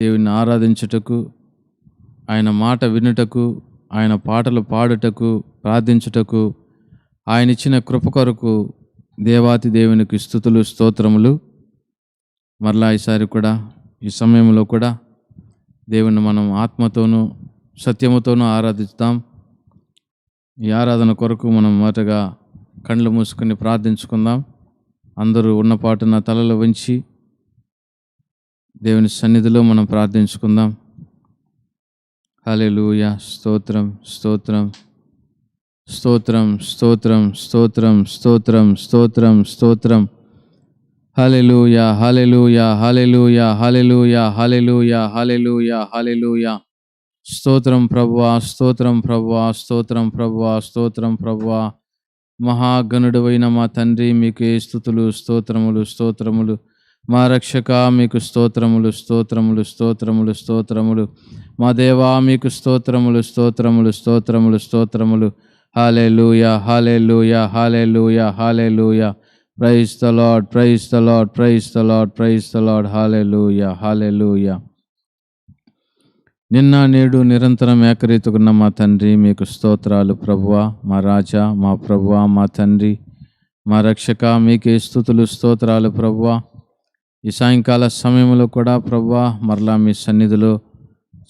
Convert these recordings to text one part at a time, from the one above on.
దేవుని ఆరాధించుటకు, ఆయన మాట వినుటకు, ఆయన పాటలు పాడుటకు, ప్రార్థించుటకు, ఆయన ఇచ్చిన కృప కొరకు దేవాతి దేవునికి స్తుతులు స్తోత్రములు. మరలా ఈసారి కూడా ఈ సమయంలో కూడా దేవుని మనం ఆత్మతోనూ సత్యముతోనూ ఆరాధిస్తాం. ఈ ఆరాధన కొరకు మనం మొదటగా కళ్ళు మూసుకొని ప్రార్థించుకుందాం. అందరూ ఉన్నపాటున తలలు వంచి దేవుని సన్నిధిలో మనం ప్రార్థించుకుందాం. హల్లెలూయా. స్తోత్రం స్తోత్రం స్తోత్రం స్తోత్రం స్తోత్రం స్తోత్రం స్తోత్రం స్తోత్రం. హల్లెలూయా హల్లెలూయా హల్లెలూయా హల్లెలూయా హల్లెలూయా హల్లెలూయా హల్లెలూయా. స్తోత్రం ప్రభువా, స్తోత్రం ప్రభువా, స్తోత్రం ప్రభువా, స్తోత్రం ప్రభువా. మహాగణుడవైన మా తండ్రి, మీకే స్తుతులు స్తోత్రములు స్తోత్రములు. మా రక్షక, మీకు స్తోత్రములు స్తోత్రములు స్తోత్రములు స్తోత్రములు. మా దేవా, మీకు స్తోత్రములు స్తోత్రములు స్తోత్రములు స్తోత్రములు. హల్లెలూయా హల్లెలూయా హల్లెలూయా హల్లెలూయా. Praise the Lord, praise the Lord, praise the Lord, praise the Lord. హల్లెలూయా హల్లెలూయా. నిన్న నేడు నిరంతరం ఏకరీతిగున్న మా తండ్రి, మీకు స్తోత్రాలు ప్రభువా. మా రాజా, మా ప్రభువా, మా తండ్రి, మా రక్షక, మీకే స్తుతులు స్తోత్రాలు ప్రభువా. ఈ సాయంకాల సమయంలో కూడా ప్రభువా, మరలా మీ సన్నిధిలో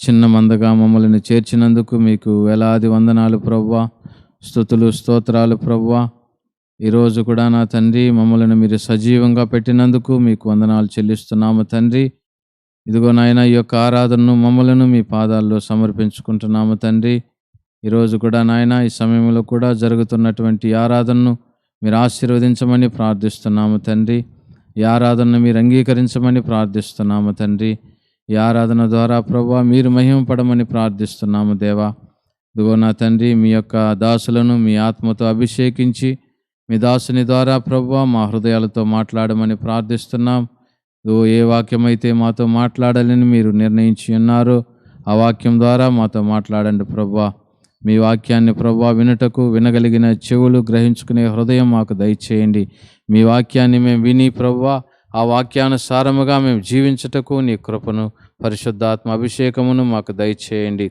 చిన్న మందగా మమ్మల్ని చేర్చినందుకు మీకు వేలాది వందనాలు ప్రభువా. స్తుతులు స్తోత్రాలు ప్రభువా. ఈరోజు కూడా నా తండ్రి, మమ్మల్ని మీరు సజీవంగా పెట్టినందుకు మీకు వందనాలు చెల్లిస్తున్నాము తండ్రి. ఇదిగో నాయన, ఈ యొక్క ఆరాధనను మమ్మలను మీ పాదాల్లో సమర్పించుకుంటున్నాము తండ్రి. ఈరోజు కూడా నాయన, ఈ సమయంలో కూడా జరుగుతున్నటువంటి ఆరాధనను మీరు ఆశీర్వదించమని ప్రార్థిస్తున్నాము తండ్రి. ఈ ఆరాధనను మీరు అంగీకరించమని ప్రార్థిస్తున్నాము తండ్రి. ఈ ఆరాధన ద్వారా ప్రభువా మీరు మహిమపడమని ప్రార్థిస్తున్నాము దేవా. ఇదిగో నా తండ్రి, మీ యొక్క దాసులను మీ ఆత్మతో అభిషేకించి మీ దాసుని ద్వారా ప్రభువా మా హృదయాలతో మాట్లాడమని ప్రార్థిస్తున్నాం. ఏ వాక్యమైతే మాతో మాట్లాడాలని మీరు నిర్ణయించి ఉన్నారో ఆ వాక్యం ద్వారా మాతో మాట్లాడండి ప్రభువా. మీ వాక్యాన్ని ప్రభువా వినుటకు వినగలిగిన చెవులు, గ్రహించుకునే హృదయం మాకు దయచేయండి. మీ వాక్యాన్ని మేము విని ప్రభువా ఆ వాక్యానుసారముగా మేము జీవించుటకు నీ కృపను, పరిశుద్ధాత్మ అభిషేకమును మాకు దయచేయండి.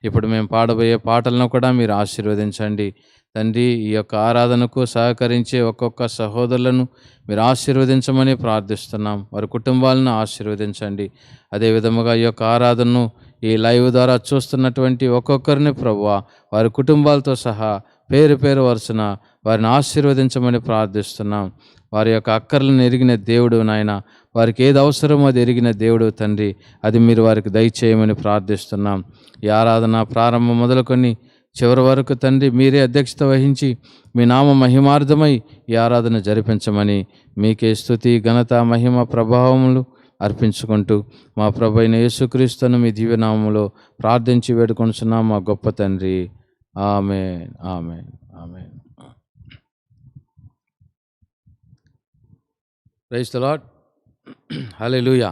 ఇప్పుడు మేము పాడబోయే పాటలను కూడా మీరు ఆశీర్వదించండి తండ్రి. ఈ యొక్క ఆరాధనకు సహకరించే ఒక్కొక్క సహోదరులను మీరు ఆశీర్వదించమని ప్రార్థిస్తున్నాం. వారి కుటుంబాలను ఆశీర్వదించండి. అదేవిధముగా ఈ యొక్క ఆరాధనను ఈ లైవ్ ద్వారా చూస్తున్నటువంటి ఒక్కొక్కరిని ప్రభువా వారి కుటుంబాలతో సహా పేరు పేరు వరుసన వారిని ఆశీర్వదించమని ప్రార్థిస్తున్నాం. వారి యొక్క అక్కర్లను ఎరిగిన దేవుడు నాయన, వారికి ఏది అవసరమో అది ఎరిగిన దేవుడు తండ్రి, అది మీరు వారికి దయచేయమని ప్రార్థిస్తున్నాం. ఈ ఆరాధన ప్రారంభం మొదలుకొని చివరి వరకు తండ్రి మీరే అధ్యక్షత వహించి మీ నామ మహిమార్థమై ఈ ఆరాధన జరిపించమని మీకే స్తుతి, ఘనత, మహిమ, ప్రభావములు అర్పించుకుంటూ మా ప్రభు అయిన యేసుక్రీస్తును మీ దివ్యనామములో ప్రార్థించి వేడుకొనుచున్నాం మా గొప్ప తండ్రి. ఆమేన్ ఆమేన్ ఆమేన్. Praise the Lord. హల్లెలూయా.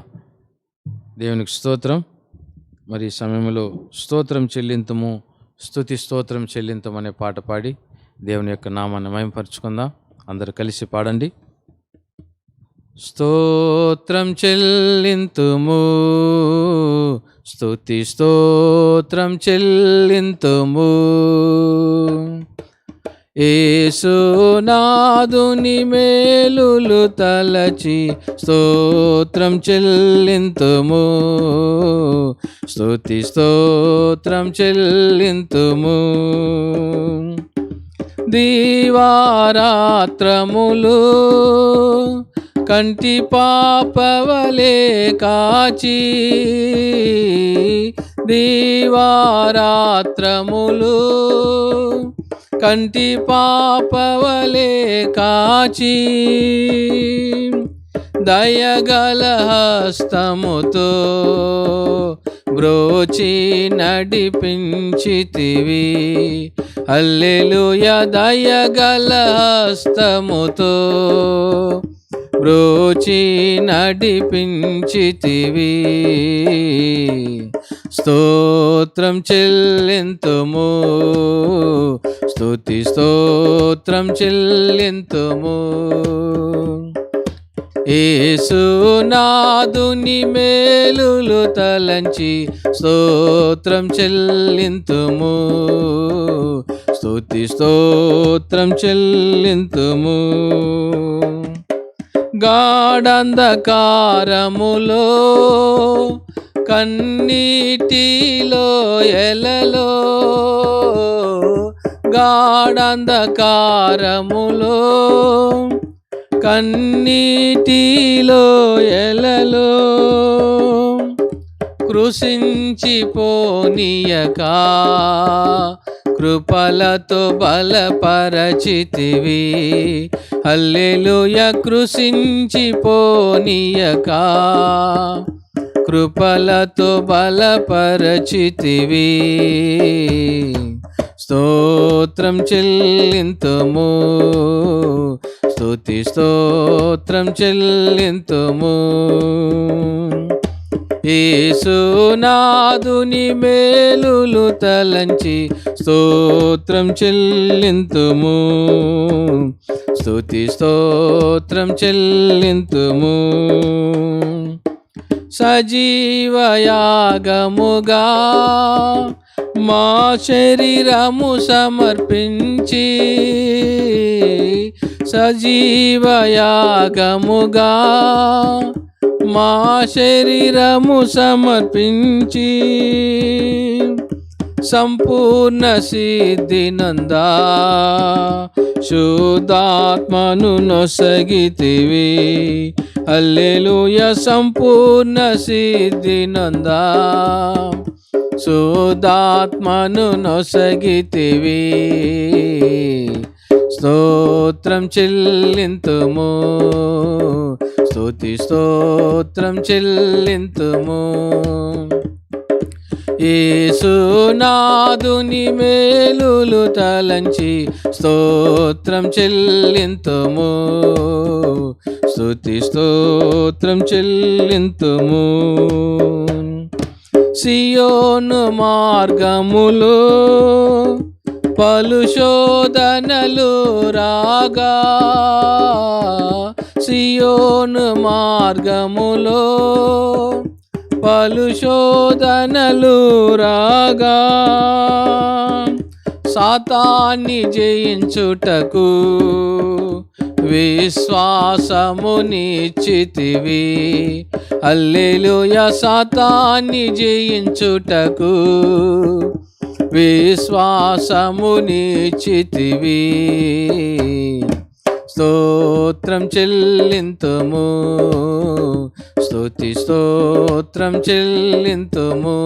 దేవునికి స్తోత్రం. మరి ఈ సమయంలో స్తోత్రం చెల్లింతుము, స్తుతి స్తోత్రం చెల్లింతం అనే పాట పాడి దేవుని యొక్క నామాన్ని మహిమపరచుకుందాం. అందరూ కలిసి పాడండి. స్తోత్రం చెల్లింతుము, స్తుతి స్తోత్రం చెల్లింతుము, యేసునాథుని మేలులు తలచి స్తోత్రం చెల్లింతుము, స్తుతి స్తోత్రం చెల్లింతుము. దీవారాత్రములు కంటి పాపవలే కాచి, దీవారాత్రములు కంటి పాపవలే కాచి, దయగల హస్తముతో బ్రోచి నడిపించితివి. హల్లెలూయా. దయగల హస్తముతో బ్రోచి నడిపించితివి. స్తోత్రం చెల్లింతుము, స్తుతి స్తోత్రం చెల్లింతుము. యేసునాథుని మేలులు తలంచి స్తోత్రం చెల్లింతుము, స్తుతి స్తోత్రం చెల్లింతుము. గాఢంధకారములో కన్నీటిలో ఎలలో, గాఢంధకారములో కన్నీటిలో ఎలలో, కృషించిపోనీయక కృపలతో బలపరచితివి. హల్లెలూయా. కృషించిపోనీయక కృపలతో బలపరచితివి. స్తోత్రం చెల్లింతుము, స్తుతి స్తోత్రం చెల్లింతుము. యేసునాథుని మేలులు తలంచి స్తోత్రం చెల్లింతుము, స్తుతి స్తోత్రం చెల్లింతుము. సజీవయాగముగా మా శరీరము సమర్పించి, సజీవయాగముగా మా శరీరము సమర్పించి, సంపూర్ణ సిద్ధినందా శుద్ధాత్మను నొసగితివి. హల్లెలూయా. సంపూర్ణ సిద్ధినందా శుద్ధాత్మను నొసగితివి. స్తోత్రం చెల్లింతుము, స్తుతి స్తోత్రం చెల్లింతుము. యేసునాథుని మేలులు తలంచి స్తోత్రం చెల్లింతుము, స్తుతి స్తోత్రం చెల్లింతుము. సియోను మార్గములో పలు శోధనలు రాగా, సియోను మార్గములో పలు శోధనలు రాగా, సాతాన్ని జయించుటకు విశ్వాసమునిచ్చితివి. హల్లెలూయా. సాతాన్ని జయించుటకు విశ్వాసమునిచ్చితివి. స్తోత్రం చెల్లింతుము, స్తుతి స్తోత్రం చెల్లింతుము.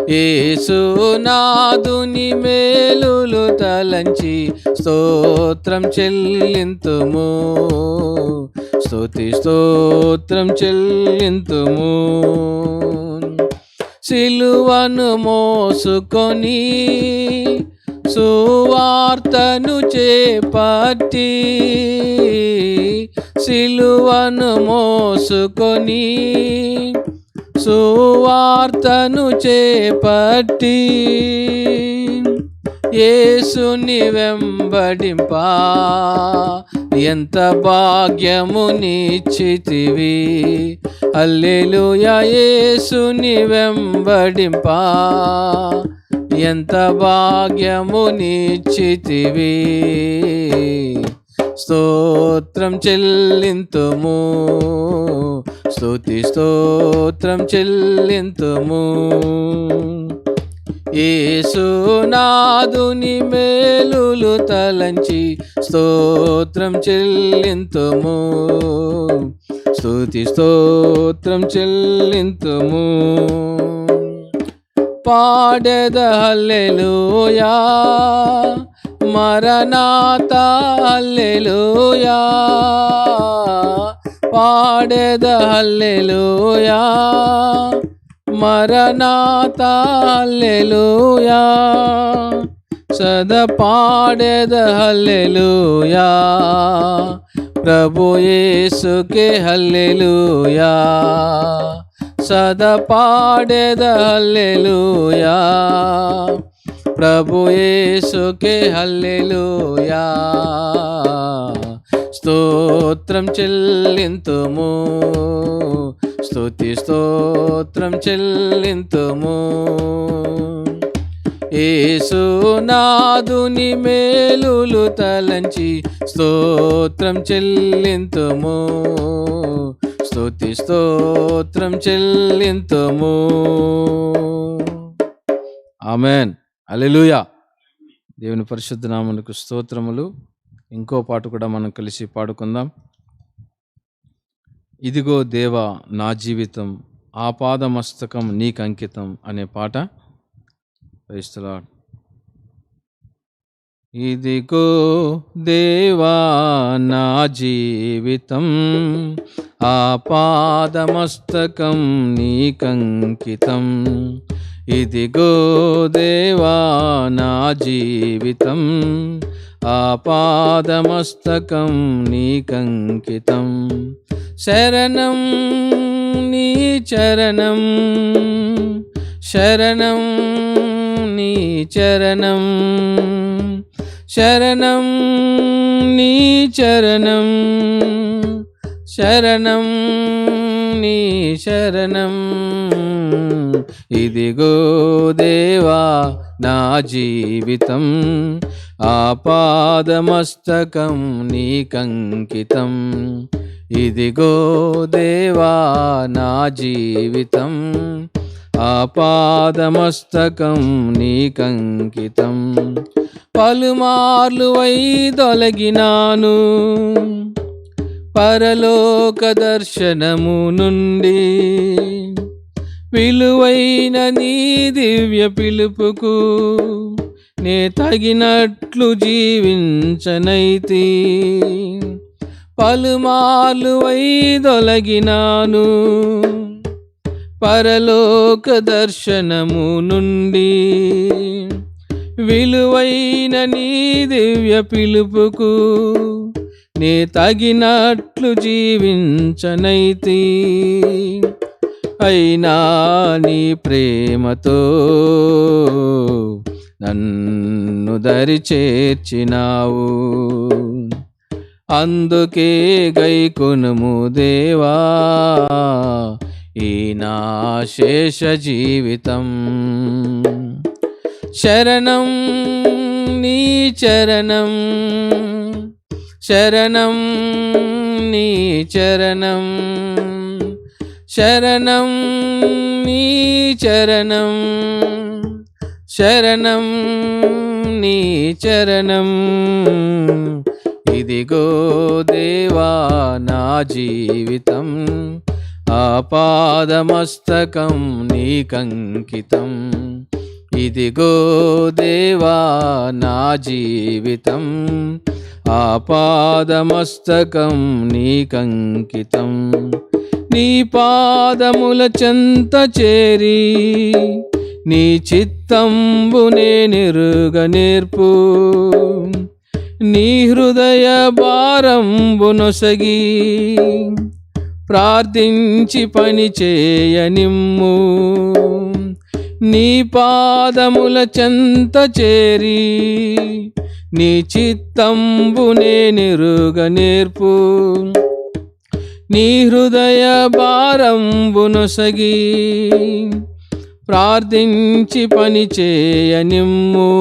యేసునాథుని మేలులు తలంచి స్తోత్రం చెల్లింతుము, స్తుతి స్తోత్రం చెల్లింతుము. సిలువను మోసుకొని సువార్తను చేపట్టి, సిలువను మోసుకొని సువార్తను చేపట్టి, యేసుని వెంబడింప ఎంత భాగ్యమునిచ్చితివి. హల్లెలూయా. యేసుని వెంబడింప ఎంత భాగ్యమునిచ్చితివి. స్తోత్రం చెల్లింతుము, స్తుతి స్తోత్రం చెల్లింతుము. యేసునాథుని మేలులు తలంచి స్తోత్రం చెల్లింతుము, స్తుతి స్తోత్రం చెల్లింతుము. పాడెద హల్లెలూయా, మరణాతా హల్లెలూయా. పాడెద హల్లెలూయా, మరణాతా హల్లెలూయా. సదా పాడెద హల్లెలూయా, ప్రభు యేసుకే హల్లెలూయా. సదా పాడెద హల్లెలూయా, ప్రభు యేసుకే హల్లెలూయా. స్తోత్రం చెల్లింతుము, స్తుతి స్తోత్రం చెల్లింతుము. యేసునాథుని మేలులు తలంచి స్తోత్రం చెల్లింతుము, స్తుతి స్తోత్రం చెల్లింతుము. ఆమెన్. హల్లెలూయా. దేవుని పరిశుద్ధ నామమునకు స్తోత్రములు. ఇంకో పాట కూడా మనం కలిసి పాడుకుందాం. ఇదిగో దేవా నా జీవితం, ఆపాదమస్తకం నీకంకితం అనే పాట. Praise the Lord. ఇదిగో దేవా నా జీవితం, ఆపాదమస్తకం నీకంకితం. ఇదిగో దేవా నా జీవితం, ఆపాదమస్తకం నీకంకితం. శరణం నీ చరణం, శరణం నీ చరణం, శరణం నీ చరణం, శరణం నీ శరణం. ఇదిగో దేవా నా జీవితం, ఆపాదమస్తకం నీకంకితం. ఇదిగో దేవా నా జీవితం, ఆపాదమస్తకం నీకంకితం. పలుమార్లు వైదొలగినాను పరలోక దర్శనము నుండి, విలువైన నీ దివ్య పిలుపుకు నే తగినట్లు జీవించనైతి. పలుమార్లు వైదొలగినాను పరలోక దర్శనము నుండి, విలువైన నీ దివ్య పిలుపుకు నే తగినట్లు జీవించనైతి. అయినా నీ ప్రేమతో నన్ను దరి చేర్చినావు, అందుకే గైకొనుము దేవా ఈ నా శేష జీవితం. శరణం నీ చరణం, శరణం నీ చరణం, శరణం నీ చరణం, శరణం నీ చరణం. ఇదిగో దేవా నా జీవితం, ఆపాదమస్తకం నీకంకితం. ఇదిగో దేవా నా జీవితం, ఆపాదమస్తకం నీకంకితం. నీ పాదముల చెంత చేరి నీ చిత్తంబునే నెరుగ నేర్పు, నీ హృదయ భారంబునొసగి ప్రార్థించి పని చేయనిమ్ము. నీ పాదముల చెంత చేరి నీ చిత్తంబునే నెరుగ నేర్పు, నీ హృదయ భారంబునొసగి ప్రార్థించి పని చేయనిమ్ము.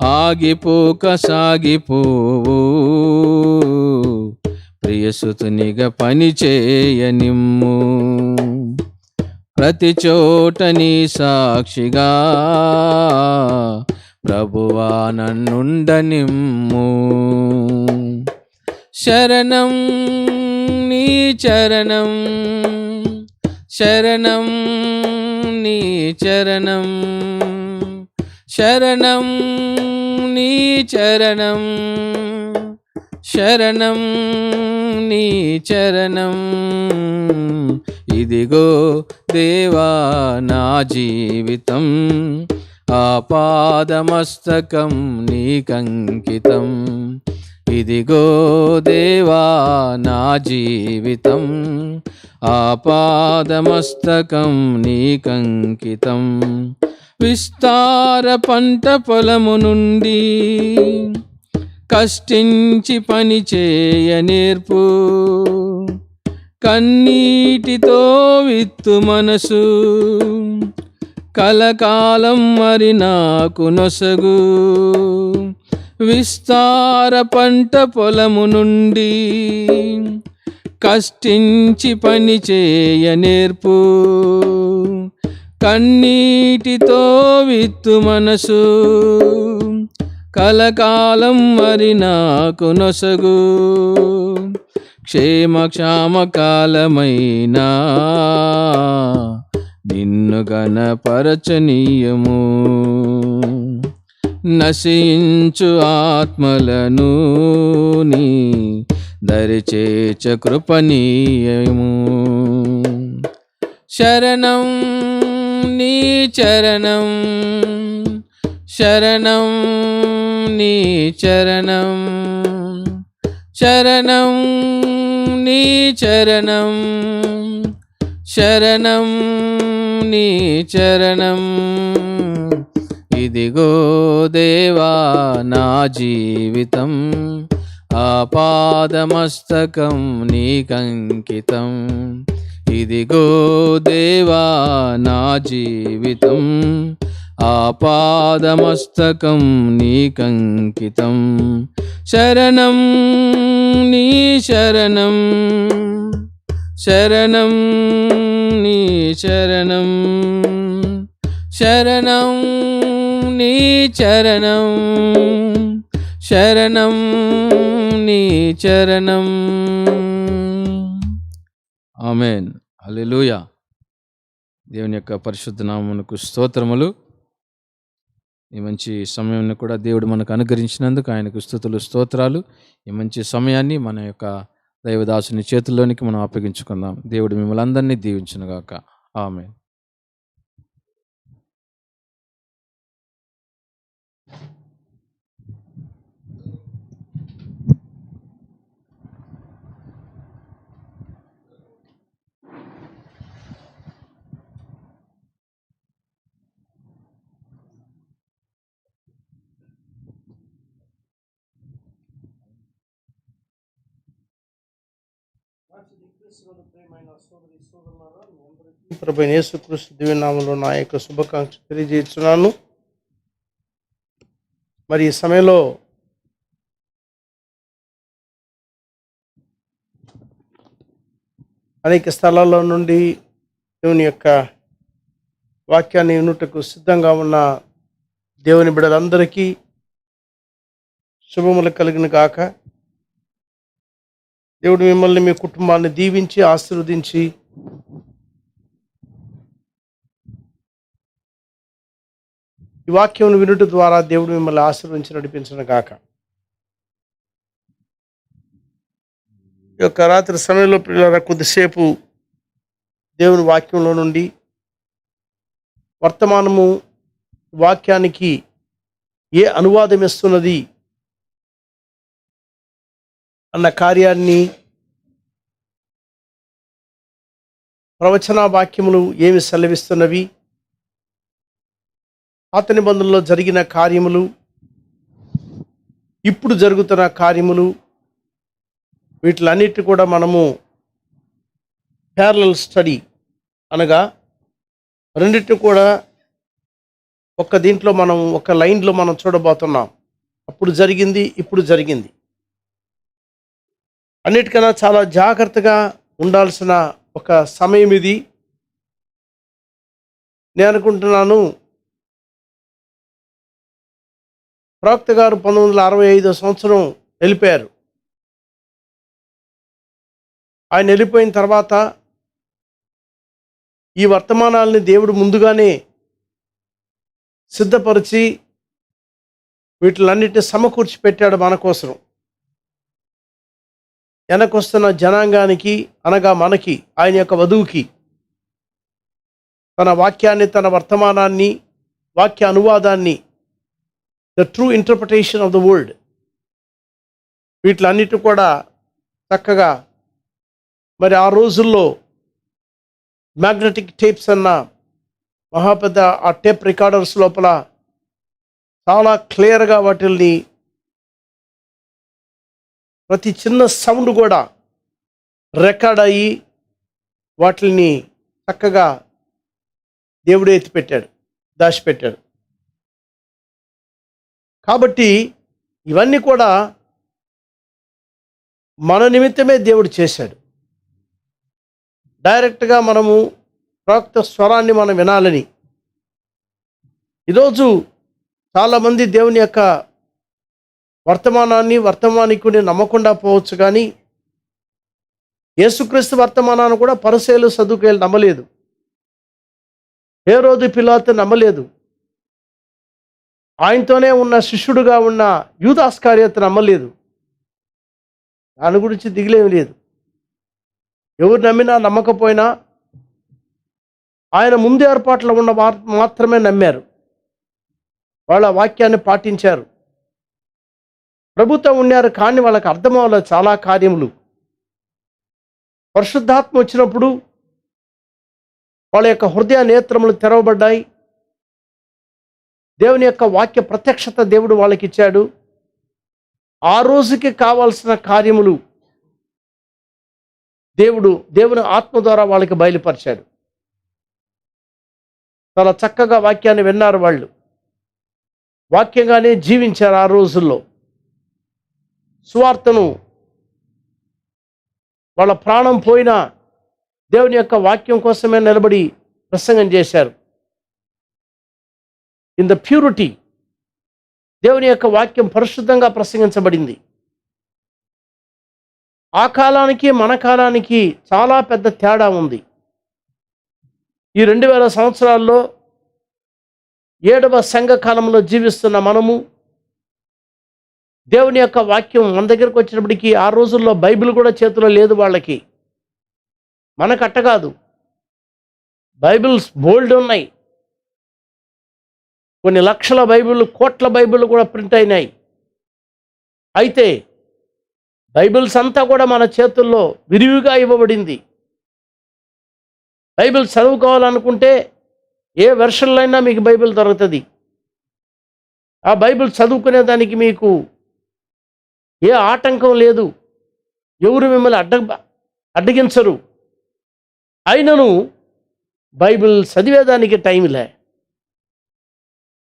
ఆగిపోక సాగిపోవు ప్రియసుతునిగా పని చేయనిమ్ము. ప్రతి చోట నీ సాక్షిగా ప్రభువా నన్నుండనిమ్ము. శరణం నీ చరణం, శరణం నీ చరణం, శరణం నీ చరణం, శరణం నీ చరణం. ఇదిగో దేవా నా జీవితం, ఆపాదమస్తకం నీకంకితం. ఇదిగో దేవా నా జీవితం, ఆపాదమస్తకం నీకంకితం. విస్తార పంట పొలము నుండి కష్టించి పని చేయ నేర్పు, కన్నీటితో విత్తు మనసు, కలకాలం మరి నాకు నొసగు. విస్తార పంట పొలము నుండి కష్టించి పని చేయ నేర్పు, కన్నీటితో విత్తు మనసు, కలకాలం మరి నాకు నొసగు. క్షేమ కాలమైనా నిన్ను గణపరచనీయము, నశించు ఆత్మలను నీ దరిచేర్చ కృపణీయము. శరణం నీ చరణం, శరణం నీ చరణం, శరణం నీ చరణం, శరణం నీ చరణం. ఇదిగో దేవా నా జీవితం, ఆపాదమస్తకం నీకంకితం. ఇదిగో దేవా నా జీవితం, ఆపాదమస్తకం నీకంకితం. శరణం నీ శరణం, శరణం నీ శరణం, శరణం నీ చరణం, శరణం నీ చరణం. ఆమేన్. హల్లెలూయా. దేవుని యొక్క పరిశుద్ధ నామమునకు స్తోత్రములు. ఈ మంచి సమయాన్ని కూడా దేవుడు మనకు అనుగ్రహించినందుకు ఆయనకు స్తుతులు స్తోత్రాలు. ఈ మంచి సమయాన్ని మన యొక్క దైవదాసుని చేతుల్లోనికి మనం అప్పగించుకుందాం. దేవుడు మిమ్మల్ని అందరినీ దీవించునుగాక. ఆమేన్. ప్రభువైన యేసుక్రీస్తు దివ్యనామములో నా యొక్క శుభాకాంక్షలు తెలియజేస్తున్నాను. మరి ఈ సమయంలో అనేక స్థలాల్లో నుండి దేవుని యొక్క వాక్యాన్ని వినుటకు సిద్ధంగా ఉన్న దేవుని బిడ్డలందరికీ శుభములు కలిగిన గాక. దేవుడు మిమ్మల్ని మీ కుటుంబాన్ని దీవించి ఆశీర్వదించి ఈ వాక్యం వినుట ద్వారా దేవుడు మిమ్మల్ని ఆశీర్వదించి నడిపించను గాక. ఈ యొక్క రాత్రి సమయంలో పిల్లల కొద్దిసేపు దేవుని వాక్యంలో నుండి వర్తమానము వాక్యానికి ఏ అనువాదం ఇస్తున్నది అన్న కార్యాన్ని, ప్రవచన వాక్యములు ఏమి సెలవిస్తున్నవి, పాత నిబంధనలో జరిగిన కార్యములు, ఇప్పుడు జరుగుతున్న కార్యములు, వీటిలన్నిటి కూడా మనము ప్యారలల్ స్టడీ అనగా రెండింటిని కూడా ఒక దీంట్లో మనం ఒక లైన్లో మనం చూడబోతున్నాం. అప్పుడు జరిగింది, ఇప్పుడు జరిగింది. అన్నిటికన్నా చాలా జాగ్రత్తగా ఉండాల్సిన ఒక సమయం ఇది. నేను అనుకుంటున్నాను ప్రవక్త గారు 1965 సంవత్సరం వెళ్ళిపోయారు. ఆయన వెళ్ళిపోయిన తర్వాత ఈ వర్తమానాలని దేవుడు ముందుగానే సిద్ధపరిచి వీటిలన్నిటిని సమకూర్చి పెట్టాడు మన కోసం. వెనకొస్తున్న జనాంగానికి అనగా మనకి, ఆయన యొక్క వధువుకి తన వాక్యాన్ని, తన వర్తమానాన్ని, వాక్య అనువాదాన్ని, the true interpretation of the word, వీటిలన్నిటి కూడా చక్కగా మరి ఆ రోజుల్లో మ్యాగ్నెటిక్ టేప్స్ అన్న మహాపెద్ద ఆ టేప్ రికార్డర్స్ లోపల చాలా క్లియర్గా వాటిల్ని ప్రతి చిన్న సౌండ్ కూడా రికార్డ్ అయ్యి వాటిని చక్కగా దేవుడు ఎత్తిపెట్టాడు, దాచిపెట్టాడు. కాబట్టి ఇవన్నీ కూడా మన నిమిత్తమే దేవుడు చేశాడు. డైరెక్ట్గా మనము ప్రవక్త స్వరాన్ని మనం వినాలని. ఈరోజు చాలామంది దేవుని యొక్క వర్తమానికుని నమ్మకుండా పోవచ్చు, కానీ యేసుక్రీస్తు వర్తమానాన్ని కూడా పరిసయ్యులు సదుకాయలు నమ్మలేదు. హేరోదు పిలాతు నమ్మలేదు. ఆయనతోనే ఉన్న శిష్యుడుగా ఉన్న యూదా ఇస్కరియోతు నమ్మలేదు. దాని గురించి దిగులేమి లేదు. ఎవరు నమ్మినా నమ్మకపోయినా ఆయన ముందు ఏర్పాట్లో ఉన్న మాత్రమే నమ్మారు. వాళ్ళ వాక్యాన్ని పాటించారు. ప్రభుత్వం ఉన్నారు, కానీ వాళ్ళకి అర్థమవ్వలేదు చాలా కార్యములు. పరిశుద్ధాత్మ వచ్చినప్పుడు వాళ్ళ యొక్క హృదయ నేత్రములు తెరవబడ్డాయి. దేవుని యొక్క వాక్య ప్రత్యక్షత దేవుడు వాళ్ళకి ఇచ్చాడు. ఆ రోజుకి కావాల్సిన కార్యములు దేవుని ఆత్మ ద్వారా వాళ్ళకి బయలుపరిచాడు. చాలా చక్కగా వాక్యాన్ని విన్నారు. వాళ్ళు వాక్యంగానే జీవించారు. ఆ రోజుల్లో సువార్తను వాళ్ళ ప్రాణం పోయినా దేవుని యొక్క వాక్యం కోసమే నిలబడి ప్రసంగం చేశారు. ఇన్ ద ప్యూరిటీ, దేవుని యొక్క వాక్యం పరిశుద్ధంగా ప్రసంగించబడింది. ఆ కాలానికి మన కాలానికి చాలా పెద్ద తేడా ఉంది. ఈ 2000 సంవత్సరాల్లో 7వ సంఘ కాలంలో జీవిస్తున్న మనము దేవుని యొక్క వాక్యం మన దగ్గరకు వచ్చినప్పటికీ ఆ రోజుల్లో బైబిల్ కూడా చేతిలో లేదు వాళ్ళకి. మనకు అట్ట కాదు. బైబిల్స్ బోల్డ్ ఉన్నాయి. కొన్ని లక్షల బైబిల్, కోట్ల బైబిల్ కూడా ప్రింట్ అయినాయి. అయితే బైబిల్స్ అంతా కూడా మన చేతుల్లో విరివిగా ఇవ్వబడింది. బైబిల్ చదువుకోవాలనుకుంటే ఏ వెర్షన్లో అయినా మీకు బైబిల్ దొరుకుతుంది. ఆ బైబిల్ చదువుకునే దానికి మీకు ఏ ఆటంకం లేదు. ఎవరు మిమ్మల్ని అడ్డగించరు. అయినను బైబిల్ చదివేదానికి టైంలే,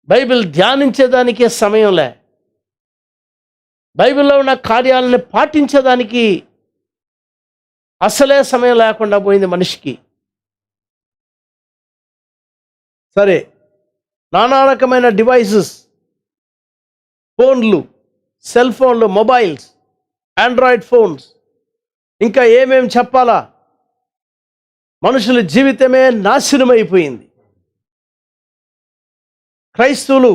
బైబిల్ ధ్యానించేదానికే సమయంలే, బైబిల్లో ఉన్న కార్యాలను పాటించేదానికి అసలే సమయం లేకుండా పోయింది మనిషికి. సరే, నానా రకమైన డివైసెస్, ఫోన్లు, సెల్ ఫోన్లు, మొబైల్స్, ఆండ్రాయిడ్ ఫోన్స్, ఇంకా ఏమేమి చెప్పాలా, మనుషుల జీవితమే నాశనమైపోయింది. క్రైస్తవులు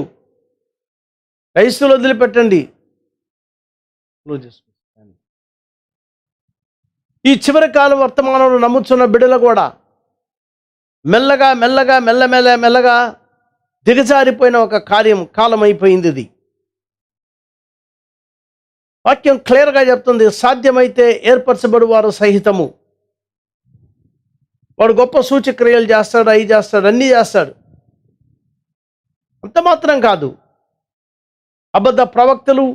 వదిలిపెట్టండి. ఈ చివరి కాలం వర్తమానంలో నమ్ముతున్న బిడ్డలు కూడా మెల్లగా దిగజారిపోయిన ఒక కాలం అయిపోయింది. ఇది వాక్యం క్లియర్గా చెప్తుంది. సాధ్యమైతే ఏర్పరచబడు వారు సహితము. వాడు గొప్ప సూచక్రియలు చేస్తాడు, అవి చేస్తాడు, అన్నీ చేస్తాడు. అంత మాత్రం కాదు, అబద్ధ ప్రవక్తలు,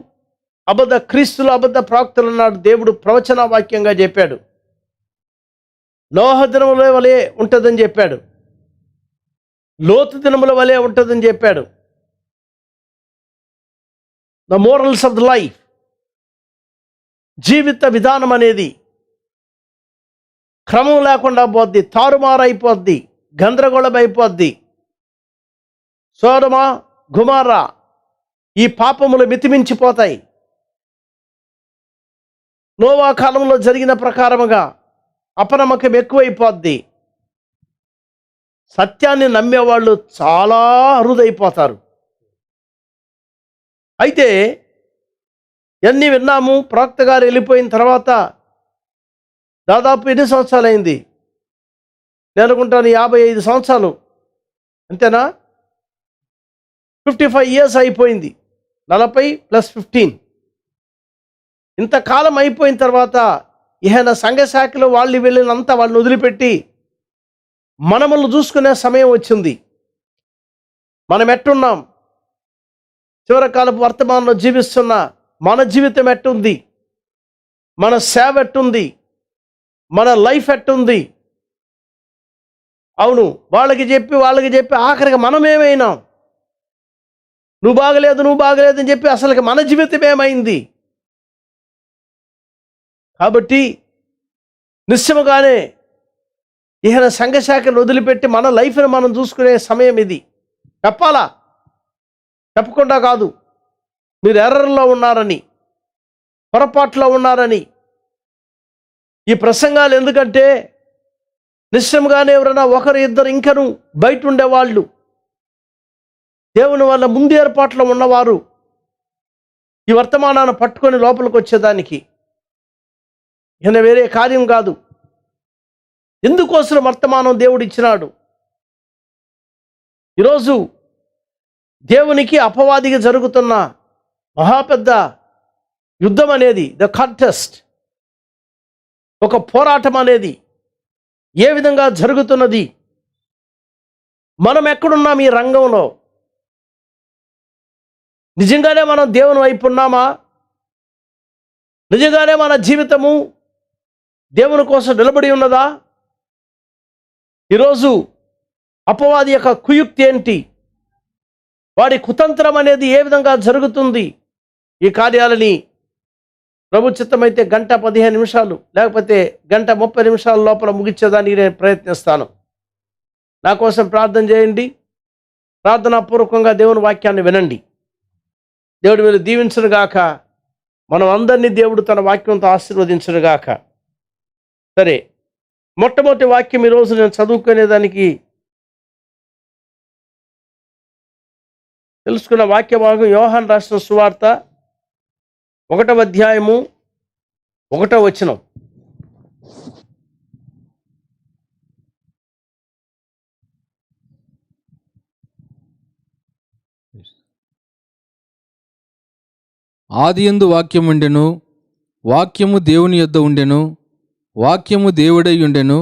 అబద్ధ క్రీస్తులు, అబద్ధ ప్రవక్తలు అన్నాడు దేవుడు. ప్రవచన వాక్యంగా చెప్పాడు. నోహ దినముల వలె ఉంటుందని చెప్పాడు. లోతు దినముల వలె ఉంటుందని చెప్పాడు. The morals of the life, జీవిత విధానం అనేది క్రమం లేకుండా పోద్ది, తారుమారైపోద్ది, గందరగోళం అయిపోద్ది. సోదమ గుమార ఈ పాపములు మితిమించిపోతాయి. నోవా కాలంలో జరిగిన ప్రకారముగా అపనమ్మకం ఎక్కువైపోద్ది. సత్యాన్ని నమ్మేవాళ్ళు చాలా అరుదైపోతారు. అయితే ఎన్ని విన్నాము. ప్రవక్త గారు వెళ్ళిపోయిన తర్వాత దాదాపు ఎన్ని సంవత్సరాలు అయింది? నేను అనుకుంటాను 55 సంవత్సరాలు, అంతేనా? 55 years అయిపోయింది. 40 + 15 ఇంతకాలం అయిపోయిన తర్వాత ఈయన సంఘ శాఖలో వాళ్ళు వెళ్ళినంతా వాళ్ళని వదిలిపెట్టి మనములను చూసుకునే సమయం వచ్చింది. మనం ఎట్టున్నాం? చివరి కాలపు వర్తమానంలో జీవిస్తున్న మన జీవితం ఎట్టుంది? మన సేవ ఎట్టుంది, మన లైఫ్ ఎట్టుంది. అవును, వాళ్ళకి చెప్పి ఆఖరికి మనం ఏమైనాం. నువ్వు బాగలేదు అని చెప్పి అసలుకి మన జీవితం ఏమైంది. కాబట్టి నిశ్చయముగానే ఇహన సంఘశాఖను వదిలిపెట్టి మన లైఫ్ని మనం చూసుకునే సమయం ఇది. చెప్పాలా, చెప్పకుండా కాదు. మీరు ఎర్రర్లో ఉన్నారని, పొరపాట్లో ఉన్నారని ఈ ప్రసంగాలు ఎందుకంటే నిశ్చయంగానే ఎవరైనా ఒకరు ఇద్దరు ఇంకను బయట ఉండేవాళ్ళు, దేవుని వల్ల ముందు ఏర్పాట్లో ఉన్నవారు ఈ వర్తమానాన్ని పట్టుకొని లోపలికి వచ్చేదానికి. ఈయన వేరే కార్యం కాదు. ఎందుకోసం వర్తమానం దేవుడు ఇచ్చినాడు. ఈరోజు దేవునికి అపవాదికి జరుగుతున్న మహాపెద్ద యుద్ధం అనేది, ద కాంటెస్ట్, ఒక పోరాటం అనేది ఏ విధంగా జరుగుతున్నది. మనం ఎక్కడున్నాం ఈ రంగంలో? నిజంగానే మనం దేవుని వైపు ఉన్నామా? నిజంగానే మన జీవితము దేవుని కోసం నిలబడి ఉన్నదా? ఈరోజు అపవాది యొక్క కుయుక్తి ఏంటి, వాడి కుతంత్రం అనేది ఏ విధంగా జరుగుతుంది? ఈ కార్యాలని ప్రభు చిత్తమైతే 1:15 లేకపోతే 1:30 లోపల ముగించేదానికి నేను ప్రయత్నిస్తాను. నా కోసం ప్రార్థన చేయండి. ప్రార్థనాపూర్వకంగా దేవుని వాక్యాన్ని వినండి. దేవుడు మీరు దీవించునుగాక. మనం అందరినీ దేవుడు తన వాక్యంతో ఆశీర్వదించునుగాక. సరే, మొట్టమొదటి వాక్యం ఈరోజు నేను చదువుకునేదానికి తెలుసుకున్న వాక్య భాగం యోహాను రాసిన సువార్త 1వ అధ్యాయము 1వ వచనం. ఆదియందు వాక్యం ఉండెను, వాక్యము దేవుని యొద్ద ఉండెను, వాక్యము దేవుడై ఉండెను.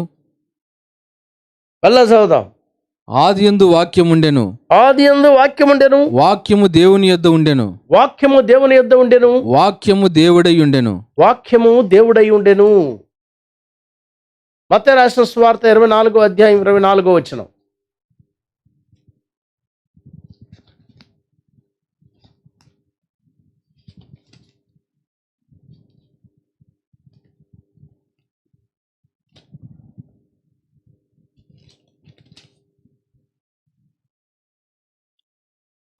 మళ్ళా చదువుదాం. ఆదియందు వాక్యం ఉండెను, ఆదియందు వాక్యం ఉండెను, వాక్యము దేవుని యొద్ద ఉండెను, వాక్యము దేవుని యొద్ద ఉండెను, వాక్యము దేవుడై ఉండెను, వాక్యము దేవుడై ఉండెను. మత్తయి రాసిన సువార్త 24వ అధ్యాయం 24వ వచనం.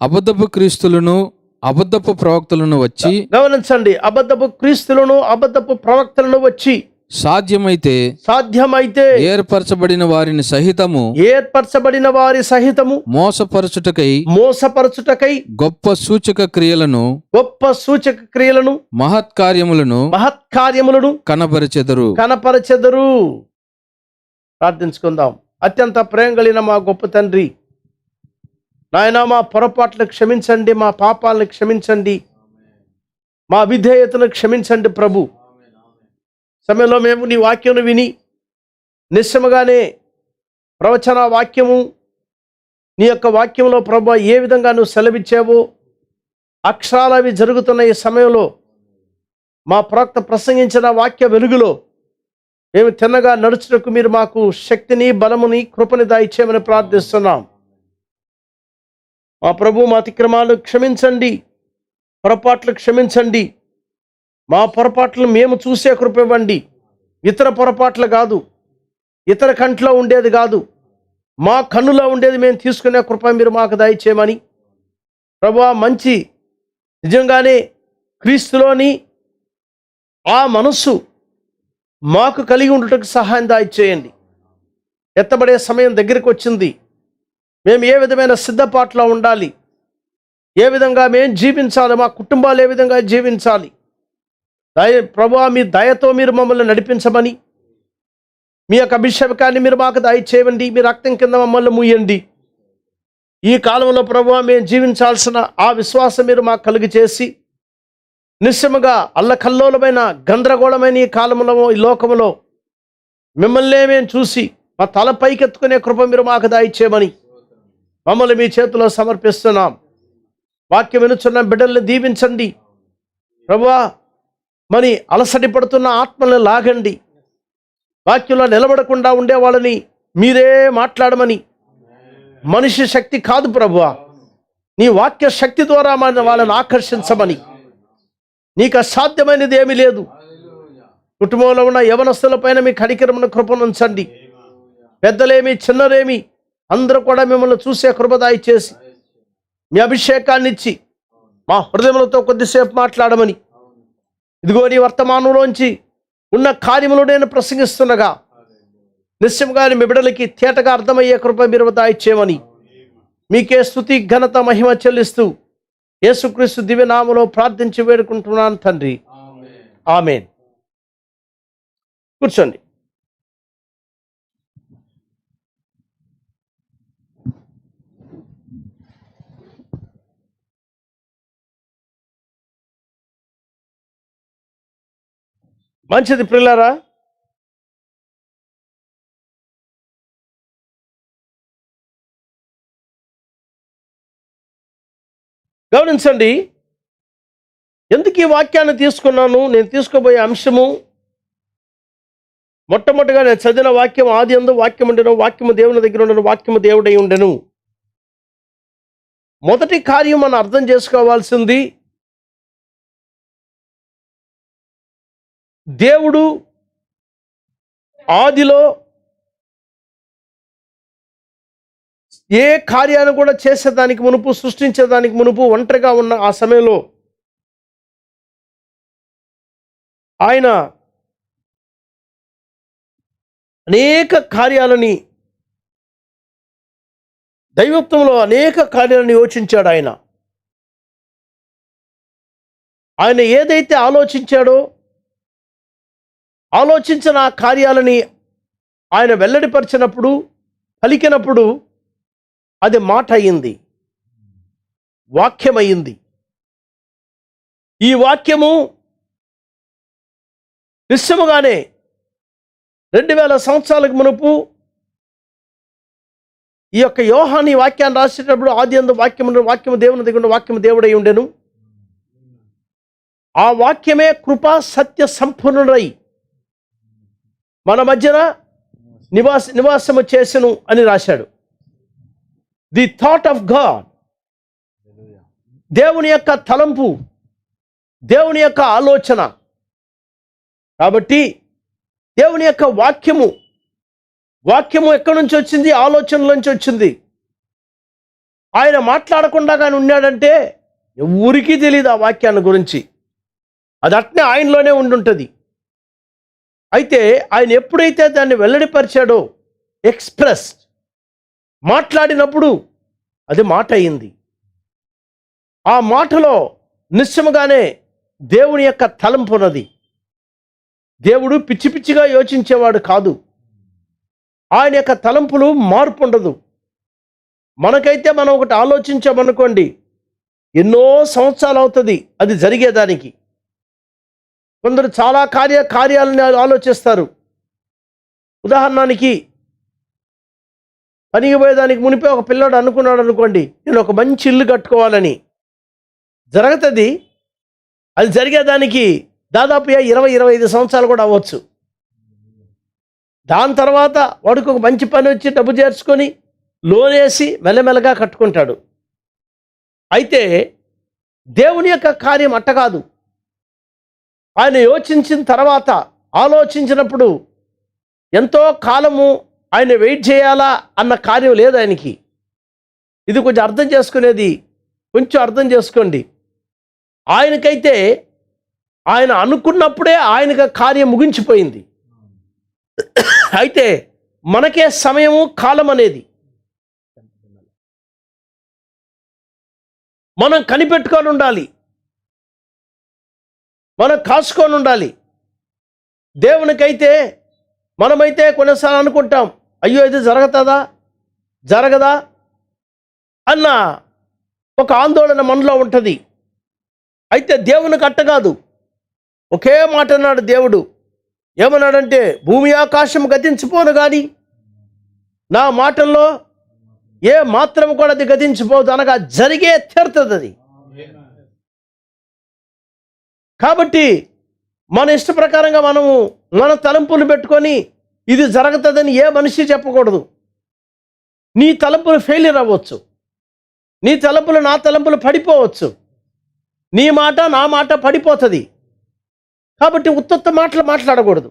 అబద్ధపు క్రీస్తులను అబద్ధపు ప్రవక్తలను వచ్చి, గమనించండి, అబద్ధపు క్రీస్తులను అబద్ధపు ప్రవక్తలను వచ్చి సాధ్యమైతే ఏర్పరచబడిన వారి సహితము మోసపరచుటకై గొప్ప సూచక క్రియలను మహత్కార్యములను కనపరచెదరు. ప్రార్థించుకుందాం. అత్యంత ప్రేమ కలిగిన మా గొప్ప తండ్రి, నాయనా, మా పొరపాట్లు క్షమించండి, మా పాపాలను క్షమించండి, మా అవిధేయతను క్షమించండి ప్రభు. సమయంలో మేము నీ వాక్యమును విని నిశ్చయముగానే ప్రవచన వాక్యము, నీ యొక్క వాక్యంలో ప్రభు ఏ విధంగా నువ్వు సెలవిచ్చావో అక్షరాలు అవి జరుగుతున్న ఈ సమయంలో మా ప్రవక్త ప్రసంగించిన వాక్య వెలుగులో మేము తిన్నగా నడుచుటకు మీరు మాకు శక్తిని, బలముని, కృపని దయచేయమని ప్రార్థిస్తున్నాం. మా ప్రభు, మా అతిక్రమాలు క్షమించండి, పొరపాట్లు క్షమించండి. మా పొరపాట్లను మేము చూసే కృప ఇవ్వండి. ఇతర పొరపాట్లు కాదు, ఇతర కంట్లో ఉండేది కాదు, మా కన్నులో ఉండేది మేము తీసుకునే కృప మీరు మాకు దయచేయమని ప్రభువా, మంచి నిజంగానే క్రీస్తులోని ఆ మనస్సు మాకు కలిగి ఉండటకు సహాయం దయచేయండి. ఎత్తబడే సమయం దగ్గరికి వచ్చింది. మేము ఏ విధమైన సిద్ధపాట్లో ఉండాలి, ఏ విధంగా మేము జీవించాలి, మా కుటుంబాలు ఏ విధంగా జీవించాలి, ప్రభువా మీ దయతో మీరు మమ్మల్ని నడిపించమని, మీ యొక్క అభిషేకాన్ని మీరు మాకు దయచేయండి. మీ రక్తం కింద మమ్మల్ని ముయ్యండి. ఈ కాలంలో ప్రభువా మేము జీవించాల్సిన ఆ విశ్వాసం మీరు మాకు కలుగు చేసి నిశ్చయముగా అల్లకల్లోలమైన గందరగోళమైన ఈ కాలంలో, ఈ లోకంలో మిమ్మల్నే మేము చూసి మా తల పైకెత్తుకునే కృప మీరు మాకు దయచేయమని మమ్మల్ని మీ చేతిలో సమర్పిస్తున్నాం. వాక్యం వినుచున్న బిడ్డల్ని దీవించండి ప్రభువా. మరి అలసటి పడుతున్న ఆత్మలను లాగండి. వాక్యంలో నిలబడకుండా ఉండే వాళ్ళని మీరే మాట్లాడమని. మనిషి శక్తి కాదు ప్రభువా, నీ వాక్య శక్తి ద్వారా వాళ్ళని ఆకర్షించమని. నీకు అసాధ్యమైనది ఏమీ లేదు. కుటుంబంలో ఉన్న యవనస్తుల పైన మీ కనికరమున కృపను ఉంచండి. పెద్దలేమి చిన్నరేమి అందరూ కూడా మిమ్మల్ని చూసే కృపదాయి చేసి మీ అభిషేకాన్ని ఇచ్చి మా హృదయములతో కొద్దిసేపు మాట్లాడమని. ఇదిగో నీ వర్తమానంలోంచి ఉన్న కార్యములు నేను ప్రసంగిస్తుండగా నిశ్చయంగా మీ బిడ్డలకి తేటగా అర్థమయ్యే కృప మీరు దాయిచ్చేయమని మీకే స్తుతి ఘనత మహిమ చెల్లిస్తూ యేసుక్రీస్తు దివ్యనామములో ప్రార్థించి వేడుకుంటున్నాను తండ్రి, ఆమేన్. కూర్చోండి. మంచిది ప్రియులారా, గమనించండి. ఎందుకు ఈ వాక్యాన్ని తీసుకున్నాను? నేను తీసుకోబోయే అంశము మొట్టమొదటిగా నేను చదివిన వాక్యం, ఆదియందు వాక్యం ఉండెను, వాక్యము దేవుని దగ్గర ఉండెను, వాక్యము దేవుడై ఉండెను. మొదటి కార్యం మనం అర్థం చేసుకోవాల్సింది, దేవుడు ఆదిలో ఏ కార్యాన్ని కూడా చేసేదానికి మునుపు, సృష్టించేదానికి మునుపు ఒంటరిగా ఉన్న ఆ సమయంలో ఆయన అనేక కార్యాలని, దైవత్వంలో అనేక కార్యాలను యోచించాడు. ఆయన ఏదైతే ఆలోచించాడో, ఆలోచించిన ఆ కార్యాలని ఆయన వెల్లడిపరిచినప్పుడు, పలికినప్పుడు అది మాట అయింది, వాక్యమయ్యింది. ఈ వాక్యము నిశ్చయముగానే 2000 సంవత్సరాలకు మునుపు ఈ యొక్క యోహాను ఈ వాక్యాన్ని రాసేటప్పుడు ఆదియందు వాక్యము, వాక్యము దేవుని దగ్గర, వాక్యము దేవుడై ఉండెను. ఆ వాక్యమే కృపా సత్య సంపూర్ణుడై మన మధ్యన నివాసము చేసెను అని రాశాడు. ది థాట్ ఆఫ్ గాడ్, దేవుని యొక్క తలంపు, దేవుని యొక్క ఆలోచన. కాబట్టి దేవుని యొక్క వాక్యము ఎక్కడి నుంచి వచ్చింది? ఆలోచనల నుంచి వచ్చింది. ఆయన మాట్లాడకుండా కానీ ఉన్నాడంటే ఎవరికీ తెలియదు ఆ వాక్యాన్ని గురించి. అది అట్నే ఆయనలోనే ఉండుంటుంది. అయితే ఆయన ఎప్పుడైతే దాన్ని వెల్లడిపరిచాడో, మాట్లాడినప్పుడు అది మాట అయింది. ఆ మాటలో నిశ్చయముగానే దేవుని యొక్క తలంపు ఉన్నది. దేవుడు పిచ్చి పిచ్చిగా యోచించేవాడు కాదు. ఆయన యొక్క తలంపులు మార్పు ఉండదు. మనకైతే మనం ఒకటి ఆలోచించామనుకోండి, ఎన్నో సంవత్సరాలు అవుతుంది అది జరిగేదానికి. కొందరు చాలా కార్యాలను ఆలోచిస్తారు. ఉదాహరణకి పనికి పోయేదానికి మునిపే ఒక పిల్లాడు అనుకున్నాడు అనుకోండి, నేను ఒక మంచి ఇల్లు కట్టుకోవాలని. జరుగుతుంది. అది జరిగేదానికి దాదాపు 20-25 సంవత్సరాలు కూడా అవ్వచ్చు. దాని తర్వాత వాడికి ఒక మంచి పని వచ్చి డబ్బు చేర్చుకొని లోన్ వేసి మెల్లమెల్లగా కట్టుకుంటాడు. అయితే దేవుని యొక్క కార్యం అట్ట కాదు. ఆయన యోచించిన తర్వాత, ఆలోచించినప్పుడు ఎంతో కాలము ఆయన వెయిట్ చేయాలా అన్న కార్యం లేదు ఆయనకి. ఇది కొంచెం అర్థం చేసుకోండి. ఆయనకైతే ఆయన అనుకున్నప్పుడే ఆయనకు కార్యం ముగించిపోయింది. అయితే మనకే సమయము, కాలం అనేది మనం కనిపెట్టుకొని ఉండాలి, మనం కాసుకొని ఉండాలి. దేవునికైతే మనమైతే కొన్నిసార్లు అనుకుంటాం, అయ్యో ఇది జరగదా అన్న ఒక ఆందోళన మనలో ఉంటుంది. అయితే దేవునికి అట్ట కాదు. ఒకే మాట అన్నాడు దేవుడు. ఏమన్నాడంటే, భూమి ఆకాశం గతించిపోను కానీ నా మాటల్లో ఏ మాత్రం కూడా అది గతించిపోదు అనగా జరిగే తీరుతుంది అది. కాబట్టి మన ఇష్ట ప్రకారంగా మనము మన తలంపులు పెట్టుకొని ఇది జరుగుతుందని ఏ మనిషి చెప్పకూడదు. నీ తలంపులు ఫెయిల్యూర్ అవ్వచ్చు, నీ తలంపులు నా తలంపులు పడిపోవచ్చు, నీ మాట నా మాట పడిపోతుంది. కాబట్టి ఉత్తత్త మాటలు మాట్లాడకూడదు.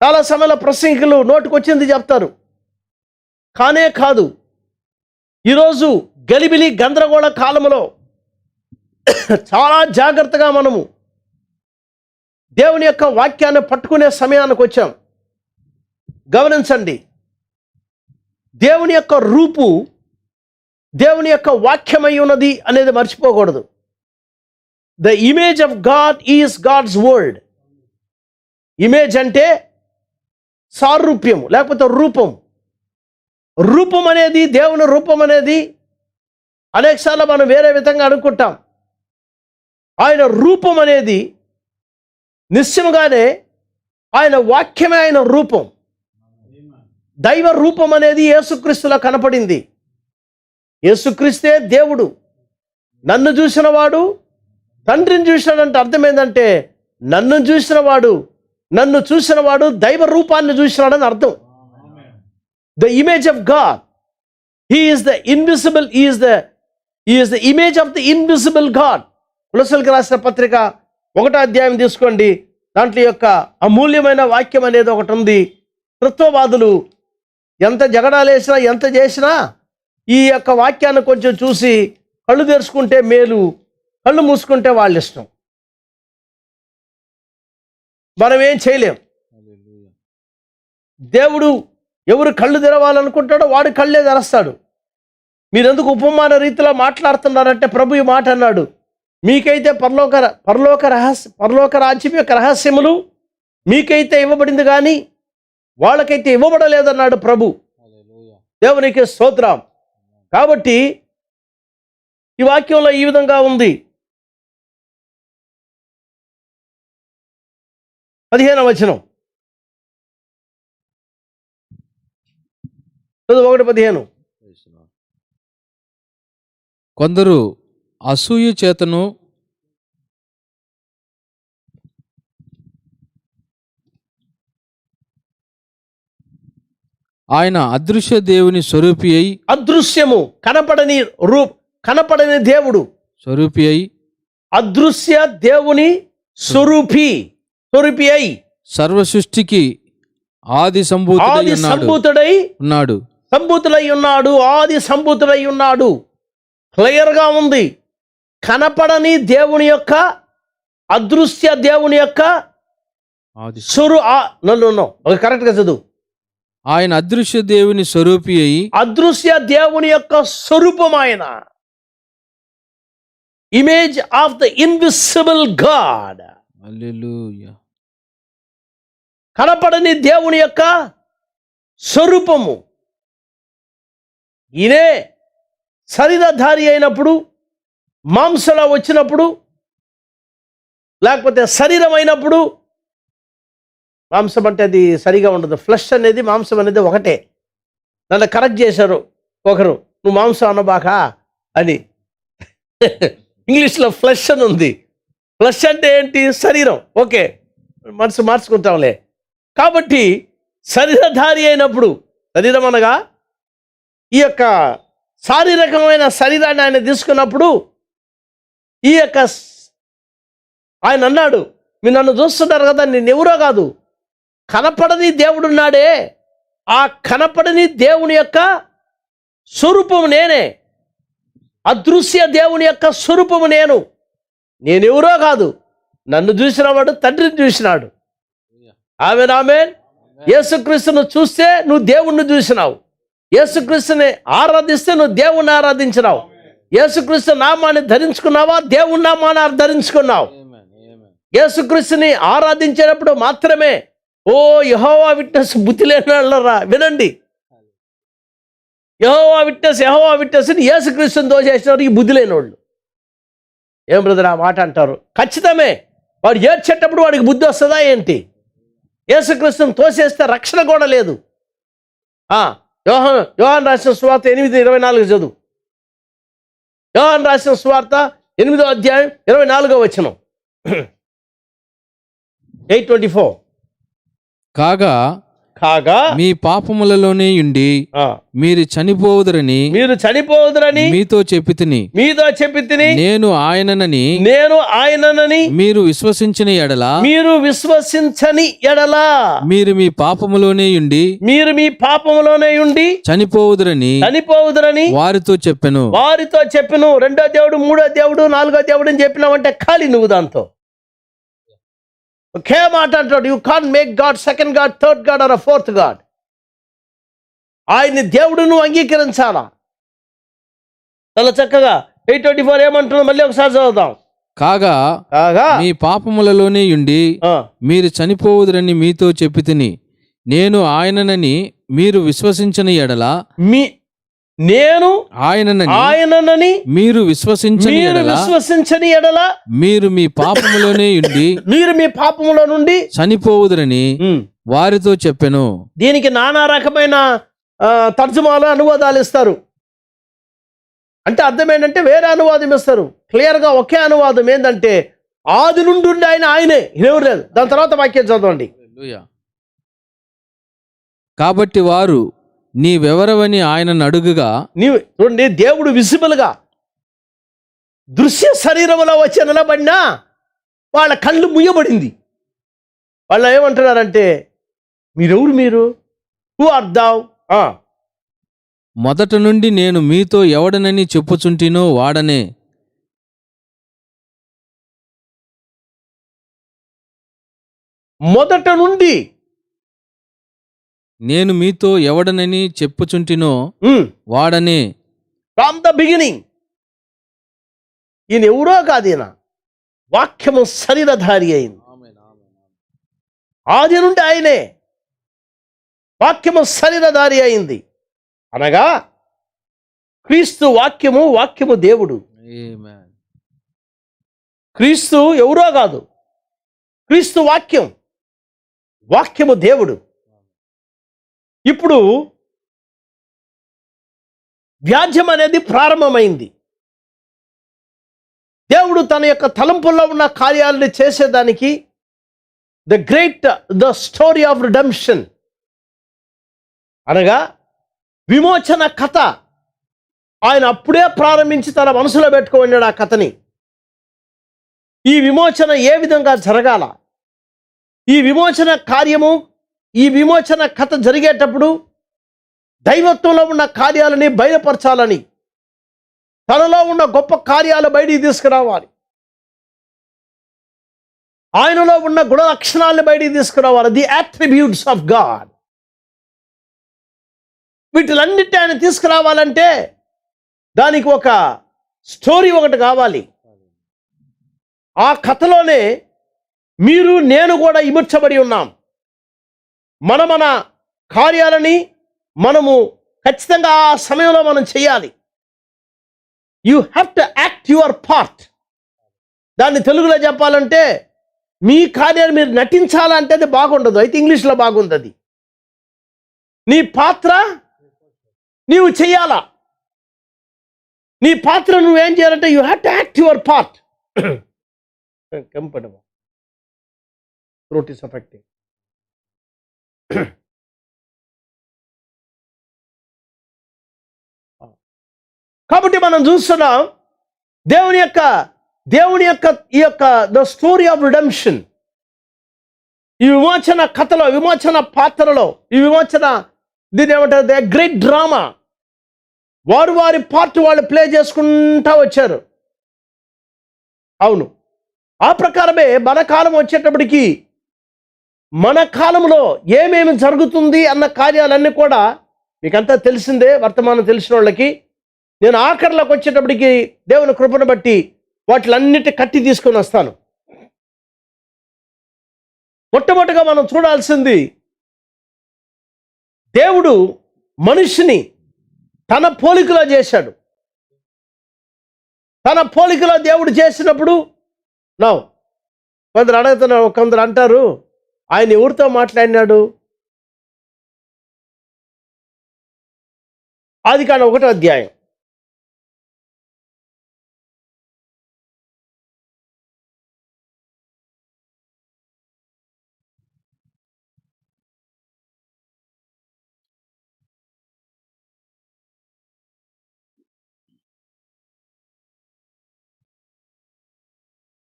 చాలా సమయంలో ప్రసంగికులు నోటికొచ్చింది చెప్తారు, కానే కాదు. ఈరోజు గలిబిలి గందరగోళ కాలంలో చాలా జాగ్రత్తగా మనము దేవుని యొక్క వాక్యాన్ని పట్టుకునే సమయానికి వచ్చాం. గమనించండి, దేవుని యొక్క రూపు దేవుని యొక్క వాక్యమై ఉన్నది అనేది మర్చిపోకూడదు. The image of God is God's word. Image అంటే సారూప్యము లేకపోతే రూపం. రూపం అనేది, దేవుని రూపం అనేది అనేకసార్లు మనం వేరే విధంగా అనుకుంటాం. ఆయన రూపం అనేది నిశ్చయముగానే ఆయన వాక్యమే ఆయన రూపం. దైవ రూపం అనేది యేసుక్రీస్తులో కనపడింది. యేసుక్రీస్తే దేవుడు. నన్ను చూసిన వాడు తండ్రిని చూసినాడంటే అర్థం ఏంటంటే నన్ను చూసిన వాడు దైవ రూపాన్ని చూసినాడని అర్థం. The image of God, he is the invisible, he is the image of the invisible God. కొలొస్సీయులకు రాసిన పత్రిక 1వ అధ్యాయం తీసుకోండి. దాంట్లో యొక్క అమూల్యమైన వాక్యం అనేది ఒకటి ఉంది. తత్వవాదులు ఎంత జగడాలేసినా ఎంత చేసినా ఈ యొక్క వాక్యాన్ని కొంచెం చూసి కళ్ళు తెరుచుకుంటే మేలు, కళ్ళు మూసుకుంటే వాళ్ళ ఇష్టం. మనం ఏం చేయలేం. దేవుడు ఎవరు కళ్ళు తెరవాలనుకుంటాడో వాడు కళ్ళే తెరస్తాడు. మీరెందుకు ఉపమాన రీతిలో మాట్లాడుతున్నారంటే ప్రభు ఈ మాట అన్నాడు, మీకైతే పరలోక రాజ్యం యొక్క రహస్యములు మీకైతే ఇవ్వబడింది కానీ వాళ్ళకైతే ఇవ్వబడలేదన్నాడు ప్రభు. దేవునికి స్తోత్రం. కాబట్టి ఈ వాక్యంలో ఈ విధంగా ఉంది. 15వ వచనం, 1:15. కొందరు అసూయ చేతను ఆయన అదృశ్య దేవుని స్వరూపి అయి, అదృశ్యము కనపడని దేవుడు స్వరూపి అయి, అదృశ్య దేవుని స్వరూపి అయి సర్వ సృష్టికి ఆది సంభూతుడై ఉన్నాడు. క్లియర్గా ఉంది. కనపడని దేవుని యొక్క, అదృశ్య దేవుని యొక్క కరెక్ట్గా చదువు. ఆయన అదృశ్య దేవుని స్వరూపి అయి, అదృశ్య దేవుని యొక్క స్వరూపం ఆయన. Image of the invisible God. హల్లెలూయా. కనపడని దేవుని యొక్క స్వరూపము. ఈయనే శరీరధారి అయినప్పుడు, మాంసంలో వచ్చినప్పుడు, లేకపోతే శరీరం అయినప్పుడు, మాంసం అంటే అది సరిగా ఉండదు. ఫ్లెష్ అనేది మాంసం అనేది ఒకటే. నన్ను కరెక్ట్ చేశారు ఒకరు, నువ్వు మాంసం అన్నబాకా అని. ఇంగ్లీష్లో ఫ్లెష్ అని ఉంది. ఫ్లెష్ అంటే ఏంటి? శరీరం. ఓకే, మనసు మార్చుకుంటాంలే. కాబట్టి శరీరధారి అయినప్పుడు, శరీరం అనగా ఈ యొక్క శారీరకమైన శరీరాన్ని ఆయన తీసుకున్నప్పుడు, ఈ యొక్క ఆయన అన్నాడు, మీరు నన్ను చూస్తున్నారు కదా, నేను ఎవరో కాదు, కనపడని దేవుడున్నాడే, ఆ కనపడని దేవుని యొక్క స్వరూపము నేనే. అదృశ్య దేవుని యొక్క స్వరూపము నేనెవరో కాదు, నన్ను చూసినవాడు తండ్రిని చూసినాడు. ఆమేన్. యేసుక్రీస్తును చూస్తే నువ్వు దేవుణ్ణి చూసినావు. యేసుక్రీస్తుని ఆరాధిస్తే నువ్వు దేవుణ్ణి ఆరాధించినావు. యేసుక్రీస్తు నామాన్ని ధరించుకున్నావా? దేవుని నామాన్ని ధరించుకున్నావు. యేసుక్రీస్తుని ఆరాధించేటప్పుడు మాత్రమే, ఓ యెహోవా విట్నెస్, బుద్ధి లేని వాళ్ళరా వినండి, యెహోవా విట్నెస్ అని యేసుక్రీస్తుని దోచేసినారు ఈ బుద్ధి లేని వాళ్ళు. ఏం బ్రదర్ ఆ మాట అంటారు? ఖచ్చితమే. వాడు ఏడ్చేటప్పుడు వాడికి బుద్ధి వస్తుందా ఏంటి? యేసుక్రీస్తుని తోసేస్తే రక్షణ కూడా లేదు. యోహాను రాసిన సువార్త 8:24 చదువు. యోహాను రాసిన సువార్త 8వ అధ్యాయం 24వ వచనం. 8:24. కాగా కాగా మీ పాపములలోనే ఉండి ఆ, మీరు చనిపోవుదురని మీరు చనిపోదురని మీతో చెప్పితిని. మీతో చెప్పి తిని నేను ఆయననని నేను ఆయననని మీరు విశ్వసించిన ఎడల మీరు విశ్వసించని ఎడలా మీరు మీ పాపములోనే ఉండి మీరు మీ పాపములోనే ఉండి చనిపోవుదురని చనిపోవుదురని వారితో చెప్పెను. వారితో చెప్పిను. రెండో దేవుడు, మూడో దేవుడు, నాలుగో దేవుడు అని చెప్పినావంటే ఖాళీ నువ్వు దాంతో. ఒకే మాట అంటాడు, you can't make God second God, third God or fourth God. ఆయన్ని దేవుడు నువ్వు అంగీకరించాలా. చాలా చక్కగా 8:24 ఏమంటున్నాడు మళ్ళీ ఒకసారి చదువుదాం. కాగా కాగా మీ పాపములలోనే ఉండి ఆ, మీరు చనిపోవుదురని మీతో చెప్పితిని. నేను ఆయననని మీరు విశ్వసించిన ఎడల మీ నేను ఆయననని మీరు విశ్వసించిన మీరు ఎడల విశ్వసించని ఎడల మీరు మీ పాపములోనే ఉండి మీరు మీ పాపములో నుండి చనిపోవుదురని వారితో చెప్పెను. దీనికి నానా రకమైన తర్జుమాలు అనువాదాలు ఇస్తారు. అంటే అర్థం ఏంటంటే వేరే అనువాదం ఇస్తారు. క్లియర్గా ఒకే అనువాదం ఏంటంటే ఆది నుండి ఆయనే, ఎవరు లేదు. దాని తర్వాత వాక్యం చదవండి. కాబట్టి వారు నీవెవరవని ఆయనను అడుగుగా, నీవు చూడండి, దేవుడు విజిబుల్గా దృశ్య శరీరంలో వచ్చి నిలబడినా వాళ్ళ కళ్ళు ముయ్యబడింది. వాళ్ళు ఏమంటున్నారంటే మీరెవరు, మీరు హూ ఆర్ thou? మొదట నుండి నేను మీతో ఎవడనని చెప్పుచుంటినో వాడనే. మొదట నుండి నేను మీతో ఎవడనని చెప్పుచుంటినో వాడనే. From the beginning. ఈయన ఎవరో కాదు, ఈయన వాక్యము శరీరధారి అయింది. ఆది నుండి ఆయనే వాక్యము శరీరధారి అయింది. అనగా క్రీస్తు వాక్యము, వాక్యము దేవుడు. క్రీస్తు ఎవరో కాదు, క్రీస్తు వాక్యం, వాక్యము దేవుడు. ఇప్పుడు వ్యాజ్యం అనేది ప్రారంభమైంది. దేవుడు తన యొక్క తలంపుల్లో ఉన్న కార్యాలను చేసేదానికి ద స్టోరీ ఆఫ్ రిడెంప్షన్ అనగా విమోచన కథ ఆయన అప్పుడే ప్రారంభించి తన మనసులో పెట్టుకున్నాడు. ఆ కథని, ఈ విమోచన ఏ విధంగా జరగాల, ఈ విమోచన కార్యము, ఈ విమోచన కథ జరిగేటప్పుడు దైవత్వంలో ఉన్న కార్యాలని బయలుపరచాలని, తనలో ఉన్న గొప్ప కార్యాలు బయటికి తీసుకురావాలి, ఆయనలో ఉన్న గుణ లక్షణాలను బయటికి తీసుకురావాలి. The attributes of God. వీటిలన్నిటి ఆయన తీసుకురావాలంటే దానికి ఒక స్టోరీ ఒకటి కావాలి. ఆ కథలోనే మీరు నేను కూడా ఇముడ్చబడి ఉన్నాం. మన కార్యాలని మనము ఖచ్చితంగా ఆ సమయంలో మనం చేయాలి. You have to act your part. దాన్ని తెలుగులో చెప్పాలంటే మీ కార్యాన్ని మీరు నటించాలంటే అది బాగుండదు, అయితే ఇంగ్లీష్లో బాగుంది. అది నీ పాత్ర నీవు చెయ్యాలా. నీ పాత్ర నువ్వేం చేయాలంటే you have to act your part. Comfortable throat is affecting. కాబట్టి మనం చూస్తున్నాం దేవుని యొక్క ఈ యొక్క ద స్టోరీ ఆఫ్ రిడెంప్షన్. ఈ విమోచన కథలో, విమోచన పాత్రలో, ఈ విమోచన దీన్ని ఏమంటారు, ద గ్రేట్ డ్రామా. వారి పార్ట్ వాళ్ళు ప్లే చేసుకుంటా వచ్చారు. అవును, ఆ ప్రకారమే మన కాలం వచ్చేటప్పటికి మన కాలంలో ఏమేమి జరుగుతుంది అన్న కార్యాలన్నీ కూడా మీకంతా తెలిసిందే. వర్తమానం తెలిసిన వాళ్ళకి నేను ఆఖరిలోకి వచ్చేటప్పటికి దేవుని కృపను బట్టి వాటిలన్నిటి కట్టి తీసుకొని వస్తాను. మొట్టమొదటిగా మనం చూడాల్సింది, దేవుడు మనిషిని తన పోలికలో చేశాడు. తన పోలికలో దేవుడు చేసినప్పుడు కొందరు అడుగుతున్నారు, కొందరు అంటారు ఆయన ఎవరితో మాట్లాడినాడు? ఆదికాండం 1వ అధ్యాయం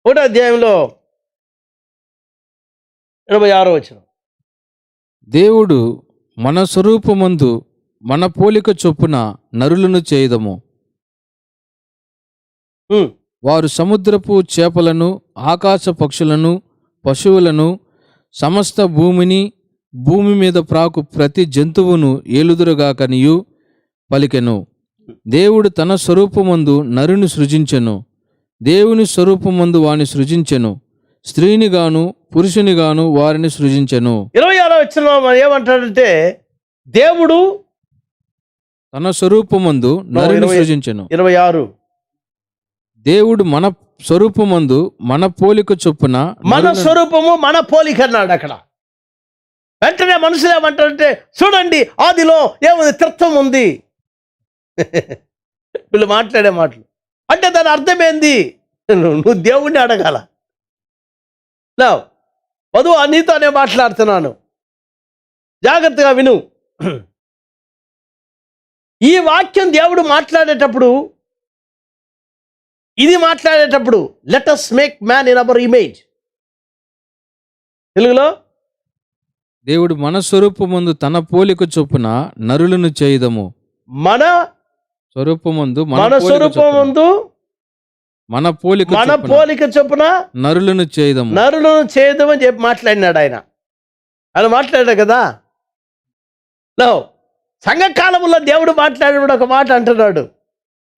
ఒకటో అధ్యాయంలో 26వ వచనం. దేవుడు మన స్వరూపమందు మన పోలిక చొప్పున నరులను చేయదము. వారు సముద్రపు చేపలను, ఆకాశ పక్షులను, పశువులను, సమస్త భూమిని, భూమి మీద ప్రాకు ప్రతి జంతువును ఏలుదురుగాకనియు పలికెను. దేవుడు తన స్వరూపమందు నరుని సృజించెను. దేవుని స్వరూపమందు వాని సృజించెను. స్త్రీనిగాను పురుషునిగాను వారిని సృజించెను. 26వ వచనంలో ఏమంటాడంటే దేవుడు తన స్వరూపమందు నరుని సృజించెను. 26 దేవుడు మన స్వరూపమందు మన పోలిక చొప్పున మన స్వరూపము మన పోలిక అన్నాడు. అక్కడ వెంటనే మనుషులు ఏమంటారంటే చూడండి ఆదిలో ఏముంది, త్రిత్వం ఉంది. వీళ్ళు మాట్లాడే మాటలు అంటే దాని అర్థమేంది? నువ్వు దేవుణ్ణి అడగాల. వధువు నీతోనే మాట్లాడుతున్నాను, జాగ్రత్తగా విను. ఈ వాక్యం దేవుడు మాట్లాడేటప్పుడు, ఇది మాట్లాడేటప్పుడు let us make man in our image. తెలుగులో దేవుడు మన స్వరూపమందు తన పోలిక చొప్పున నరులను చేయదము. మన స్వరూపమందు మన స్వరూపమందు మన పోలిక చొప్పున నరులను చేయదము అని చెప్పి మాట్లాడినాడు ఆయన. మాట్లాడాడు కదా. సంఘకాలంలో దేవుడు మాట్లాడినప్పుడు ఒక మాట అంటున్నాడు.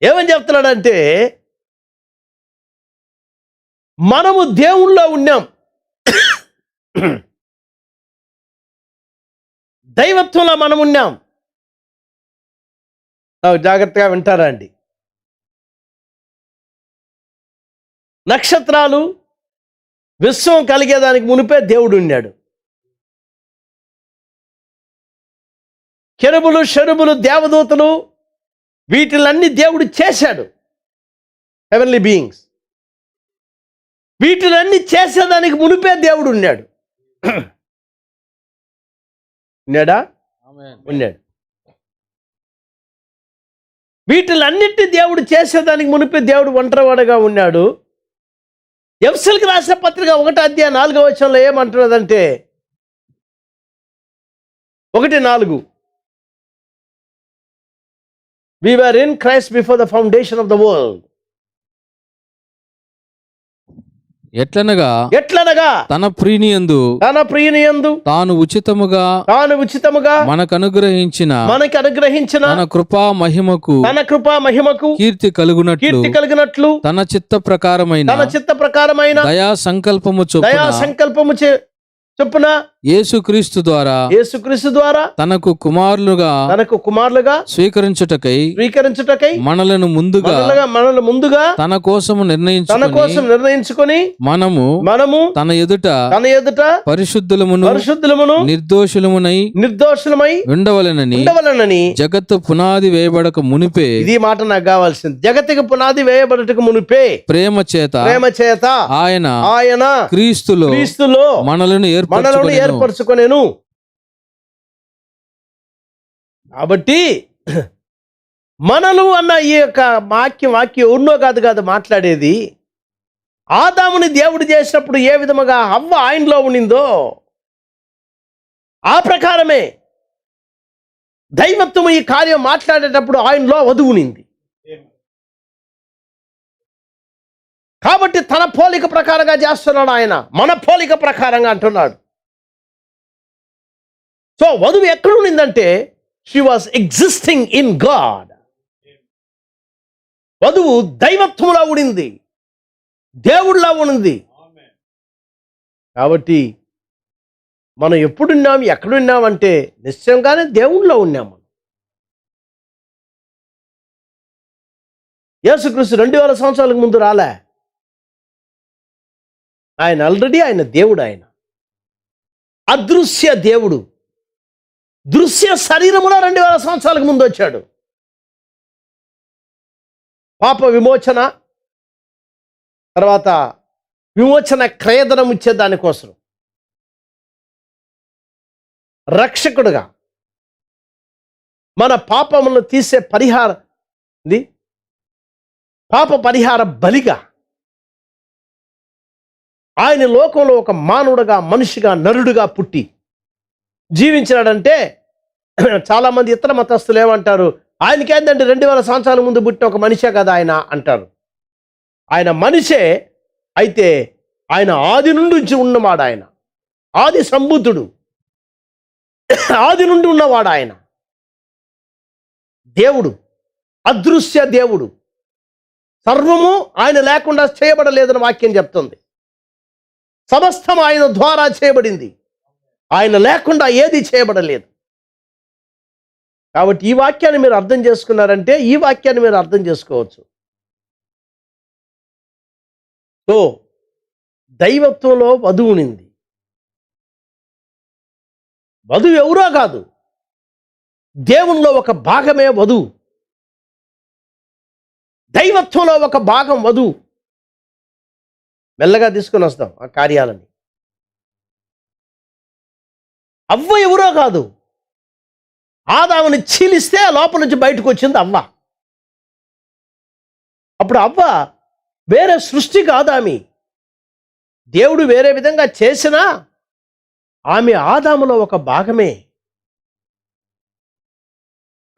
ఏమని చెప్తున్నాడంటే మనము దేవుళ్ళో ఉన్నాం, దైవత్వంలో మనం ఉన్నాం. జాగ్రత్తగా వింటారా అండి? నక్షత్రాలు విశ్వం కలిగేదానికి మునిపే దేవుడు ఉన్నాడు. కెరూబులు, షెరూబులు, దేవదూతలు వీటిలన్నీ దేవుడు చేశాడు. హెవెన్లీ బీయింగ్స్ వీటిలన్నీ చేసేదానికి మునిపే దేవుడు ఉన్నాడు. ఉన్నాడా? ఉన్నాడు. వీటిలన్నిటి దేవుడు చేసేదానికి మునిపే దేవుడు ఒంటరివాడుగా ఉన్నాడు. ఎఫెసీయులకు రాసిన పత్రిక 1వ అధ్యాయం 4వ వచనంలో ఏమంటున్నదంటే 1:4 We were in Christ before the foundation of the world. ఎట్లనగా తన ప్రియనియందు తాను ఉచితముగా మనకు అనుగ్రహించిన తన కృపా మహిమకు కీర్తి కలుగునట్లు తన చిత్త ప్రకారమైన దయా సంకల్పము చొప్పున యేసుక్రీస్తు ద్వారా తనకు కుమారులుగా స్వీకరించుటకై మనలను ముందుగా తన కోసము నిర్ణయించుకొని మనము తన ఎదుట పరిశుద్ధులమును నిర్దోషులమై ఉండవలెనని జగత్తు పునాది వేయబడక మునిపే, ఇది మాట నాకు కావాల్సింది, జగత్తుకు పునాది వేయబడటక మునిపే ప్రేమ చేత ఆయన క్రీస్తులో మనలను ఏర్పరచుకొనేను. కాబట్టి మనలు అన్న ఈ యొక్క వాక్యం ఎన్నో కాదు మాట్లాడేది. ఆదాముని దేవుడు చేసినప్పుడు ఏ విధముగా హవ్వ ఆయనలో ఉండిందో ఆ ప్రకారమే దైవత్వం ఈ కార్యం మాట్లాడేటప్పుడు ఆయనలో వధువునింది. కాబట్టి తన పోలిక ప్రకారంగా చేస్తున్నాడు ఆయన, మన పోలిక ప్రకారంగా అంటున్నాడు. సో వధువు ఎక్కడ ఉండిందంటే she was existing in God. వధువు దైవత్వంలో ఉండింది, దేవుడిలా ఉండింది. కాబట్టి మనం ఎప్పుడున్నాం, ఎక్కడున్నామంటే నిశ్చయంగానే దేవుళ్ళో ఉన్నాం. మనం యేసుక్రీస్తు 2000 సంవత్సరాలకు ముందు రాలే. ఆయన ఆల్రెడీ ఆయన దేవుడు. ఆయన అదృశ్య దేవుడు, దృశ్య శరీరములో 2000 సంవత్సరాలకు ముందు వచ్చాడు. పాప విమోచన, తర్వాత విమోచన క్రయధనం ఇచ్చే దానికోసం రక్షకుడుగా, మన పాపములను తీసే పాప పరిహార బలిగా ఆయన లోకంలో ఒక మానవుడుగా, మనిషిగా, నరుడుగా పుట్టి జీవించినాడంటే చాలామంది ఇతర మతస్థులు ఏమంటారు, ఆయనకేందంటే 2000 సంవత్సరాల ముందు పుట్టిన ఒక మనిషే కదా ఆయన అంటారు. ఆయన మనిషే, అయితే ఆయన ఆది నుండి ఉన్నవాడు. ఆయన ఆది సంభూతుడు, ఆది నుండి ఉన్నవాడు. ఆయన దేవుడు, అదృశ్య దేవుడు. సర్వము ఆయన లేకుండా చేయబడలేదని వాక్యం చెప్తుంది. సమస్తం ఆయన ద్వారా చేయబడింది, ఆయన లేకుండా ఏది చేయబడలేదు. కాబట్టి ఈ వాక్యాన్ని మీరు అర్థం చేసుకున్నారంటే ఈ వాక్యాన్ని మీరు అర్థం చేసుకోవచ్చు. సో దైవత్వంలో వధువునింది. వధువు ఎవరో కాదు, దేవునిలో ఒక భాగమే వధువు. దైవత్వంలో ఒక భాగం వధువు. మెల్లగా తీసుకొని వస్తాం ఆ కార్యాలని. అవ్వ ఎవరో కాదు, ఆదాముని చీలిస్తే లోపల నుంచి బయటకు వచ్చింది అవ్వ. అప్పుడు అవ్వ వేరే సృష్టి కాదు. ఆమె దేవుడు వేరే విధంగా చేసినా ఆమె ఆదాములో ఒక భాగమే.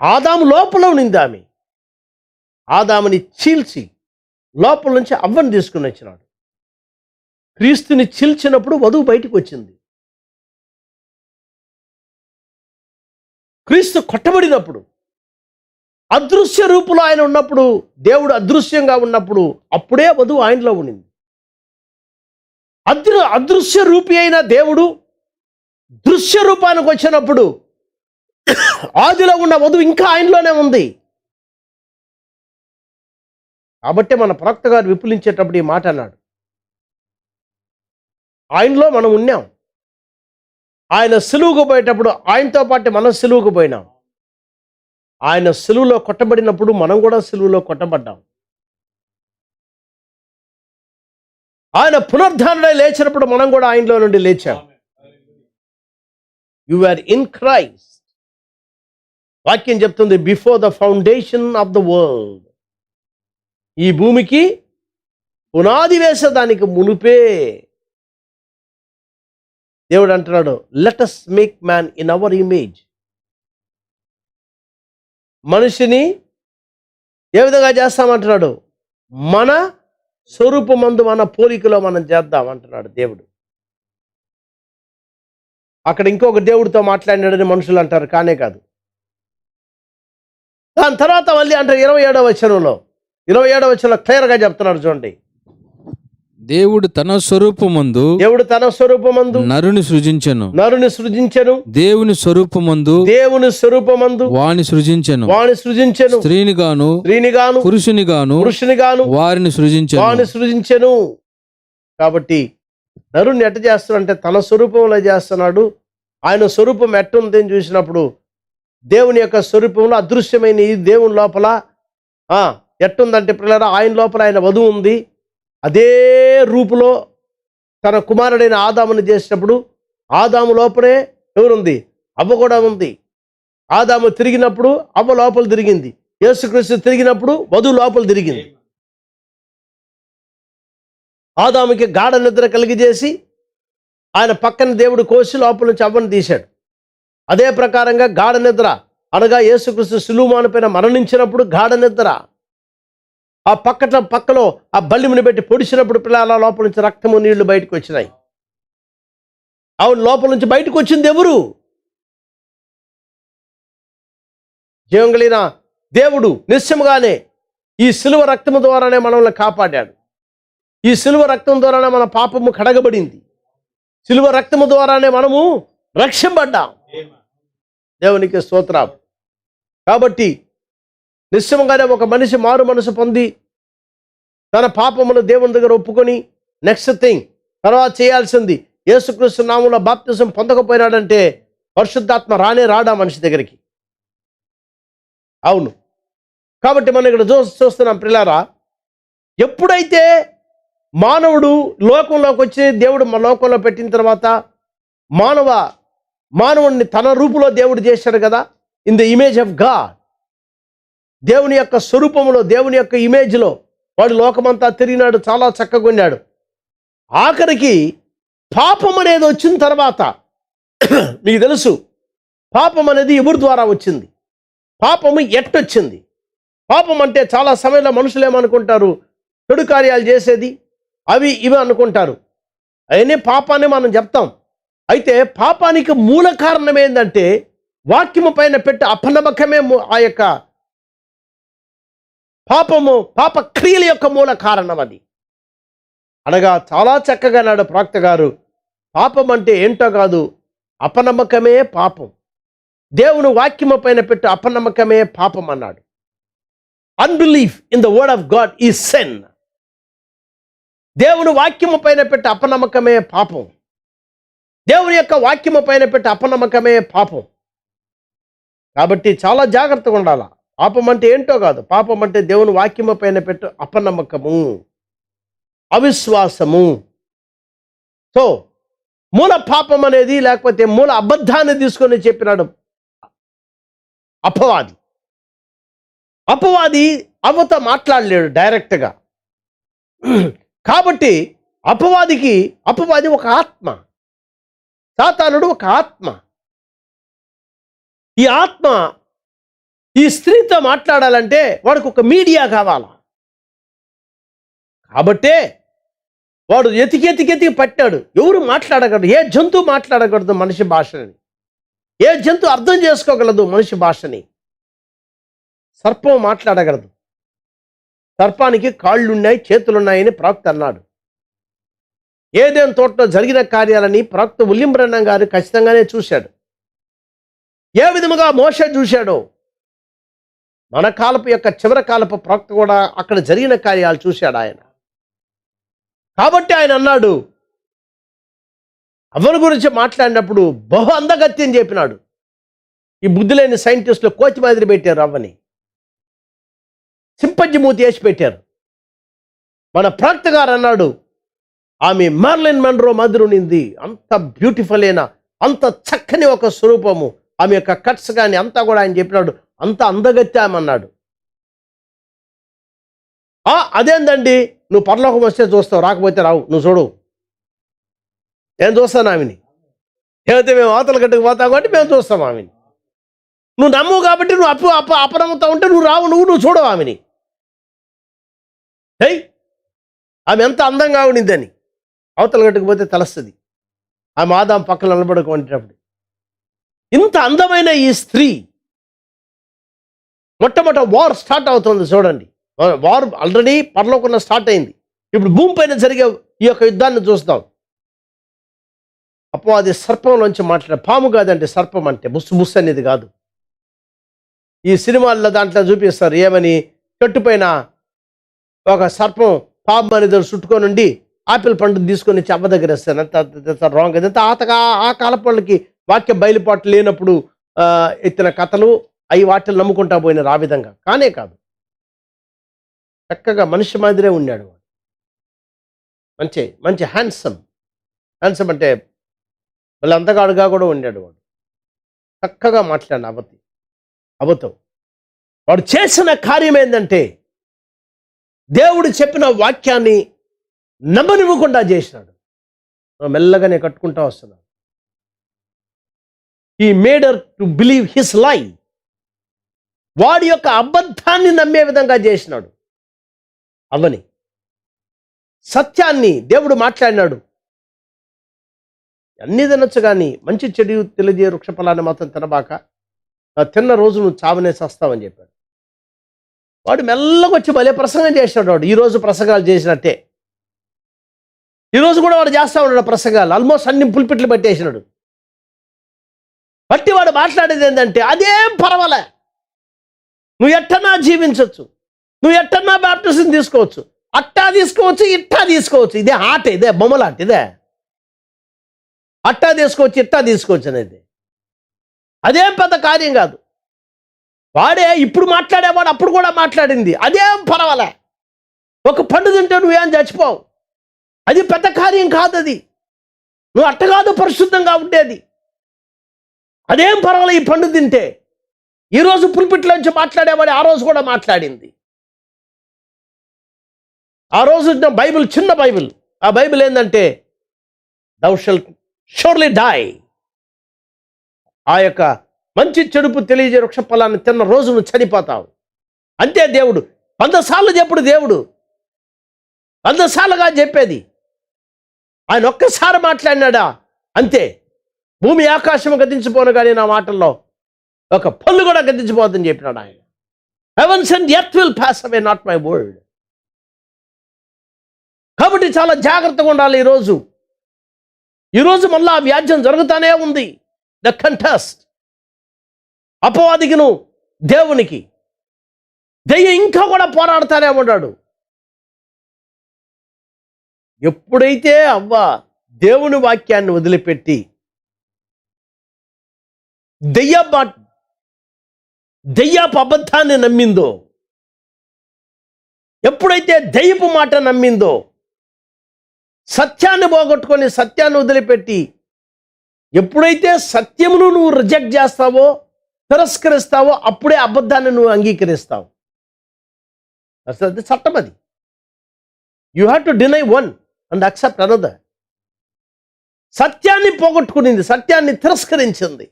ఆదాము లోపల ఉన్నింది ఆమె. ఆదాముని చీల్చి లోపల నుంచి అవ్వని తీసుకుని వచ్చినాడు. క్రీస్తుని చీల్చినప్పుడు వధువు బయటికి వచ్చింది. క్రీస్తు కొట్టబడినప్పుడు, అదృశ్య రూపులో ఆయన ఉన్నప్పుడు, దేవుడు అదృశ్యంగా ఉన్నప్పుడు, అప్పుడే వధువు ఆయనలో ఉండింది. అదృశ్య రూపి అయిన దేవుడు దృశ్య రూపానికి వచ్చినప్పుడు ఆదిలో ఉన్న వధువు ఇంకా ఆయనలోనే ఉంది. కాబట్టి మన ప్రవక్త గారు విపులించేటప్పుడు ఈ మాట అన్నాడు, ఆయనలో మనం ఉన్నాం. ఆయన సిలువుకు పోయేటప్పుడు ఆయనతో పాటు మనం సిలువుకు పోయినాం. ఆయన సిలువులో కొట్టబడినప్పుడు మనం కూడా సిలువులో కొట్టబడ్డాం. ఆయన పునరుద్ధానుడై లేచినప్పుడు మనం కూడా ఆయనలో నుండి లేచాం. You are in Christ. వాక్యం చెప్తుంది, before the foundation of the world. ఈ భూమికి పునాది వేసేదానికి మునుపే దేవుడు అంటున్నాడు, let us make man in our image. మనిషిని ఏ విధంగా చేస్తామంటున్నాడు? మన స్వరూపమందు, మన పోలికలో మనం చేద్దాం అంటున్నాడు దేవుడు. అక్కడ ఇంకొక దేవుడితో మాట్లాడినాడని మనుషులు అంటారు, కానే కాదు. దాని తర్వాత మళ్ళీ అంటారు 27వ వచనంలో క్లియర్గా చెప్తున్నాడు చూడండి. దేవుడు తన స్వరూపమందు నరుని సృజించెను. దేవుని స్వరూపమందు వాని సృజించెను. స్త్రీని గాను పురుషుని గాను వారిని సృజించెను. కాబట్టి నరుని ఎట్ట చేస్తున్నాడంటే తన స్వరూపంలో చేస్తున్నాడు. ఆయన స్వరూపం ఎట్టుంది అని చూసినప్పుడు దేవుని యొక్క స్వరూపంలో అదృశ్యమైన ఈ దేవుని లోపల ఎట్టుందంటే పిల్లరా, ఆయన లోపల ఆయన వధువు ఉంది. అదే రూపులో తన కుమారుడైన ఆదాముని చేసినప్పుడు ఆదాము లోపలే ఎవరుంది? అవ్వ కూడా ఉంది. ఆదాము తిరిగినప్పుడు అవ్వ లోపల తిరిగింది. యేసుక్రీస్తు తిరిగినప్పుడు వధువు లోపల తిరిగింది. ఆదాముకి గాఢ నిద్ర కలిగజేసి ఆయన పక్కన దేవుడు కోసి లోపల నుంచి అవ్వను తీశాడు. అదే ప్రకారంగా గాఢ నిద్ర అనగా యేసుక్రీస్తు సిలువ పైన మరణించినప్పుడు గాఢ నిద్ర, ఆ పక్కలో ఆ బల్లిముని పెట్టి పొడిచినప్పుడు పిల్లల లోపల నుంచి రక్తము నీళ్లు బయటకు వచ్చినాయి. అవును, లోపల నుంచి బయటకు వచ్చింది ఎవరు? జీవం కలిగిన దేవుడు నిశ్చయముగానే ఈ సిలువ రక్తము ద్వారానే మనల్ని కాపాడాడు. ఈ సిలువ రక్తం ద్వారానే మన పాపము కడగబడింది. సిలువ రక్తము ద్వారానే మనము రక్షింపబడ్డాం. దేవునికి స్తోత్రం. కాబట్టి నిశ్చయముగానే ఒక మనిషి మారు మనసు పొంది తన పాపములు దేవుని దగ్గర ఒప్పుకొని నెక్స్ట్ థింగ్ తర్వాత చేయాల్సింది యేసుక్రీస్తు నామములో బాప్తిజం పొందకపోయినాడంటే పరిశుద్ధాత్మ రాడా మనిషి దగ్గరికి. అవును, కాబట్టి మనం ఇక్కడ చూస్తున్నాం ప్రియులారా, ఎప్పుడైతే మానవుడు లోకంలోకి వచ్చి దేవుడు మన లోకంలో పెట్టిన తర్వాత మానవుడిని తన రూపులో దేవుడు చేశాడు కదా, in the image of God. దేవుని యొక్క స్వరూపంలో, దేవుని యొక్క ఇమేజ్లో వాడు లోకమంతా తిరిగినాడు, చాలా చక్కగా ఉన్నాడు. ఆఖరికి పాపం అనేది వచ్చిన తర్వాత మీకు తెలుసు పాపం అనేది ఎవరి ద్వారా వచ్చింది, పాపము ఎట్టొచ్చింది. పాపం అంటే చాలా సమయంలో మనుషులు ఏమనుకుంటారు, చెడు కార్యాలు చేసేది అవి ఇవి అనుకుంటారు. అవన్నీ పాపాన్ని మనం చెప్తాం. అయితే పాపానికి మూల కారణం ఏంటంటే వాక్యము పైన పెట్టి అపనమ్మకమే ఆ యొక్క పాప క్రియల యొక్క మూల కారణం అది. అనగా చాలా చక్కగా నాడు ప్రవక్త గారు, పాపం అంటే ఏంటో కాదు, అపనమ్మకమే పాపం. దేవుని వాక్యము పైన పెట్టి అపనమ్మకమే పాపం అన్నాడు. Unbelief in the word of God is sin. దేవుని వాక్యము పైన పెట్టి అపనమ్మకమే పాపం. దేవుని యొక్క వాక్యము పైన పెట్టి అపనమ్మకమే పాపం. కాబట్టి చాలా జాగ్రత్తగా ఉండాలి. పాపం అంటే ఏంటో కాదు, పాపం అంటే దేవుని వాక్యము పైన పెట్టు అపనమ్మకము, అవిశ్వాసము. సో మూల పాపం అనేది, లేకపోతే మూల అబద్ధాన్ని తీసుకొని చెప్పినాడు అపవాది. అపవాది అవ్వతో మాట్లాడలేడు డైరెక్ట్గా. కాబట్టి అపవాది ఒక ఆత్మ, సాతానుడు ఒక ఆత్మ. ఈ ఆత్మ ఈ స్త్రీతో మాట్లాడాలంటే వాడికి ఒక మీడియా కావాలా. కాబట్టే వాడు ఎతికి పట్టాడు. ఎవరు మాట్లాడగలరు? ఏ జంతువు మాట్లాడగలదు మనిషి భాషని? ఏ జంతువు అర్థం చేసుకోగలదు మనిషి భాషని? సర్పం మాట్లాడగలదు. సర్పానికి కాళ్ళున్నాయి, చేతులున్నాయని ప్రవక్త అన్నాడు. ఏదైనా తోటలో జరిగిన కార్యాలని ప్రవక్త విలియం బ్రన్హాం గారు ఖచ్చితంగానే చూశాడు. ఏ విధముగా మోషే చూశాడో మన కాలపు యొక్క చివరి కాలపు ప్రవక్త కూడా అక్కడ జరిగిన కార్యాలు చూశాడు ఆయన. కాబట్టి ఆయన అన్నాడు, అవ్వని గురించి మాట్లాడినప్పుడు బహు అందగత్యం చెప్పినాడు. ఈ బుద్ధి లేని సైంటిస్టులు కోచి మాదిరి పెట్టారు, అవ్వని సింపంజి మూతి వేసి పెట్టారు. మన ప్రవక్త గారు అన్నాడు, ఆమె మర్లిన్ మన్రో మాదిరి ఉండింది. అంత బ్యూటిఫుల్ అయినా, అంత చక్కని ఒక స్వరూపము, ఆమె యొక్క కట్స్ కానీ అంతా కూడా ఆయన చెప్పినాడు, అంత అందగత్యామన్నాడు. అదేందండి, నువ్వు పరలోకం వస్తే చూస్తావు, రాకపోతే రావు, నువ్వు చూడు. నేను చూస్తాను ఆమెని. ఏమైతే మేము అవతల గట్టుకు పోతాం కాబట్టి మేము చూస్తాం ఆమెని. నువ్వు నమ్ము కాబట్టి నువ్వు అపనమ్ముతా ఉంటే నువ్వు రావు, నువ్వు చూడవు ఆమెని. ఆమె ఎంత అందంగా ఉండిందని అవతల గట్టుకు పోతే తెలుస్తుంది. ఆమె ఆదాం పక్కన నిలబడుకుంటున్నప్పుడు ఇంత అందమైన ఈ స్త్రీ మొట్టమొదట వార్ స్టార్ట్ అవుతుంది చూడండి. వార్ ఆల్రెడీ పరలోకంలో స్టార్ట్ అయింది. ఇప్పుడు భూమి పైన జరిగే ఈ యొక్క యుద్ధాన్ని చూస్తాం. అపవాది సర్పంలోంచి మాట్లాడే, పాము కాదంటే సర్పం అంటే బుస్సు అనేది కాదు. ఈ సినిమాల్లో దాంట్లో చూపిస్తారు, ఏమని చెట్టు పైన ఒక సర్పం పాము అనేది చుట్టుకొని ఉండి ఆపిల్ పండు తీసుకొని వచ్చి అవ్వ దగ్గర వేస్తాను. అంత రాంగ్. అదంతా ఆ కాలపు వాళ్ళకి వాక్య బయలుపాట్లు లేనప్పుడు ఎత్తిన కథలు అవి వాటిని నమ్ముకుంటా పోయినారు. ఆ విధంగా కానే కాదు, చక్కగా మనిషి మాదిరే ఉన్నాడు వాడు. మంచి హ్యాండ్సమ్ అంటే మళ్ళీ అంతగాడుగా కూడా ఉండాడు వాడు. చక్కగా మాట్లాడిన అవ్వతో వాడు చేసిన కార్యం ఏంటంటే దేవుడు చెప్పిన వాక్యాన్ని నమ్మనివ్వకుండా చేసినాడు. మెల్లగానే కట్టుకుంటా వస్తున్నాడు. He made her to believe his లై. వాడి యొక్క అబద్ధాన్ని నమ్మే విధంగా చేసినాడు అవ్వని. సత్యాన్ని దేవుడు మాట్లాడినాడు, అన్నీ తినొచ్చు కానీ మంచి చెడు తెలియజే వృక్ష ఫలాన్ని మాత్రం తినబాక, తిన్న రోజు నువ్వు చావనే చేస్తావని చెప్పాడు. వాడు మెల్లగా వచ్చి భలే ప్రసంగం చేసినాడు. వాడు ఈరోజు ప్రసంగాలు చేసినట్టే ఈరోజు కూడా వాడు చేస్తా ఉన్నాడు ప్రసంగాలు. ఆల్మోస్ట్ అన్ని పుల్పిట్లు పెట్టేసినాడు. బట్టి వాడు మాట్లాడేది ఏంటంటే అదేం పర్వాలే, నువ్వు ఎట్టన్నా జీవించవచ్చు, నువ్వు ఎట్టన్నా బాప్టిజం తీసుకోవచ్చు, అట్టా తీసుకోవచ్చు, ఇట్టా తీసుకోవచ్చు. ఇదే ఆట, ఇదే బొమ్మలాట, ఇదే అట్టా తీసుకోవచ్చు, ఇట్టా తీసుకోవచ్చు అనేది అదేం పెద్ద కార్యం కాదు. వాడే ఇప్పుడు మాట్లాడేవాడు అప్పుడు కూడా మాట్లాడింది, అదేం పర్వాలే. ఒక పండు తింటే నువ్వేం చచ్చిపోవు, అది పెద్ద కార్యం కాదు. అది నువ్వు అట్ట కాదు పరిశుద్ధంగా ఉండేది, అదేం పర్వాలే. ఈ పండు తింటే ఈరోజు పుల్పిట్లోంచి మాట్లాడేవాడు ఆ రోజు కూడా మాట్లాడింది. ఆ రోజు బైబిల్, చిన్న బైబిల్, ఆ బైబిల్ ఏంటంటే దౌ షల్ షూర్లీ డై. ఆ యొక్క మంచి చెడుపు తెలియజే వృక్ష ఫలాన్ని తిన్న రోజు నువ్వు చనిపోతావు. అంతే దేవుడు 100 సార్లు చెప్పుడు దేవుడు, 100 సార్లుగా చెప్పేది. ఆయన ఒక్కసారి మాట్లాడినాడా అంతే. భూమి ఆకాశం గతించిపోను కానీ నా మాటల్లో ఒక పళ్ళు కూడా గతించిపోతుందని చెప్పినాడు ఆయన. Heavens and earth will pass away, not my word. కాబట్టి చాలా జాగ్రత్తగా ఉండాలి. ఈరోజు మళ్ళా ఆ వ్యాజ్యం జరుగుతానే ఉంది. ద కంటెస్ట్ అపవాదికిను దేవునికి. దెయ్యం ఇంకా కూడా పోరాడుతానే ఉన్నాడు. ఎప్పుడైతే అవ్వ దేవుని వాక్యాన్ని వదిలిపెట్టి దెయ్యపు అబద్ధాన్ని నమ్మిందో, ఎప్పుడైతే దెయ్యపు మాట నమ్మిందో, సత్యాన్ని పోగొట్టుకొని సత్యాన్ని వదిలిపెట్టి ఎప్పుడైతే సత్యమును నువ్వు రిజెక్ట్ చేస్తావో, తిరస్కరిస్తావో, అప్పుడే అబద్ధాన్ని నువ్వు అంగీకరిస్తావు. అది చట్టం. అది you have to deny one and accept another. సత్యాన్ని పోగొట్టుకునింది, సత్యాన్ని తిరస్కరించింది,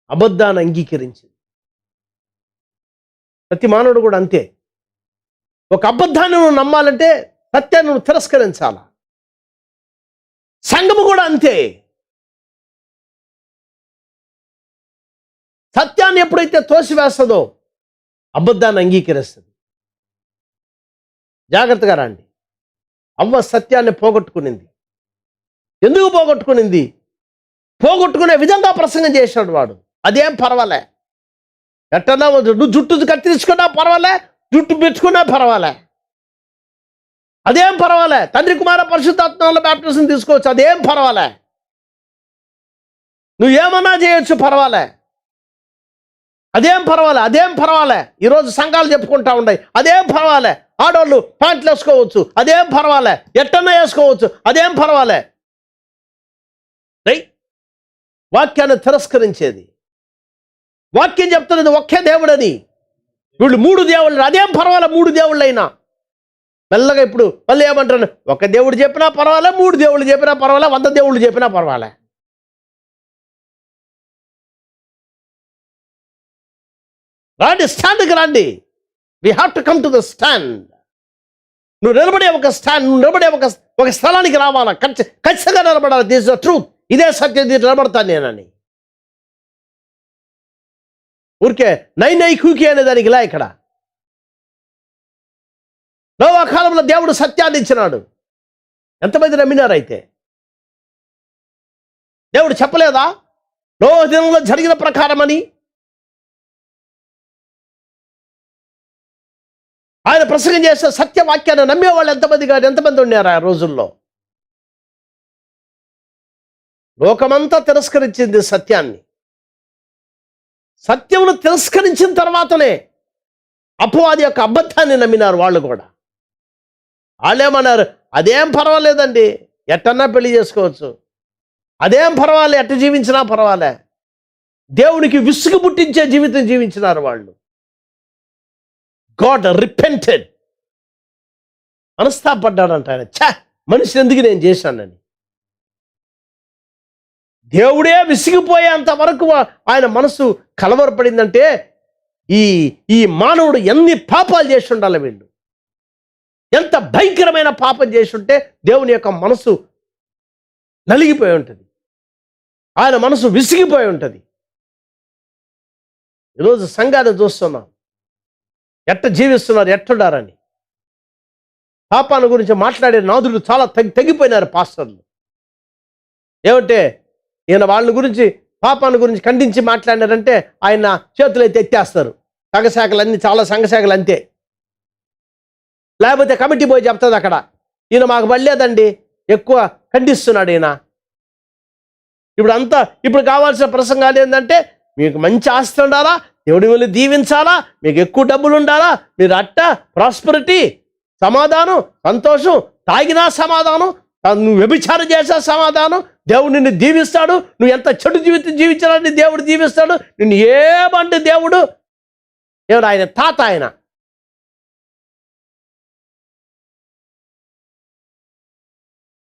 అబద్ధాన్ని అంగీకరించింది. ప్రతి మానవుడు కూడా అంతే. ఒక అబద్ధాన్ని నువ్వు నమ్మాలంటే సత్యాన్ని నువ్వు తిరస్కరించాలా. సంఘము కూడా అంతే. సత్యాన్ని ఎప్పుడైతే తోసివేస్తుందో అబద్ధాన్ని అంగీకరిస్తుంది. జాగ్రత్తగా రండి. అవ్వ సత్యాన్ని పోగొట్టుకునింది. ఎందుకు పోగొట్టుకునింది? పోగొట్టుకునే విధంగా ప్రసంగం చేశాడు వాడు. అదేం పర్వాలే, ఎట్టన్నా నువ్వు జుట్టు కత్తిరించుకున్నా పర్వాలే, జుట్టు పెట్టుకున్నా పర్వాలే, అదేం పర్వాలే. తండ్రి కుమార పరిశుద్ధాత్మల బాప్టిజం తీసుకోవచ్చు, అదేం పర్వాలే. నువ్వు ఏమన్నా చేయొచ్చు, పర్వాలే, అదేం పర్వాలే. ఈరోజు సంఘాలు చెప్పుకుంటా ఉన్నాయి, అదేం పర్వాలే. ఆడవాళ్ళు ప్యాంట్లు వేసుకోవచ్చు, అదేం పర్వాలే. ఎట్టన్నా వేసుకోవచ్చు, అదేం పర్వాలే. వాక్యాన్ని తిరస్కరించేది. వాక్యం చెప్తున్నది ఒకే దేవుడని. వీళ్ళు 3 దేవుళ్ళు, అదేం పర్వాలే 3 దేవుళ్ళైనా. మెల్లగా ఇప్పుడు మళ్ళీ ఏమంటారు, ఒక దేవుడు చెప్పినా పర్వాలే, 3 దేవుళ్ళు చెప్పినా పర్వాలే, 100 దేవుళ్ళు చెప్పినా పర్వాలే. రండి, స్టాండ్కి రండి. We have to come to the stand. నువ్వు నిలబడే ఒక స్థలానికి రావాలా. ఖచ్చితంగా నిలబడాలి. దిస్ ద ట్రూత్, ఇదే సత్యం, ఇది నిలబడతాను నేనని. ఊరికే నై కూకి అనే దానికి ఇలా. ఇక్కడ నోవా కాలంలో దేవుడు సత్యాన్ని ఇచ్చినాడు. ఎంతమంది నమ్మినారు? అయితే దేవుడు చెప్పలేదా నోవా దినంలో జరిగిన ప్రకారం అని? ఆయన ప్రసంగం చేసే సత్యవాక్యాన్ని నమ్మేవాళ్ళు ఎంతమంది ఉన్నారు ఆ రోజుల్లో? లోకమంతా తిరస్కరించింది సత్యాన్ని. సత్యమును తిరస్కరించిన తర్వాతనే అపవాది యొక్క అబద్ధాన్ని నమ్మినారు వాళ్ళు కూడా. వాళ్ళేమన్నారు, అదేం పర్వాలేదండి, ఎట్టన్నా పెళ్లి చేసుకోవచ్చు, అదేం పర్వాలే, ఎట్ట జీవించినా పర్వాలే. దేవునికి విసుగు పుట్టించే జీవితం జీవించినారు వాళ్ళు. గాడ్ రిపెంటెడ్, మనస్తాపడ్డాడంట ఆయన. మనిషిని ఎందుకు నేను చేశానని. దేవుడే విసిగిపోయేంత వరకు ఆయన మనసు కలవరపడిందంటే ఈ మానవుడు ఎన్ని పాపాలు చేసి ఉండాలి. వీళ్ళు ఎంత భయంకరమైన పాపం చేసి ఉంటే దేవుని యొక్క మనసు నలిగిపోయి ఉంటుంది, ఆయన మనసు విసిగిపోయి ఉంటుంది. ఈరోజు సంఘాన్ని చూస్తున్నాం, ఎట్ట జీవిస్తున్నారు, ఎట్టుండారని. పాపాన్ని గురించి మాట్లాడే నాదులు చాలా తగ్గిపోయినారు పాస్టర్లు. ఏమంటే ఈయన వాళ్ళ గురించి, పాపాన్ని గురించి ఖండించి మాట్లాడారంటే ఆయన చేతులు అయితే ఎత్తేస్తారు. సంఘశాఖలు అన్ని, చాలా సంఘశాఖలు అంతే. లేకపోతే కమిటీ పోయి చెప్తుంది అక్కడ, ఈయన మాకు పడలేదండి, ఎక్కువ ఖండిస్తున్నాడు ఈయన. ఇప్పుడు కావాల్సిన ప్రసంగాలు ఏంటంటే, మీకు మంచి ఆస్తి ఉండాలా, దేవుడి మిమ్మల్ని దీవించాలా, మీకు ఎక్కువ డబ్బులు ఉండాలా, మీరు ప్రాస్పరిటీ, సమాధానం, సంతోషం, తాగినా సమాధానం, నువ్వు వ్యభిచారం చేసే సమాధానం, దేవుడు నిన్ను దీవిస్తాడు. నువ్వు ఎంత చెడు జీవితం జీవించాలని దేవుడు దీవిస్తాడు. నిన్ను ఏమంటే దేవుడు ఆయన తాత ఆయన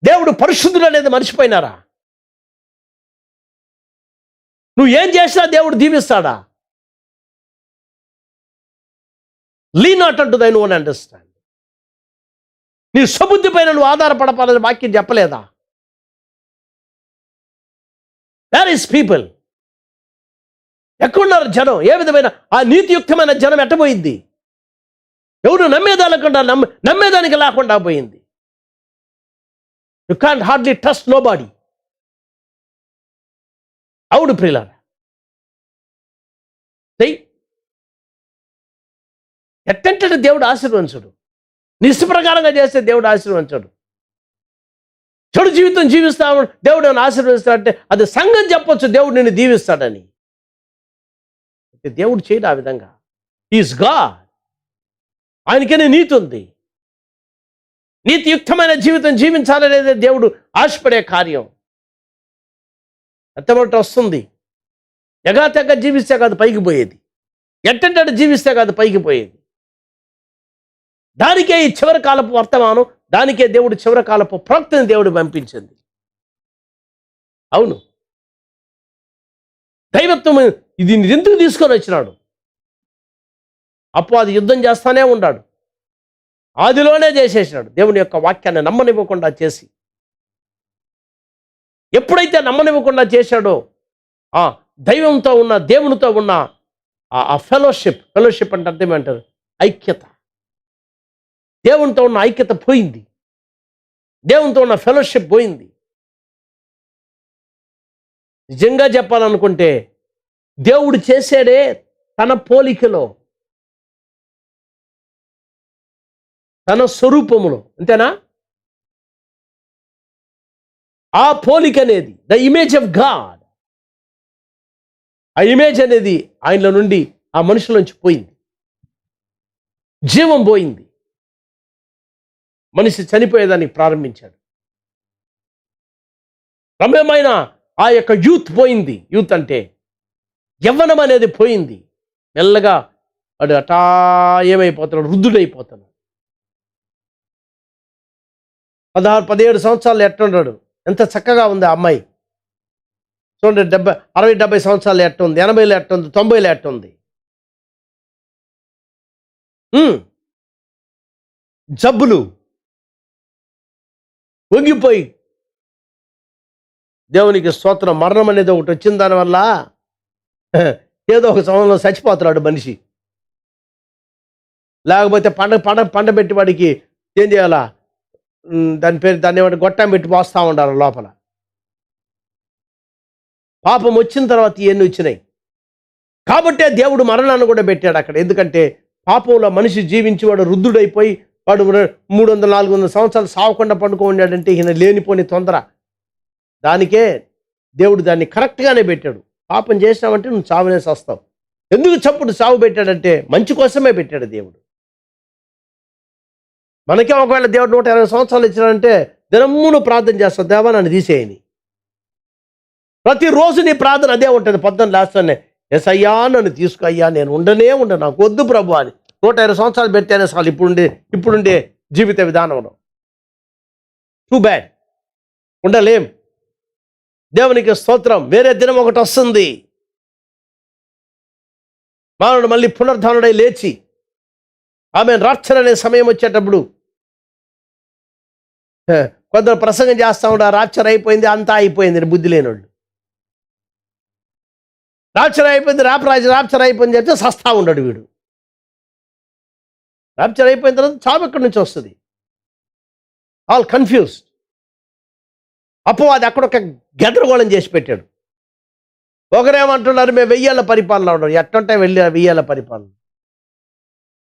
దేవుడు పరిశుద్ధుడు అనేది మర్చిపోయినారా? నువ్వు ఏం చేసినా దేవుడు దీవిస్తాడా? Lean not unto thine own understand. నీ సబుద్ధి పైన నువ్వు ఆధారపడపాలని వాక్యం చెప్పలేదా? Where is people? ఎక్కడున్నారు జనం? ఏ విధమైన ఆ నీతియుక్తమైన జనం ఎట్టబోయింది? ఎవరు నమ్మేదానికి లేకుండా పోయింది. You can't hardly trust nobody. అవును ప్రియులారా, ఎట్టంటే దేవుడు ఆశీర్వదించడు. నీ ఇష్ట ప్రకారంగా చేస్తే దేవుడు ఆశీర్వదించడు. చెడు జీవితం జీవిస్తాము దేవుడు నన్ను ఆశీర్వదిస్తాడంటే అది సంఘం చెప్పొచ్చు దేవుడు నిన్ను దీవిస్తాడని. దేవుడు చేయడు ఆ విధంగా. Is God. ఆయనకనే నీతి ఉంది. నీతియుక్తమైన జీవితం జీవించాలనేది దేవుడు ఆశపడే కార్యం. ఎంతమంటే వస్తుంది. ఎగాతెగ జీవిస్తే కాదు పైకి పోయేది, ఎట్టంటే జీవిస్తే కాదు పైకి పోయేది. దానికే ఈ చివరి కాలపు వర్తమానం, దానికే దేవుడు చివరి కాలపు ప్రవక్తని దేవుడు పంపించింది. అవును, దైవత్వం ఇది ఎందుకు తీసుకొని వచ్చినాడు? అప్పుడు అది యుద్ధం చేస్తానే ఉన్నాడు. ఆదిలోనే చేసేసినాడు. దేవుని యొక్క వాక్యాన్ని నమ్మనివ్వకుండా చేసి, ఎప్పుడైతే నమ్మనివ్వకుండా చేశాడో ఆ దైవంతో ఉన్న దేవునితో ఉన్న ఆ ఫెలోషిప్ అంటే అర్థమేంటారు? ఐక్యత. దేవునితో ఉన్న ఐక్యత పోయింది. దేవునితో ఉన్న ఫెలోషిప్ పోయింది. నిజంగా చెప్పాలనుకుంటే దేవుడు చేసేడే తన పోలికలో, తన స్వరూపములో, అంతేనా? ఆ పోలిక అనేది ద ఇమేజ్ ఆఫ్ గాడ్. ఆ ఇమేజ్ అనేది ఆయనలో నుండి ఆ మనుషుల నుంచి పోయింది. జీవం పోయింది. మనిషి చనిపోయేదానికి ప్రారంభించాడు. రమ్యమైన ఆ యొక్క యూత్ పోయింది. యూత్ అంటే యవ్వనం అనేది పోయింది. మెల్లగా వాడు అటా ఏమైపోతున్నాడు? వృద్ధుడైపోతున్నాడు. 16-17 సంవత్సరాలు ఎట్టున్నాడు. ఎంత చక్కగా ఉంది ఆ అమ్మాయి. చూడండి, 60-70 సంవత్సరాలు ఎట్టుంది, 80లో ఎట్టుంది, 90లో ఎట్టుంది. జబ్బులు వంగిపోయి, దేవునికి స్తోత్రం, మరణం అనేది ఒకటి వచ్చిన దానివల్ల ఏదో ఒక సమయంలో చచ్చిపోతున్నాడు మనిషి. లేకపోతే పండ పెట్టి వాడికి ఏం చేయాలా? దాన్ని ఏమంటే గొట్టం పెట్టి పోస్తూ ఉండాలి లోపల. పాపం వచ్చిన తర్వాత ఇవన్నీ వచ్చినాయి. కాబట్టే దేవుడు మరణాన్ని కూడా పెట్టాడు అక్కడ. ఎందుకంటే పాపంలో మనిషి జీవించి వాడు వృద్ధుడైపోయి వాడు 300-400 సంవత్సరాలు సావకుండా పండుకోండాడంటే ఈయన లేనిపోని తొందర. దానికే దేవుడు దాన్ని కరెక్ట్గానే పెట్టాడు. పాపం చేసినావంటే నువ్వు చావునేసి వస్తావు. ఎందుకు చప్పుడు సావు పెట్టాడంటే మంచి కోసమే పెట్టాడు దేవుడు. మనకే ఒకవేళ దేవుడు 120 సంవత్సరాలు ఇచ్చినాడంటే దినమ్మును ప్రార్థన చేస్తావు, దేవా నన్ను తీసేయని. ప్రతిరోజు నీ ప్రార్థన అదే ఉంటుంది. పొద్దున్న లేస్తానే, ఎస్ అయ్యా నన్ను తీసుకయ్యా, నేను ఉండనే నాకు వద్దు ప్రభు అని. 120 సంవత్సరాలు పెట్టానే చాలు ఇప్పుడుండే జీవిత విధానంలో. టూ బ్యాడ్, ఉండలేం. దేవునికి స్తోత్రం. వేరే దినం ఒకటి వస్తుంది. మానవుడు మళ్ళీ పునరుద్ధానుడై లేచి ఆమె రాక్షర అనే సమయం వచ్చేటప్పుడు కొందరు ప్రసంగం చేస్తా ఉంటారు, రాక్షర అయిపోయింది, అంతా అయిపోయింది. బుద్ధి లేనోళ్ళు రాక్షర అయిపోయింది, రాప్చర్ అయిపోయింది చెప్తే సస్తా ఉండడు వీడు. రాప్చర్ అయిపోయిన తర్వాత చావు ఎక్కడి నుంచి వస్తుంది? All confused. అపవాది అక్కడ ఒక గందరగోళం చేసి పెట్టాడు. ఒకరేమంటున్నారు, మేము 1000 ఏళ్ల పరిపాలన ఉండడం. ఎట్టుంటే 1000 ఏళ్ల పరిపాలన?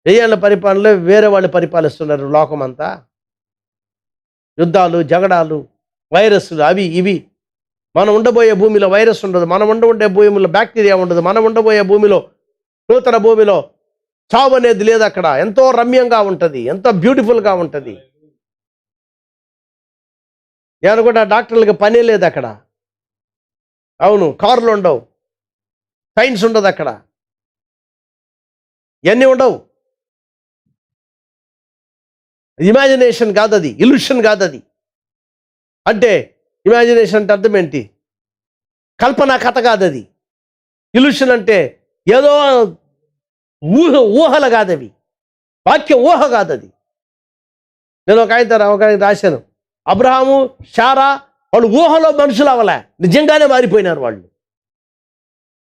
1000 ఏళ్ల పరిపాలనలో వేరే వాళ్ళు పరిపాలిస్తున్నారు లోకమంతా. యుద్ధాలు, జగడాలు, వైరస్లు, అవి ఇవి. మనం ఉండబోయే భూమిలో వైరస్ ఉండదు, మనం ఉండే భూమిలో బ్యాక్టీరియా ఉండదు, మనం ఉండబోయే భూమిలో, నూతన భూమిలో చావు అనేది లేదు. అక్కడ ఎంతో రమ్యంగా ఉంటుంది, ఎంతో బ్యూటిఫుల్గా ఉంటుంది. నేను కూడా డాక్టర్లకి పనే లేదు అక్కడ. అవును, కార్లు ఉండవు, సైన్స్ ఉండదు అక్కడ, ఇవన్నీ ఉండవు. ఇమాజినేషన్ కాదు అది, ఇల్యూషన్ కాదు అది. అంటే ఇమాజినేషన్ అంటే అర్థం ఏంటి? కల్పన కథ కాదు అది. ఇల్యూషన్ అంటే ఏదో ఊహలు కాదవి. వాక్యం ఊహ కాదది. నేను ఒక ఆయన రాశాను, అబ్రహాము శారా వాళ్ళు ఊహలో మనుషులు అవ్వలే, నిజంగానే మారిపోయినారు. వాళ్ళు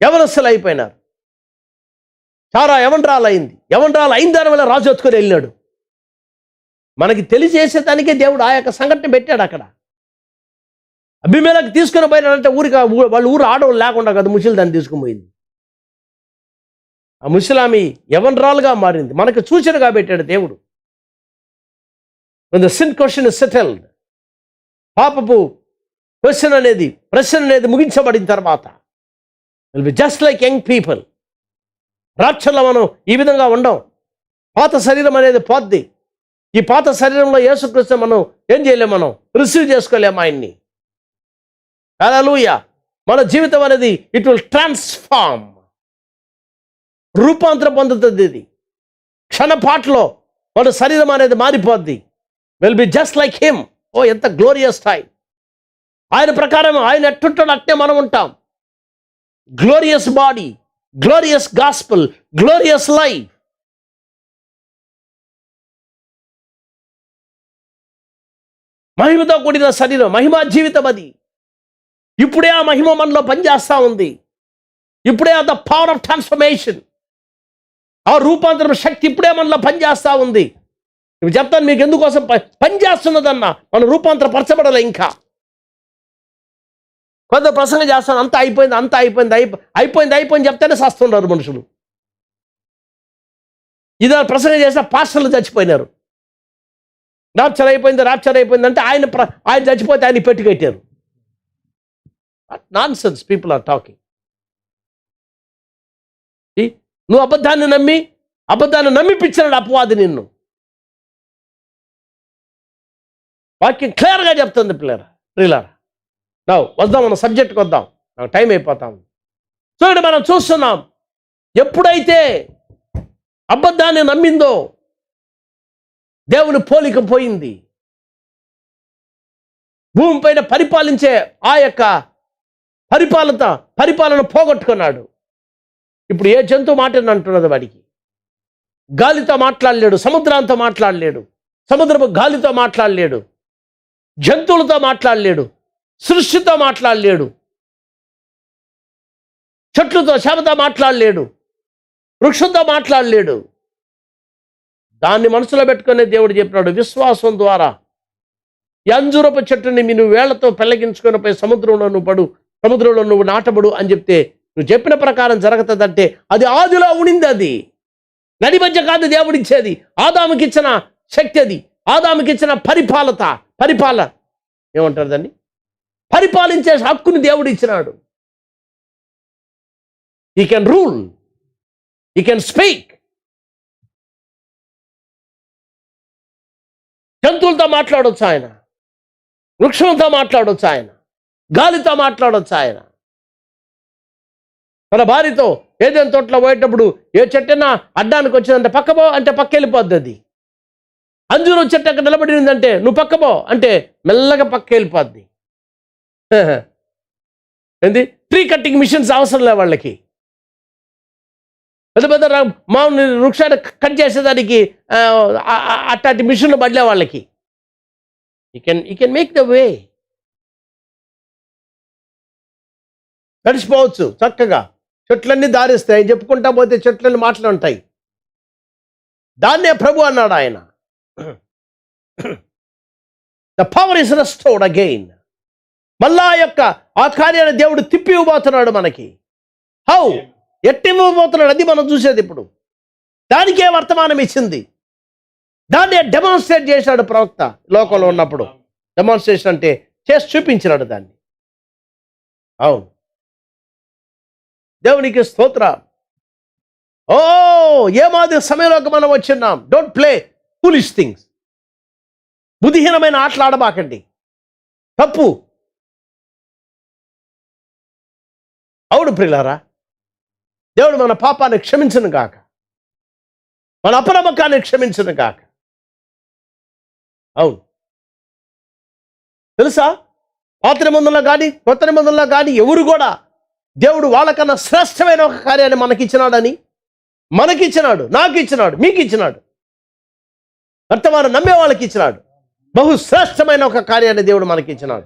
యవనస్తులు అయిపోయినారు. శారా యవనరాలు అయింది. యవనరాలు అయిన దాని వల్ల రాజు ఎత్తుకొని వెళ్ళినాడు. మనకి తెలియజేసేదానికే దేవుడు ఆ యొక్క సంఘటన పెట్టాడు అక్కడ. అభిమేలకు తీసుకుని పోయినాడంటే వాళ్ళ ఊరు ఆడవాళ్ళు లేకుండా కదా, ముసలి దాన్ని తీసుకుని పోయింది. ఆ ముసలామి యవనరాలుగా మారింది. మనకు సూచనగా పెట్టాడు దేవుడు. When the sin question is settled, పాపపు ప్రశ్న అనేది ముగించబడిన తర్వాత will be just like young people. రాత్రుల్లో మనం ఈ విధంగా ఉండం. పాత శరీరం అనేది పోద్ది. ఈ పాత శరీరంలో యేసుక్రీస్తు మనం ఏం చేయలేము, మనం రిసీవ్ చేసుకోలేము ఆయన్ని. హల్లెలూయా. మన జీవితం అనేది ఇట్ విల్ ట్రాన్స్ఫార్మ్, రూపాంతరం పొందుతుంది. ఇది క్షణపాట్లో మన శరీరం అనేది మారిపోద్ది. Will be just like him. ఓ ఎంత గ్లోరియస్ టైం. ఆయన ప్రకారం ఆయన ఎట్టుంటాడు అట్టే మనం ఉంటాం. Glorious body, glorious gospel, glorious life. మహిమతో కూడిన శరీరం, మహిమా జీవితం అది. ఇప్పుడే ఆ మహిమ మనలో పనిచేస్తూ ఉంది. ఇప్పుడే ఆ ద పవర్ ఆఫ్ ట్రాన్స్ఫర్మేషన్, ఆ రూపాంతరం శక్తి ఇప్పుడే మనలో పనిచేస్తూ ఉంది. ఇప్పుడు చెప్తాను మీకు ఎందుకోసం పనిచేస్తున్నదన్నా. మనం రూపాంతరపరచబడాలి. ఇంకా కొంత ప్రసంగం చేస్తాను, అంతా అయిపోయింది చెప్తేనే చేస్తున్నారు మనుషులు. ఇదే ప్రసంగం చేసిన పాస్టర్లు చచ్చిపోయినారు. రాప్చర్ అయిపోయింది అంటే ఆయన చచ్చిపోతే ఆయన పెట్టి కట్టారు. Nonsense people are talking. నువ్వు అబద్ధాన్ని నమ్మిపించినాడు అపవాది నిన్ను. వాక్యం క్లియర్గా చెప్తుంది ప్రియులారా. వద్దాం, మన సబ్జెక్ట్కి వద్దాం, నాకు టైం అయిపోతాం. సో ఇక్కడ మనం చూస్తున్నాం, ఎప్పుడైతే అబద్ధాన్ని నమ్మిందో దేవుని పోలిక పోయింది. భూమిపైన పరిపాలించే ఆ యొక్క పరిపాలన పోగొట్టుకున్నాడు. ఇప్పుడు ఏ జంతువు మాట అంటున్నది వాడికి? గాలితో మాట్లాడలేడు, సముద్రంతో మాట్లాడలేడు, సముద్రపు గాలితో మాట్లాడలేడు, జంతువులతో మాట్లాడలేడు, సృష్టితో మాట్లాడలేడు, చెట్లతో చేపతో మాట్లాడలేడు, వృక్షంతో మాట్లాడలేడు. దాన్ని మనసులో పెట్టుకునే దేవుడు చెప్పినాడు, విశ్వాసం ద్వారా ఈ అంజూరపు చెట్టుని నువ్వు వేళ్లతో పెళ్ళగించుకొని పోయి సముద్రంలో నువ్వు నాటబడు అని చెప్తే, నువ్వు చెప్పిన ప్రకారం జరుగుతుందంటే అది ఆదిలో ఉండింది. అది నడి మధ్య కాదు దేవుడిచ్చేది. ఆదాముకి ఇచ్చిన శక్తి అది. ఆదాముకి ఇచ్చిన పరిపాలన ఏమంటారు దాన్ని? పరిపాలించే హక్కుని దేవుడు ఇచ్చినాడు. He can rule, he can speak. జంతువులతో మాట్లాడొచ్చు ఆయన, వృక్షంతో మాట్లాడొచ్చు ఆయన, గాలితో మాట్లాడొచ్చు ఆయన. తన భార్యతో ఏదైనా తోటలో పోయేటప్పుడు ఏ చెట్టైనా అడ్డానికి వచ్చిందంటే పక్కపో అంటే పక్క వెళ్ళిపోద్ది. అది అంజూరం చెట్టు అక్కడ నిలబడిందంటే నువ్వు పక్కపో అంటే మెల్లగా పక్క వెళ్ళిపోద్ది. ఏంది? ట్రీ కట్టింగ్ మిషన్స్ అవసరం లే వాళ్ళకి. పెద్ద మామూలు వృక్షాన్ని కట్ చేసేదానికి అట్లాంటి మిషన్లు పడలే వాళ్ళకి. You can make the way. నడిచిపోవచ్చు చక్కగా. చెట్లన్నీ దారిస్తాయి, చెప్పుకుంటా పోతే చెట్లన్నీ మాటలు ఉంటాయి. దాన్నే ప్రభు అన్నాడు ఆయన. The power is restored again. మళ్ళా ఆ కార్యాన్ని దేవుడు తిప్పి ఇవ్వబోతున్నాడు మనకి. హౌ? ఎట్టి ఇవ్వబోతున్నాడు అది మనం చూసేది ఇప్పుడు. దానికే వర్తమానం ఇచ్చింది. దాన్ని డెమాన్స్ట్రేట్ చేశాడు ప్రవక్త లోకంలో ఉన్నప్పుడు. డెమాన్స్ట్రేషన్ అంటే చేసి చూపించినాడు దాన్ని. అవును, దేవునికి స్తోత్రం. ఓ ఏమాది సమయంలోకి మనం వచ్చిన్నాం. Don't play foolish things. బుద్ధిహీనమైన ఆటలు ఆడబాకండి. తప్పు. అవును ప్రియులారా, దేవుడు మన పాపాన్ని క్షమించును గాక, మన అపనమ్మకాన్ని క్షమించును గాక. అవును, తెలుసా? పాత నిబంధనలో కానీ కొత్త నిబంధనలో కానీ ఎవరు కూడా దేవుడు వాళ్ళకన్నా శ్రేష్టమైన ఒక కార్యాన్ని మనకిచ్చినాడు, నాకు ఇచ్చినాడు, మీకు ఇచ్చినాడు, వర్తమానం నమ్మే వాళ్ళకి ఇచ్చినాడు. బహుశ్రేష్టమైన ఒక కార్యాన్ని దేవుడు మనకి ఇచ్చినాడు.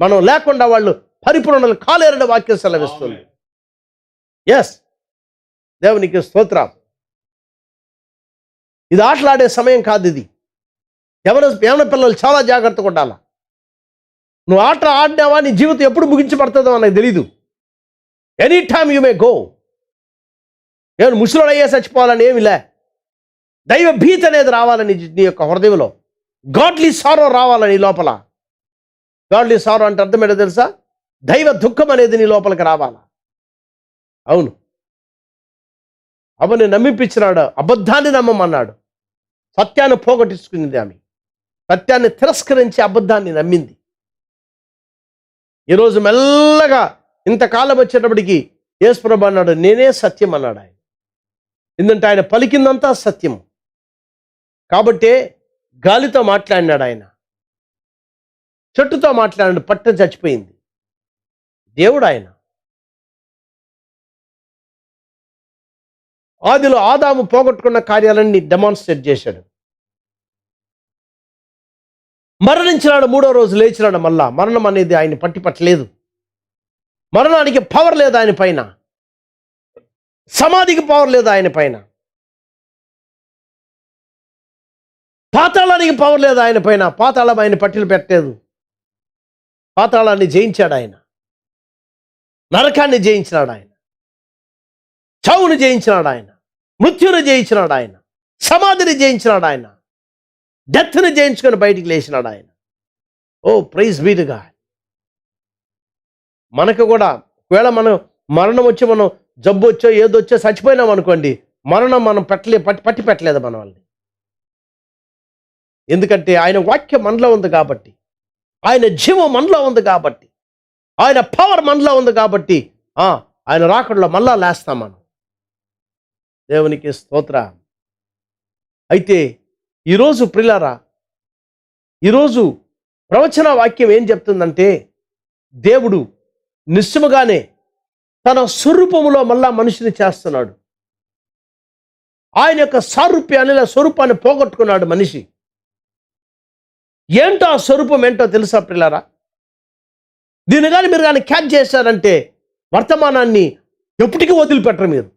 మనం లేకుండా వాళ్ళు పరిపూర్ణలు కాలేరని వాక్యం సెలవిస్తుంది. ఎస్, దేవునికి స్తోత్రం. ఇది ఆటలాడే సమయం కాదు. ఇది యవన పిల్లలు చాలా జాగ్రత్తగా ఉండాలి. నువ్వు ఆట ఆడినావా, నీ జీవితం ఎప్పుడు ముగించబడుతుందో నాకు తెలీదు. Any time you may go. నేను ముసలోడు అయ్యే చచ్చిపోవాలని ఏమిలే. దైవ భీతి అనేది రావాలని నీ యొక్క హృదయంలో, గాడ్లీ సారో రావాలని లోపల. గాడ్లీ సారో అంటే అర్థం ఏంటో తెలుసా? దైవ దుఃఖం అనేది నీ లోపలికి రావాలా. అవును, అవన్నీ నమ్మిపించినాడు, అబద్ధాన్ని నమ్మమన్నాడు. సత్యాన్ని పోగొట్టించుకుంది ఆమె. సత్యాన్ని తిరస్కరించి అబద్ధాన్ని నమ్మింది. ఈరోజు మెల్లగా ఇంతకాలం వచ్చేటప్పటికి యేసుప్రభు అన్నాడు, నేనే సత్యం అన్నాడు ఆయన. ఎందుకంటే ఆయన పలికిందంతా సత్యం. కాబట్టే గాలితో మాట్లాడినాడు ఆయన, చెట్టుతో మాట్లాడినాడు, పట్ట చచ్చిపోయింది. దేవుడు ఆయన. ఆదిలో ఆదాము పోగొట్టుకున్న కార్యాలన్నీ డెమాన్స్ట్రేట్ చేశాడు. మరణించినాడు, 3వ రోజు లేచినాడు. మళ్ళా మరణం అనేది ఆయన పట్టలేదు. మరణానికి పవర్ లేదు ఆయన పైన, సమాధికి పవర్ లేదు ఆయన పైన, పాతాళానికి పవర్ లేదు ఆయన పైన. పాతాళం ఆయన పట్టిలు పెట్టలేదు. పాతాళాన్ని జయించాడు ఆయన, నరకాన్ని జయించినాడు ఆయన, చావును జయించినాడు ఆయన, మృత్యుని జయించినాడు ఆయన, సమాధిని జయించినాడు ఆయన, డెత్ని జయించుకొని బయటికి లేచినాడు ఆయన. ఓ ప్రైజ్ బీ టు గాడ్. మనకు కూడా ఒకవేళ మనం మరణం వచ్చి మనం జబ్బు వచ్చో ఏదొచ్చో చచ్చిపోయినాం అనుకోండి, మరణం మనం పట్టి పెట్టలేదు మన వాళ్ళని. ఎందుకంటే ఆయన వాక్యం మనలో ఉంది కాబట్టి, ఆయన జీవం మనలో ఉంది కాబట్టి, ఆయన పవర్ మనలో ఉంది కాబట్టి ఆయన రాకడలో మళ్ళా లేస్తాం మనం. దేవునికి స్తోత్రం. అయితే ఈరోజు ప్రియులారా, ఈరోజు ప్రవచన వాక్యం ఏం చెప్తుందంటే, దేవుడు నిశ్చయముగానే తన స్వరూపములో మళ్ళా మనిషిని చేస్తున్నాడు. ఆయన యొక్క సారూప్యాన్ని, స్వరూపాన్ని పోగొట్టుకున్నాడు మనిషి. ఏంటో ఆ స్వరూపం ఏంటో తెలుసా ప్రియులారా? దీన్ని కానీ మీరు కానీ క్యాచ్ చేశారంటే వర్తమానాన్ని ఎప్పటికీ వదిలిపెట్టరు, మీరు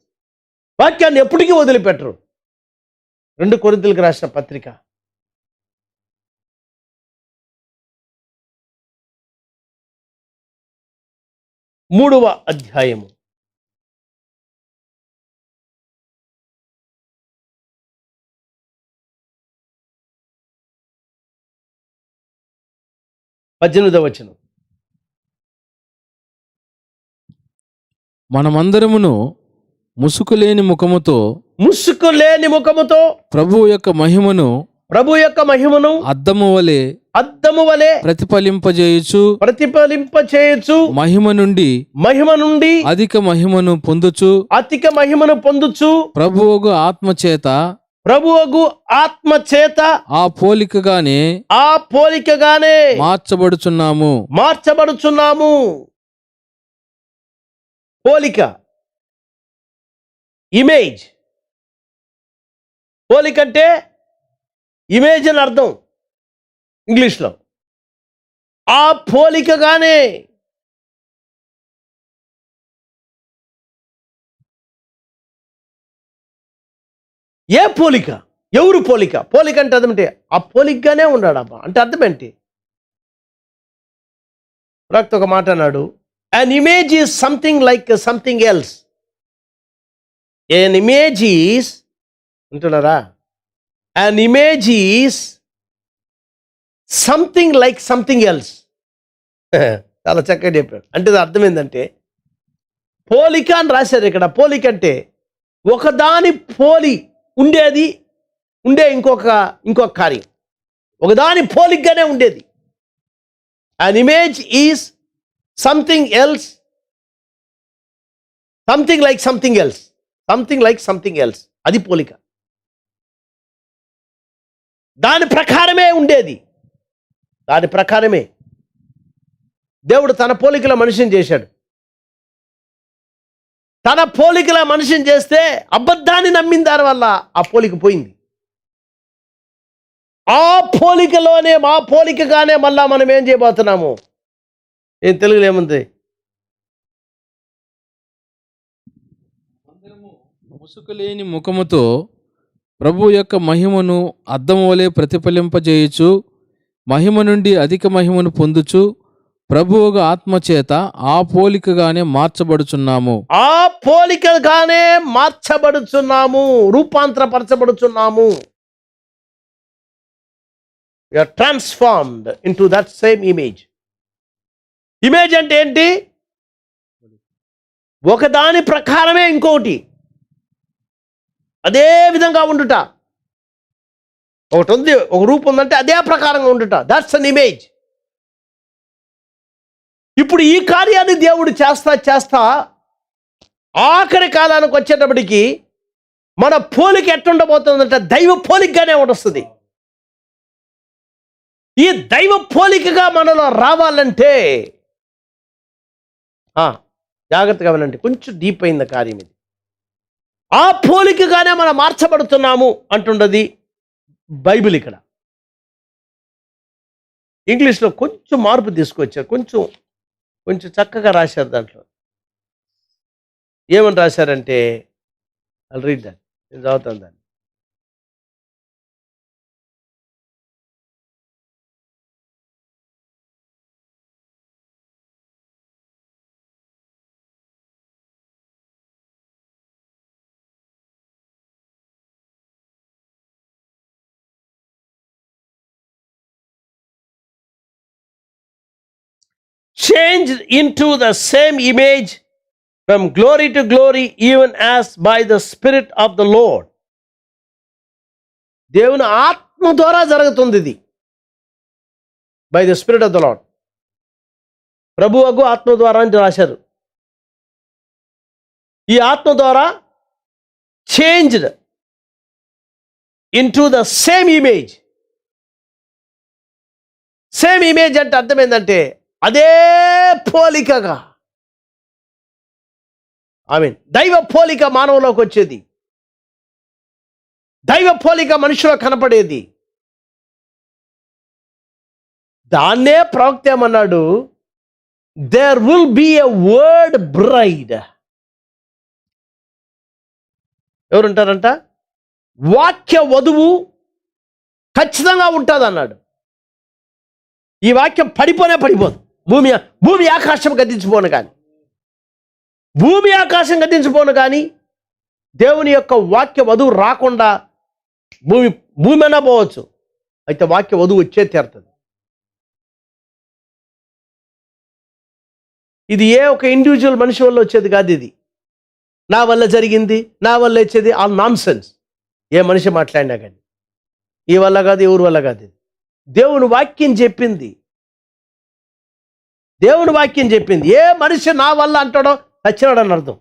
వాక్యాన్ని ఎప్పటికీ వదిలిపెట్టరు. 2 కొరింథీయులకు రాసిన పత్రిక 3వ అధ్యాయము 18వ వచనం. మనమందరమును ముసుకులేని ముఖముతో ప్రభువు యొక్క మహిమను అద్దము వలె ప్రతిఫలింపచేయుచు మహిమ నుండి అధిక మహిమను పొందుచు ప్రభువుగు ఆత్మ చేత ఆ పోలికగానే మార్చబడుచున్నాము. పోలిక, ఇమేజ్. పోలిక అంటే ఇమేజ్ అని అర్థం ఇంగ్లీష్లో. ఆ పోలికగానే ఏ పోలిక, ఎవరు పోలిక? పోలిక అంటే అర్థం ఏంటి? ఆ పోలికగానే ఉన్నాడు అబ్బా అంటే అర్థం ఏంటి? ప్రవక్త ఒక మాట అన్నాడు, an image is something like something else. An image is అంటున్నారా? An image is something like something else. చాలా చక్కగా చెప్పాడు. అంటే అర్థం ఏంటంటే, పోలిక అని రాశారు ఇక్కడ. పోలిక అంటే ఒకదాని పోలి ఉండే ఇంకొక కార్యం, ఒకదాని పోలికగానే ఉండేది. An image is something else, something like something else. అది పోలిక. దాని ప్రకారమే ఉండేది, దాని ప్రకారమే. దేవుడు తన పోలికలో మనిషిని చేశాడు. తన పోలికలో మనిషిని చేస్తే అబద్ధాన్ని నమ్మిన దాని వల్ల ఆ పోలిక పోయింది. ఆ పోలికలోనే, మా పోలికగానే మళ్ళా మనం ఏం చేయబోతున్నాము? ఏం తెలుగులో ఏముంది? ముసుకులేని ముఖముతో ప్రభు యొక్క మహిమను అద్దము వలె ప్రతిఫలింపజేయుచు, మహిమ నుండి అధిక మహిమను పొందుచు, ప్రభువుగా ఆత్మచేత ఆ పోలికగానే మార్చబడుచున్నాము. ఆ పోలికగానే మార్చబడుచున్నాము, రూపాంతరపరచబడుచున్నాము. We are transformed into that same image. Image అంటే ఏంటి? ఒకదాని ప్రకారమే ఇంకొకటి అదే విధంగా ఉండుట. ఒకటి ఉంది, ఒక రూపం ఉందంటే అదే ప్రకారంగా ఉండుట. That's an image. ఇప్పుడు ఈ కార్యాన్ని దేవుడు చేస్తా ఆఖరి కాలానికి వచ్చేటప్పటికి మన పోలిక ఎట్టుండబోతుందంటే దైవ పోలికగానే వస్తుంది. ఈ దైవ పోలికగా మనలో రావాలంటే జాగ్రత్తగా వినండి, కొంచెం డీప్ అయింది కార్యం ఇది. ఆ పోలికగానే మనం మార్చబడుతున్నాము అంటున్నది బైబిల్. ఇక్కడ ఇంగ్లీష్లో కొంచెం మార్పు తీసుకొచ్చారు, కొంచెం చక్కగా రాశారు. దాంట్లో ఏమని రాశారంటే, ఐ రీడ్ దట్, నేను చదువుతాను దాన్ని. Changed into the same image from glory to glory, even as by the Spirit of the Lord. దేవుని ఆత్మ ద్వారా జరుగుతుంది ఇది. By the spirit of the Lord. ప్రభువగు ఆత్మ ద్వారా అని రాశారు. ఈ ఆత్మ ద్వారా changed into the same image. Same image అంటే అర్థం ఏంటంటే అదే పోలికగా, దైవ పోలిక మానవులోకి వచ్చేది, దైవ పోలిక మనిషిలో కనపడేది. దాన్నే ప్రవక్త ఏమన్నాడు? There will be a word bride. ఎవరుంటారంట? వాక్య వధువు ఖచ్చితంగా ఉంటుంది అన్నాడు. ఈ వాక్యం పడిపోదు. భూమి ఆకాశం గతించిపోను కానీ, భూమి ఆకాశం గతించిపోను కానీ దేవుని యొక్క వాక్య వధువు రాకుండా భూమి అయినా పోవచ్చు, అయితే వాక్య వధువు వచ్చే తీరుతుంది. ఇది ఏ ఒక ఇండివిజువల్ మనిషి వల్ల వచ్చేది కాదు. ఇది నా వల్ల జరిగింది, నా వల్ల వచ్చేది, ఆల్ నాన్ సెన్స్. ఏ మనిషి మాట్లాడినా కానీ ఈ వల్ల కాదు, ఎవరి వల్ల కాదు. దేవుని వాక్యం చెప్పింది. దేవుని వాక్యం చెప్పింది. ఏ మనిషి నా వల్ల అంటాడో చచ్చినాడు అని అర్థం.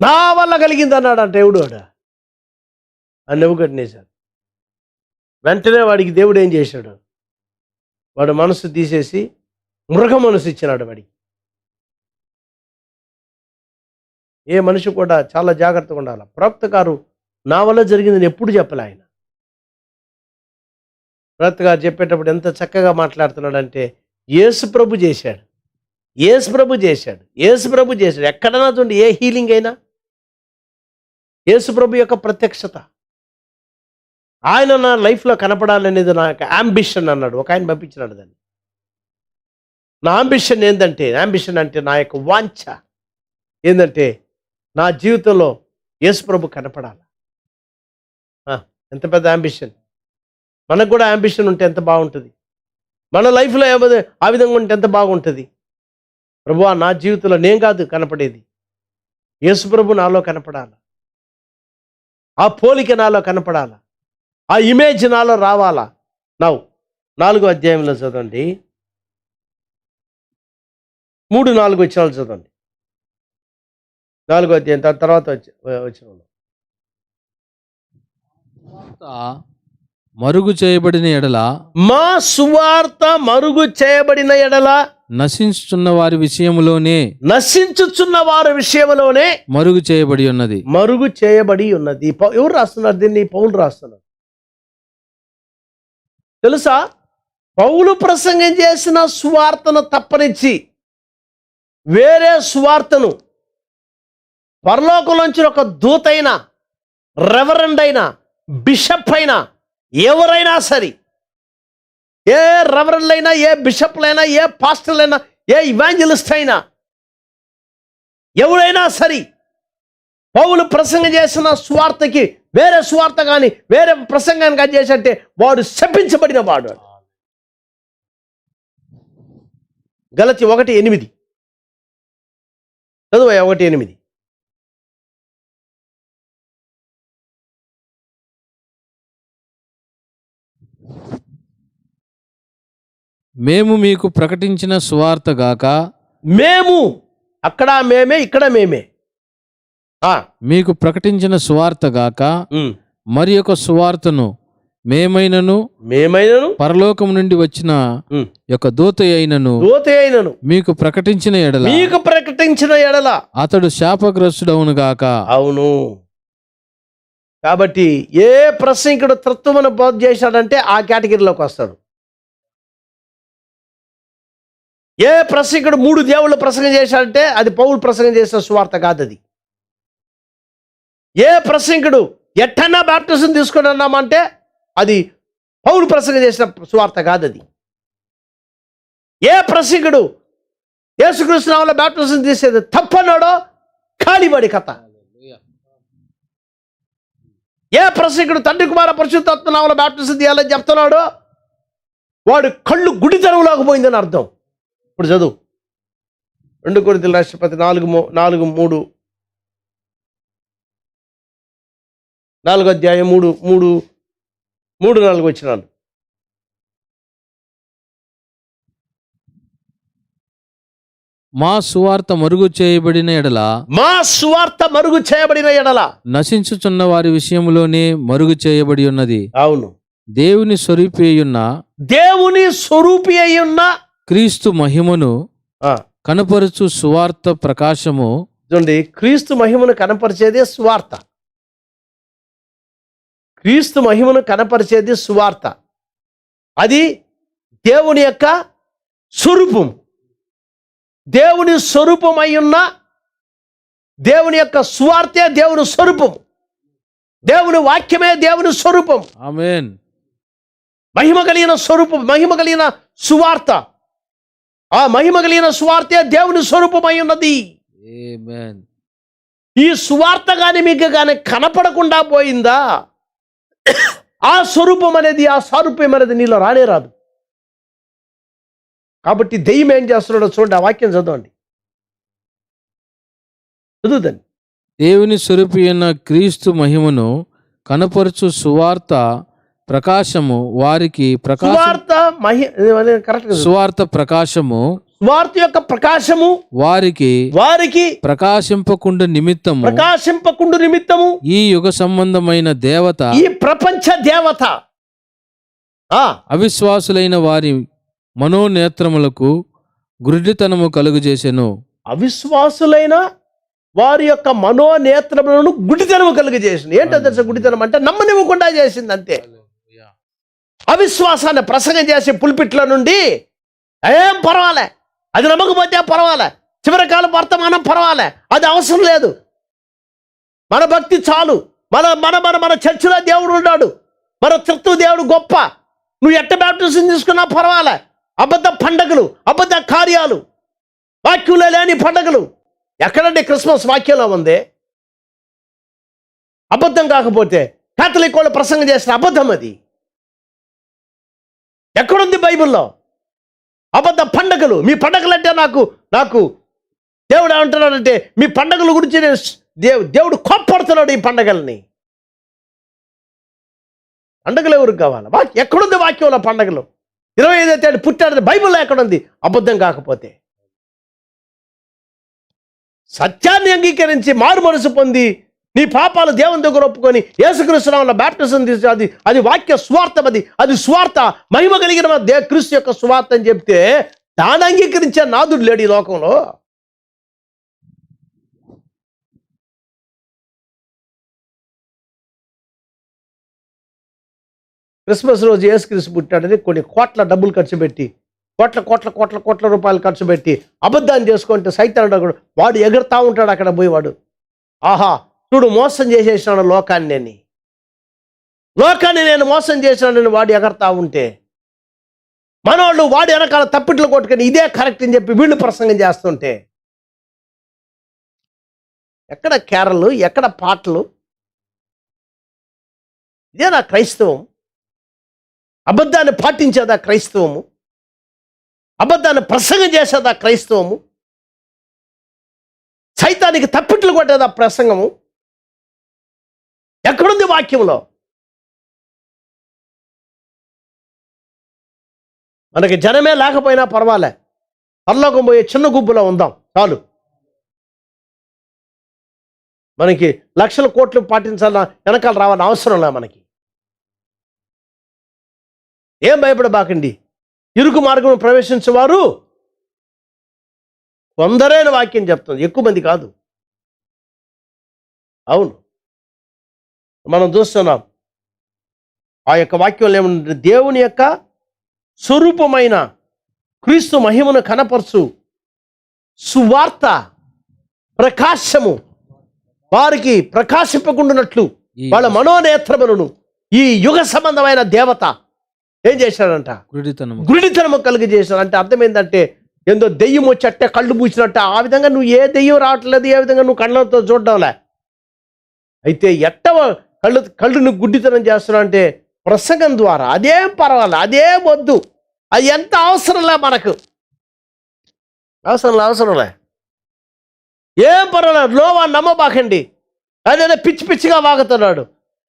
నా వల్ల కలిగింది అన్నాడు అంటే ఎవడు వాడు? అని నెబుకద్నెజర్. వెంటనే వాడికి దేవుడు ఏం చేశాడు? వాడు మనసు తీసేసి మృగ మనసు ఇచ్చినాడు వాడికి. ఏ మనిషి కూడా చాలా జాగ్రత్తగా ఉండాలి. ప్రవక్త గారు నా వల్ల జరిగిందని ఎప్పుడు చెప్పలే ఆయన. ప్రవక్త గారు చెప్పేటప్పుడు ఎంత చక్కగా మాట్లాడుతున్నాడంటే, యేసు ప్రభు చేశాడు. ఎక్కడన్నా చూడండి, ఏ హీలింగ్ అయినా యేసు ప్రభు యొక్క ప్రత్యక్షత. ఆయన నా లైఫ్లో కనపడాలనేది నా యొక్క అంబిషన్ అన్నాడు. ఒక ఆయన పంపించినాడు దాన్ని. నా అంబిషన్ అంటే నా యొక్క వాంఛ ఏంటంటే, నా జీవితంలో యేసు ప్రభు కనపడాలి. ఎంత పెద్ద అంబిషన్. మనకు కూడా అంబిషన్ ఉంటే ఎంత బాగుంటుంది. మన లైఫ్లో ఏమో ఆ విధంగా ఉంటే ఎంత బాగుంటుంది. ప్రభువా, నా జీవితంలో నేను కాదు కనపడేది, యేసు ప్రభు నాలో కనపడాలి. ఆ పోలిక నాలో కనపడాలా, ఆ ఇమేజ్ నాలో రావాలా. 4వ అధ్యాయంలో చదవండి, 3-4 వచనాలు చదవండి. 4వ అధ్యాయం తర్వాత వచ్చిన మరుగు చేయబడిన ఎడల మా సువార్త మరుగు చేయబడిన ఎడల నశించుచున్న వారి విషయములోనే నశించుచున్న వారి విషయంలోనే మరుగు చేయబడి ఉన్నది. మరుగు చేయబడి ఉన్నది. ఎవరు రాస్తున్నారు దీన్ని? పౌలు రాస్తున్నారు. తెలుసా, పౌలు ప్రసంగం చేసిన సువార్తను తప్పనిచ్చి వేరే సువార్తను పరలోకంలోంచి ఒక దూతైన, రెవరెండ్ అయినా, బిషప్ అయినా, ఎవరైనా సరే, ఏ రెవరెండ్లైనా, ఏ బిషప్లైనా, ఏ పాస్టర్లైనా, ఏ ఇవాంజలిస్ట్ అయినా, ఎవరైనా సరే పౌలు ప్రసంగం చేసిన సువార్తకి వేరే సువార్త కానీ వేరే ప్రసంగాన్ని కానీ చేసంటే వాడు శపించబడిన వాడు. గలతీ 1:8 చదువు. 1:8 మేము మీకు ప్రకటించిన సువార్త గాక, మేము, అక్కడ మేమే, ఇక్కడ మేమే, మీకు ప్రకటించిన సువార్త గాక మరి ఒక సువార్తను మేమైనను పరలోకం నుండి వచ్చిన యొక్క దూత అయినను మీకు ప్రకటించిన ఎడల అతడు శాపగ్రస్తుడవును గాక. అవును. కాబట్టి ఏ ప్రసంగికుడు తత్వమును బోధ చేశాడంటే ఆ కేటగిరీలోకి వస్తాడు. ఏ ప్రసంగికుడు 3 దేవుళ్ళ ప్రసంగం చేశాడంటే అది పౌలు ప్రసంగం చేసిన సువార్త కాదు. అది ఏ ప్రసంగికుడు ఎట్టన్నా బాప్టిజం తీసుకొని అన్నామంటే అది పౌలు ప్రసంగం చేసిన సువార్త కాదు. అది ఏ ప్రసంగికుడు యేసుక్రీస్తు నామములో బాప్టిజం తీసేది తప్పన్నాడో కాలిబడి కథ. ఏ ప్రసంగికుడు తండ్రి కుమార పరిశుద్ధాత్మ నామములో బాప్టిజం తీయాలని చెప్తున్నాడో వాడు కళ్ళు గుడితనంలోకి పోయిందని అర్థం. ఇప్పుడు చదువు 2 కొరింథీయుల రాసిన పత్రిక 4 అధ్యాయం 3-4 వచనాలు. మా సువార్త మరుగు చేయబడిన ఎడల నశించుచున్న వారి విషయంలోనే మరుగు చేయబడి ఉన్నది. అవును. దేవుని స్వరూపి అయ్యున్న క్రీస్తు మహిమను కనపరచు సువార్త ప్రకాశము. చూడండి, క్రీస్తు మహిమను కనపరిచేదే సువార్త. క్రీస్తు మహిమను కనపరిచేది సువార్త. అది దేవుని యొక్క స్వరూపం. దేవుని స్వరూపం అయ్యున్న దేవుని యొక్క సువార్తే దేవుని స్వరూపం. దేవుని వాక్యమే దేవుని స్వరూపం. ఆమేన్. మహిమ కలిగిన స్వరూపం, మహిమ కలిగిన సువార్త. ఆ మహిమ కలిగిన సువార్తే దేవుని స్వరూపం అయి ఉన్నది. ఆమేన్. ఈ సువార్త కానీ మీకు కానీ కనపడకుండా పోయిందా, ఆ స్వరూపం అనేది, ఆ సారూప్యం అనేది నీలో రానే రాదు. కాబట్టి దెయ్యం ఏం చేస్తున్నాడో చూడండి. ఆ వాక్యం చదవండి, చదువుదండి. దేవుని స్వరూపి అయిన క్రీస్తు మహిమను కనపరచు సువార్త ప్రకాశము వారికి సువార్త ప్రకాశము, సువార్త యొక్క ప్రకాశము వారికి ప్రకాశింపకుండు నిమిత్తము ఈ యుగ సంబంధమైన దేవత, ఈ ప్రపంచ దేవత అవిశ్వాసులైన వారి మనోనేత్రములకు గుడ్డితనము కలుగజేసెను. అవిశ్వాసులైన వారి యొక్క మనోనేత్రములను గుడ్డితనము కలుగజేసింది. ఏంటో తెలుసా గుడ్డితనం అంటే? నమ్మనివ్వకుండా చేసింది, అంతే. అవిశ్వాసాన్ని ప్రసంగం చేసే పుల్పిట్ల నుండి ఏం పర్వాలే, అది నమ్మకపోతే పర్వాలే, చివరికాలం వర్తమానం పర్వాలే, అది అవసరం లేదు, మన భక్తి చాలు, మన మన మన మన చర్చిలో దేవుడు ఉన్నాడు, మన క్రీస్తు దేవుడు గొప్ప, నువ్వు ఎట్ట బాప్టిజం తీసుకున్నా పర్వాలే. అబద్ధ పండగలు, అబద్ధ కార్యాలు, వాక్యంలో లేని పండగలు. ఎక్కడంటే క్రిస్మస్ వాక్యంలో ఉంది? అబద్ధం కాకపోతే కాథలిక్ వాళ్ళు ప్రసంగం చేసిన అబద్ధం అది ఎక్కడుంది బైబిల్లో? అబద్ధ పండగలు. మీ పండగలు అంటే నాకు దేవుడు ఏమంటున్నాడంటే, మీ పండగల గురించి దేవుడు కోప్పడుతున్నాడు. ఈ పండగల్ని, పండగలు ఎవరికి కావాలి? ఎక్కడుంది వాక్యంలో పండగలు? 25వ తేదీ పుట్టాడు బైబిల్లో ఎక్కడుంది? అబద్ధం కాకపోతే. సత్యాన్ని అంగీకరించి మారు మనసు పొంది నీ పాపాలు దేవుని దగ్గర ఒప్పుకొని యేసుక్రీస్తు నామములో బాప్టిజం తీసి అది వాక్య స్వార్థం, అది స్వార్థ మహిమ కలిగిన క్రీస్తు యొక్క స్వార్థ అని చెప్తే దాన్ని అంగీకరించే నాదుడు లేడు ఈ లోకంలో. క్రిస్మస్ రోజు యేసుక్రీస్తు పుట్టాడని కొన్ని కోట్ల డబ్బులు ఖర్చు పెట్టి కోట్ల రూపాయలు ఖర్చు పెట్టి అబద్ధాన్ని చేసుకుంటే సైతానుడు వాడు ఎగురుతా ఉంటాడు అక్కడ పోయి. వాడు ఆహా చూడు మోసం చేసేసినాడు లోకాన్ని నేను మోసం చేసినాడని వాడు ఎగరతా ఉంటే మనోళ్ళు వాడు వెనకాల తప్పిట్లు కొట్టుకొని ఇదే కరెక్ట్ అని చెప్పి వీళ్ళు ప్రసంగం చేస్తుంటే ఎక్కడ కేరళలు, ఎక్కడ పాటలు? ఇదే నా క్రైస్తవం. అబద్ధాన్ని పాటించేదా క్రైస్తవము? అబద్ధాన్ని ప్రసంగం చేసేదా క్రైస్తవము? సైతానికి తప్పిట్లు కొట్టేదా ప్రసంగము? ఎక్కడుంది వాక్యంలో? మనకి జనమే లేకపోయినా పర్వాలే, పరలోకం పోయే చిన్న గుంపులో ఉందాం చాలు. మనకి లక్షల కోట్లు పాటించాలన్నా వెనకాల రావాలని అవసరం లే. మనకి ఏం భయపడబాకండి. ఇరుకు మార్గం ప్రవేశించేవారు కొందరైన వాక్యం చెప్తుంది, ఎక్కువ మంది కాదు. అవును, మనం చూస్తున్నాం ఆ యొక్క వాక్యంలో ఏమంటే దేవుని యొక్క స్వరూపమైన క్రీస్తు మహిమను కనపరచు సువార్త ప్రకాశము వారికి ప్రకాశింపకుండానట్లు వాళ్ళ మనోనేత్రములను ఈ యుగ సంబంధమైన దేవత ఏం చేశాడంట? గుడితనము కలిగి చేశాడు. అంటే అర్థం ఏంటంటే ఏందో దెయ్యం వచ్చి అట్టే కళ్ళు పూసినట్ట ఆ విధంగా నువ్వు ఏ దెయ్యం రావట్లేదు, ఏ విధంగా నువ్వు కళ్ళతో చూడడంలే. అయితే ఎట్టవ కళ్ళు నువ్వు గుడ్డితనం చేస్తున్నావు అంటే ప్రసంగం ద్వారా. అదేం పర్వాలే, అదేం వద్దు, అది ఎంత అవసరంలే మనకు, అవసరంలే, ఏం పర్వాలేదు. నోవా నమ్మబాకండి, అదే పిచ్చిగా వాగుతున్నాడు.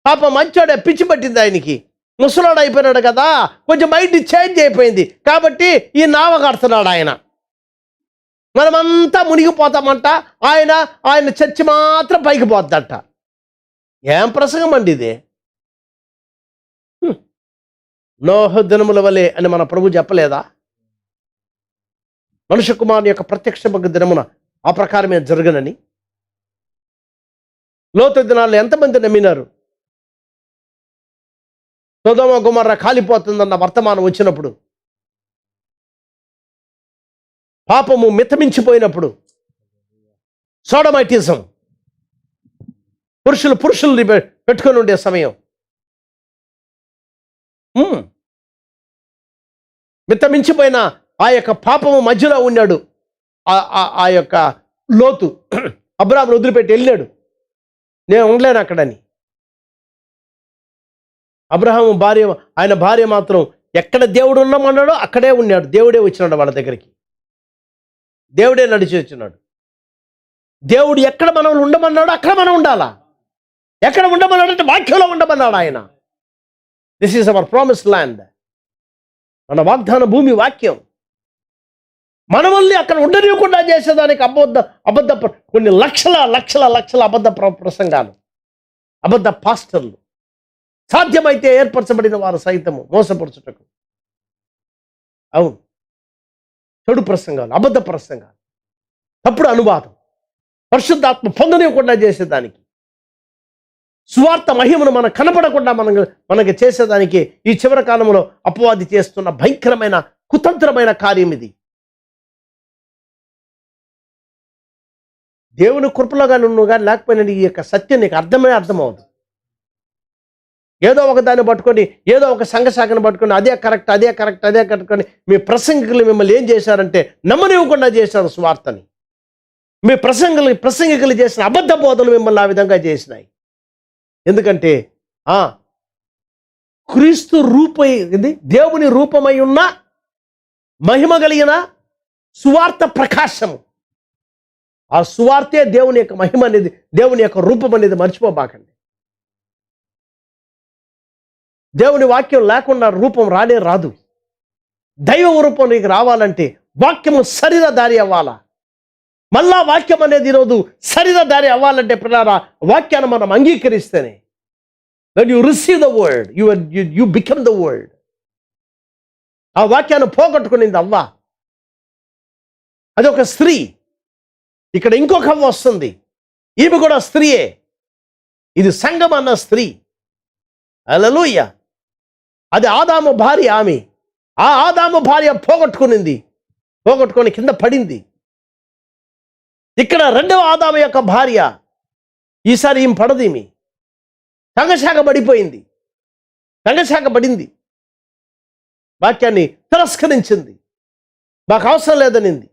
పాప మంచోడే, పిచ్చి పట్టింది ఆయనకి, ముసలాడు అయిపోయినాడు కదా, కొంచెం మైండ్ చేంజ్ అయిపోయింది కాబట్టి ఈ నావ కడుతున్నాడు ఆయన. మనమంతా మునిగిపోతామంట, ఆయన చర్చి మాత్రం పైకి పోద్దట. ఏం ప్రసంగం అండి ఇది? నోహ దినముల వలె అని మన ప్రభు చెప్పలేదా? మనుష్య కుమారుని యొక్క ప్రత్యక్ష దినమున ఆ ప్రకారమే జరగనని. లోతు దినాల్లో ఎంతమంది నమ్మినారు? సొదొమ గొమొర్రా కాలిపోతుందన్న వర్తమానం వచ్చినప్పుడు, పాపము మితమించిపోయినప్పుడు, సోడమైటిజం, పురుషుల్ని పెట్టుకొని ఉండే సమయం, మితమించిపోయిన ఆ యొక్క పాపము మధ్యలో ఉన్నాడు ఆ యొక్క లోతు. అబ్రాహామును వదిలిపెట్టి వెళ్ళాడు, నేను ఉండలేను అక్కడని. అబ్రహాము ఆయన భార్య మాత్రం ఎక్కడ దేవుడు ఉన్నామన్నాడో అక్కడే ఉన్నాడు. దేవుడే వచ్చినాడు వాళ్ళ దగ్గరికి, దేవుడే నడిచి వచ్చినాడు. దేవుడు ఎక్కడ మనం ఉండమన్నాడో అక్కడ మనం ఉండాలా. ఎక్కడ ఉండమన్నాడు అంటే వాక్యంలో ఉండమన్నాడు ఆయన. This is our promised land, మన వాగ్దాన భూమి వాక్యం. మనల్ని అక్కడ ఉండనివ్వకుండా చేసేదానికి అబద్ధ కొన్ని లక్షల అబద్ధ ప్రసంగాలు, అబద్ధ పాస్టర్లు, సాధ్యమైతే ఏర్పరచబడిన వారు సైతము మోసపరచుటకు. అవును, చెడు ప్రసంగాలు, అబద్ధ ప్రసంగాలు, తప్పుడు అనువాదం, పరిశుద్ధాత్మ పొందనివ్వకుండా చేసేదానికి, సువార్త మహిమను మనం కనపడకుండా మనకి చేసేదానికి ఈ చివరి కాలంలో అపవాది చేస్తున్న భయంకరమైన కుతంత్రమైన కార్యం ఇది. దేవుని కృపలోగా నువ్వు కానీ లేకపోయినా ఈ యొక్క సత్యం నీకు అర్థమవుతుంది. ఏదో ఒక దాన్ని పట్టుకొని, ఏదో ఒక సంఘశాఖను పట్టుకొని అదే కరెక్ట్ అని మీ ప్రసంగికులు మిమ్మల్ని ఏం చేశారంటే నమ్మనివ్వకుండా చేశారు స్వార్థని. మీ ప్రసంగికులు చేసిన అబద్ధ బోధలు మిమ్మల్ని ఆ విధంగా చేసినాయి. ఎందుకంటే క్రీస్తు దేవుని రూపమై ఉన్న మహిమ కలిగిన సువార్త ప్రకాశము, ఆ సువార్తే దేవుని యొక్క మహిమ అనేది, దేవుని యొక్క రూపం అనేది మర్చిపోబాకండి. దేవుని వాక్యం లేకుండా రూపం రానే రాదు. దైవ రూపం నీకు రావాలంటే వాక్యము శరీరధారి అవ్వాలా. మళ్ళా వాక్యం అనేది ఈరోజు సరిగా దారి అవ్వాలంటే పిల్లారా వాక్యాన్ని మనం అంగీకరిస్తేనే. when you receive the word you become the word. ఆ వాక్యాన్ని పోగొట్టుకునింది అవ్వ. అది ఒక స్త్రీ. ఇక్కడ ఇంకొక అవ్వ వస్తుంది, ఈమె కూడా స్త్రీయే. ఇది సంఘం అన్న స్త్రీ. హల్లెలూయా. అది ఆదాము భార్య. ఆమె ఆ ఆదాము భార్య పోగొట్టుకొని కింద పడింది. ఇక్కడ రెండవ ఆదాము యొక్క భార్య, ఈసారి ఈమె పడదు. ఈమె సంఘశాఖ పడింది, వాక్యాన్ని తిరస్కరించింది, మాకు అవసరం లేదనింది.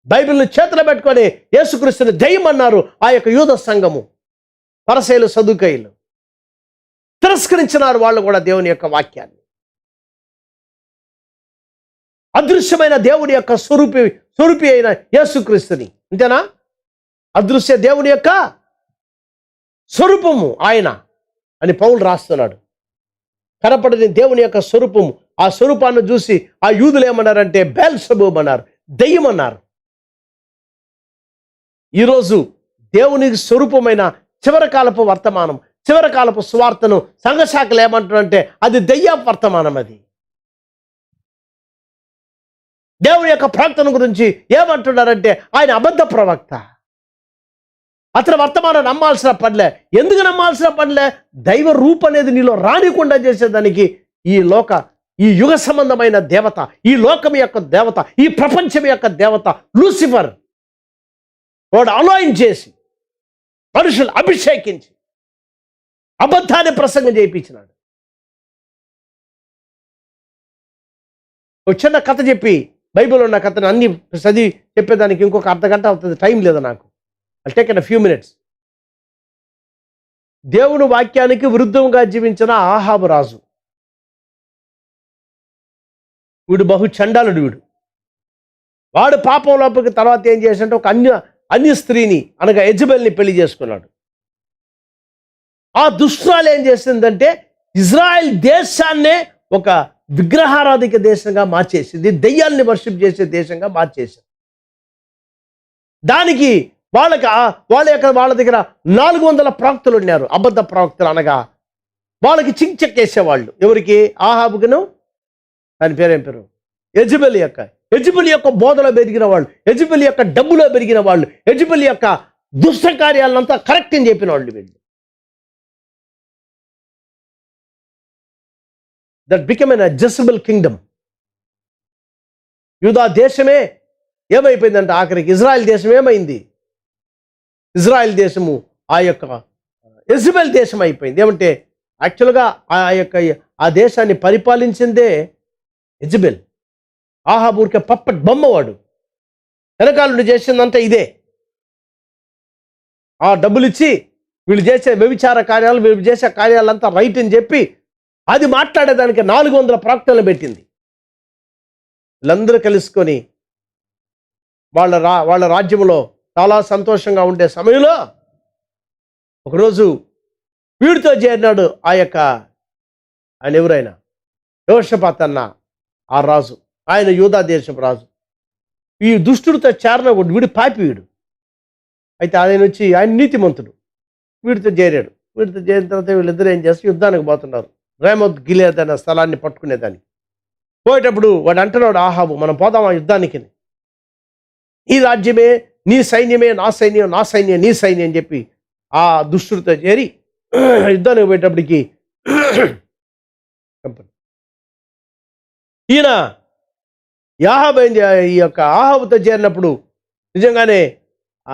బైబిల్ని చేతిలో పెట్టుకొని యేసుక్రీస్తుని దెయ్యమన్నారు ఆ యొక్క యూద సంఘము, పరిసయ్యులు, సదుకాయులు. తిరస్కరించినారు వాళ్ళు కూడా దేవుని యొక్క వాక్యాన్ని. అదృశ్యమైన దేవుని యొక్క స్వరూపి అయిన యేసుక్రీస్తుని, అంతేనా? అదృశ్య దేవుని యొక్క స్వరూపము ఆయన అని పౌలు రాస్తున్నాడు. కనపడని దేవుని యొక్క స్వరూపము. ఆ స్వరూపాన్ని చూసి ఆ యూదులు ఏమన్నారంటే బెల్జెబూబ్ అన్నారు, దెయ్యం అన్నారు. ఈరోజు దేవునికి స్వరూపమైన చివరికాలపు వర్తమానం, చివరికాలపు సువార్తను సంఘశాఖలు ఏమంటారంటే అది దెయ్య వర్తమానం. అది దేవుని యొక్క ప్రవక్తను గురించి ఏమంటున్నారంటే ఆయన అబద్ధ ప్రవక్త. అతని వర్తమానం నమ్మాల్సిన పనిలే. ఎందుకు నమ్మాల్సిన పనిలే? దైవ రూపం అనేది నీలో రానికుండా చేసేదానికి ఈ యుగ సంబంధమైన దేవత, ఈ లోకం యొక్క దేవత, ఈ ప్రపంచం యొక్క దేవత లూసిఫర్ వాడు అనాయింట్ చేసి మనుషులు అభిషేకించి అబద్ధాన్ని ప్రసంగం చేయించినాడు. ఒక చిన్న కథ చెప్పి, బైబిల్లో ఉన్న కథను అన్ని చదివి చెప్పేదానికి ఇంకొక అర్ధగంట అవుతుంది, టైం లేదు నాకు. I'll take in a few minutes. దేవుని వాక్యానికి విరుద్ధంగా జీవించిన ఆహాబు రాజు, వీడు బహు చండాలుడు. వాడు పాపంలోకి తర్వాత ఏం చేశాడంటే ఒక అన్య స్త్రీని అనగా యెజబెల్ని పెళ్లి చేసుకున్నాడు. ఆ దుష్టురాలు ఏం చేసిందంటే ఇజ్రాయెల్ దేశాన్నే ఒక విగ్రహారాధిక దేశంగా మార్చేసింది, దెయ్యాల్ని వర్షిప్ చేసే దేశంగా మార్చేసింది. దానికి వాళ్ళ దగ్గర 400 ప్రవక్తలు ఉన్నారు, అబద్ధ ప్రవక్తలు. అనగా వాళ్ళకి చించెక్కేసేవాళ్ళు. ఎవరికి? ఆహాబుకును, దాని పేరు యెజబెల్ యొక్క బోధలో పెరిగిన వాళ్ళు, యెజబెల్ యొక్క డబ్బులో పెరిగిన వాళ్ళు, యెజబెల్ యొక్క దుష్ట కార్యాలంతా కరెక్ట్ అని చెప్పిన వాళ్ళు వీళ్ళు. That become an Jezebel Kingdom. యూదా దేశమే ఏమైపోయిందంటే ఆఖరికి ఇజ్రాయెల్ దేశం ఏమైంది? ఇజ్రాయెల్ దేశము ఆ యొక్క యెజబెల్ దేశం అయిపోయింది. ఏమంటే యాక్చువల్గా ఆ దేశాన్ని పరిపాలించిందే యెజబెల్. ఆహాబు ఊరికే పప్పట్ బొమ్మవాడు. వెనకాల నుండి చేసిందంతా ఇదే. ఆ డబ్బులు ఇచ్చి వీళ్ళు చేసే వ్యభిచార కార్యాలు, వీళ్ళు చేసే కార్యాలంతా రైట్ అని చెప్పి అది మాట్లాడేదానికి 400 ప్రవక్తలు పెట్టింది. వీళ్ళందరూ కలుసుకొని వాళ్ళ రాజ్యంలో చాలా సంతోషంగా ఉండే సమయంలో ఒకరోజు వీడితో చేరినాడు ఆయన ఎవరైనా యెహోషాపాతు అన్న ఆ రాజు. ఆయన యూదా దేశపు రాజు. ఈ దుష్టుడితో చేరిన వీడు పాపి వీడు. అయితే ఆయన నీతిమంతుడు. వీడితో చేరాడు. వీడితో చేరిన తర్వాత వీళ్ళిద్దరూ ఏం చేస్తే యుద్ధానికి పోతున్నారు, రేమోత్ గిలియాద్ అనే స్థలాన్ని పట్టుకునేదానికి. పోయేటప్పుడు వాడు అంటున్నాడు ఆహాబు, మనం పోదామా యుద్ధానికి? ఈ రాజ్యమే నీ సైన్యమే, నా సైన్యం నా సైన్యం నీ సైన్యం అని చెప్పి ఆ దుష్టుడితో చేరి యుద్ధానికి పోయేటప్పటికి ఈయన ఈ యొక్క ఆహాబుతో చేరినప్పుడు నిజంగానే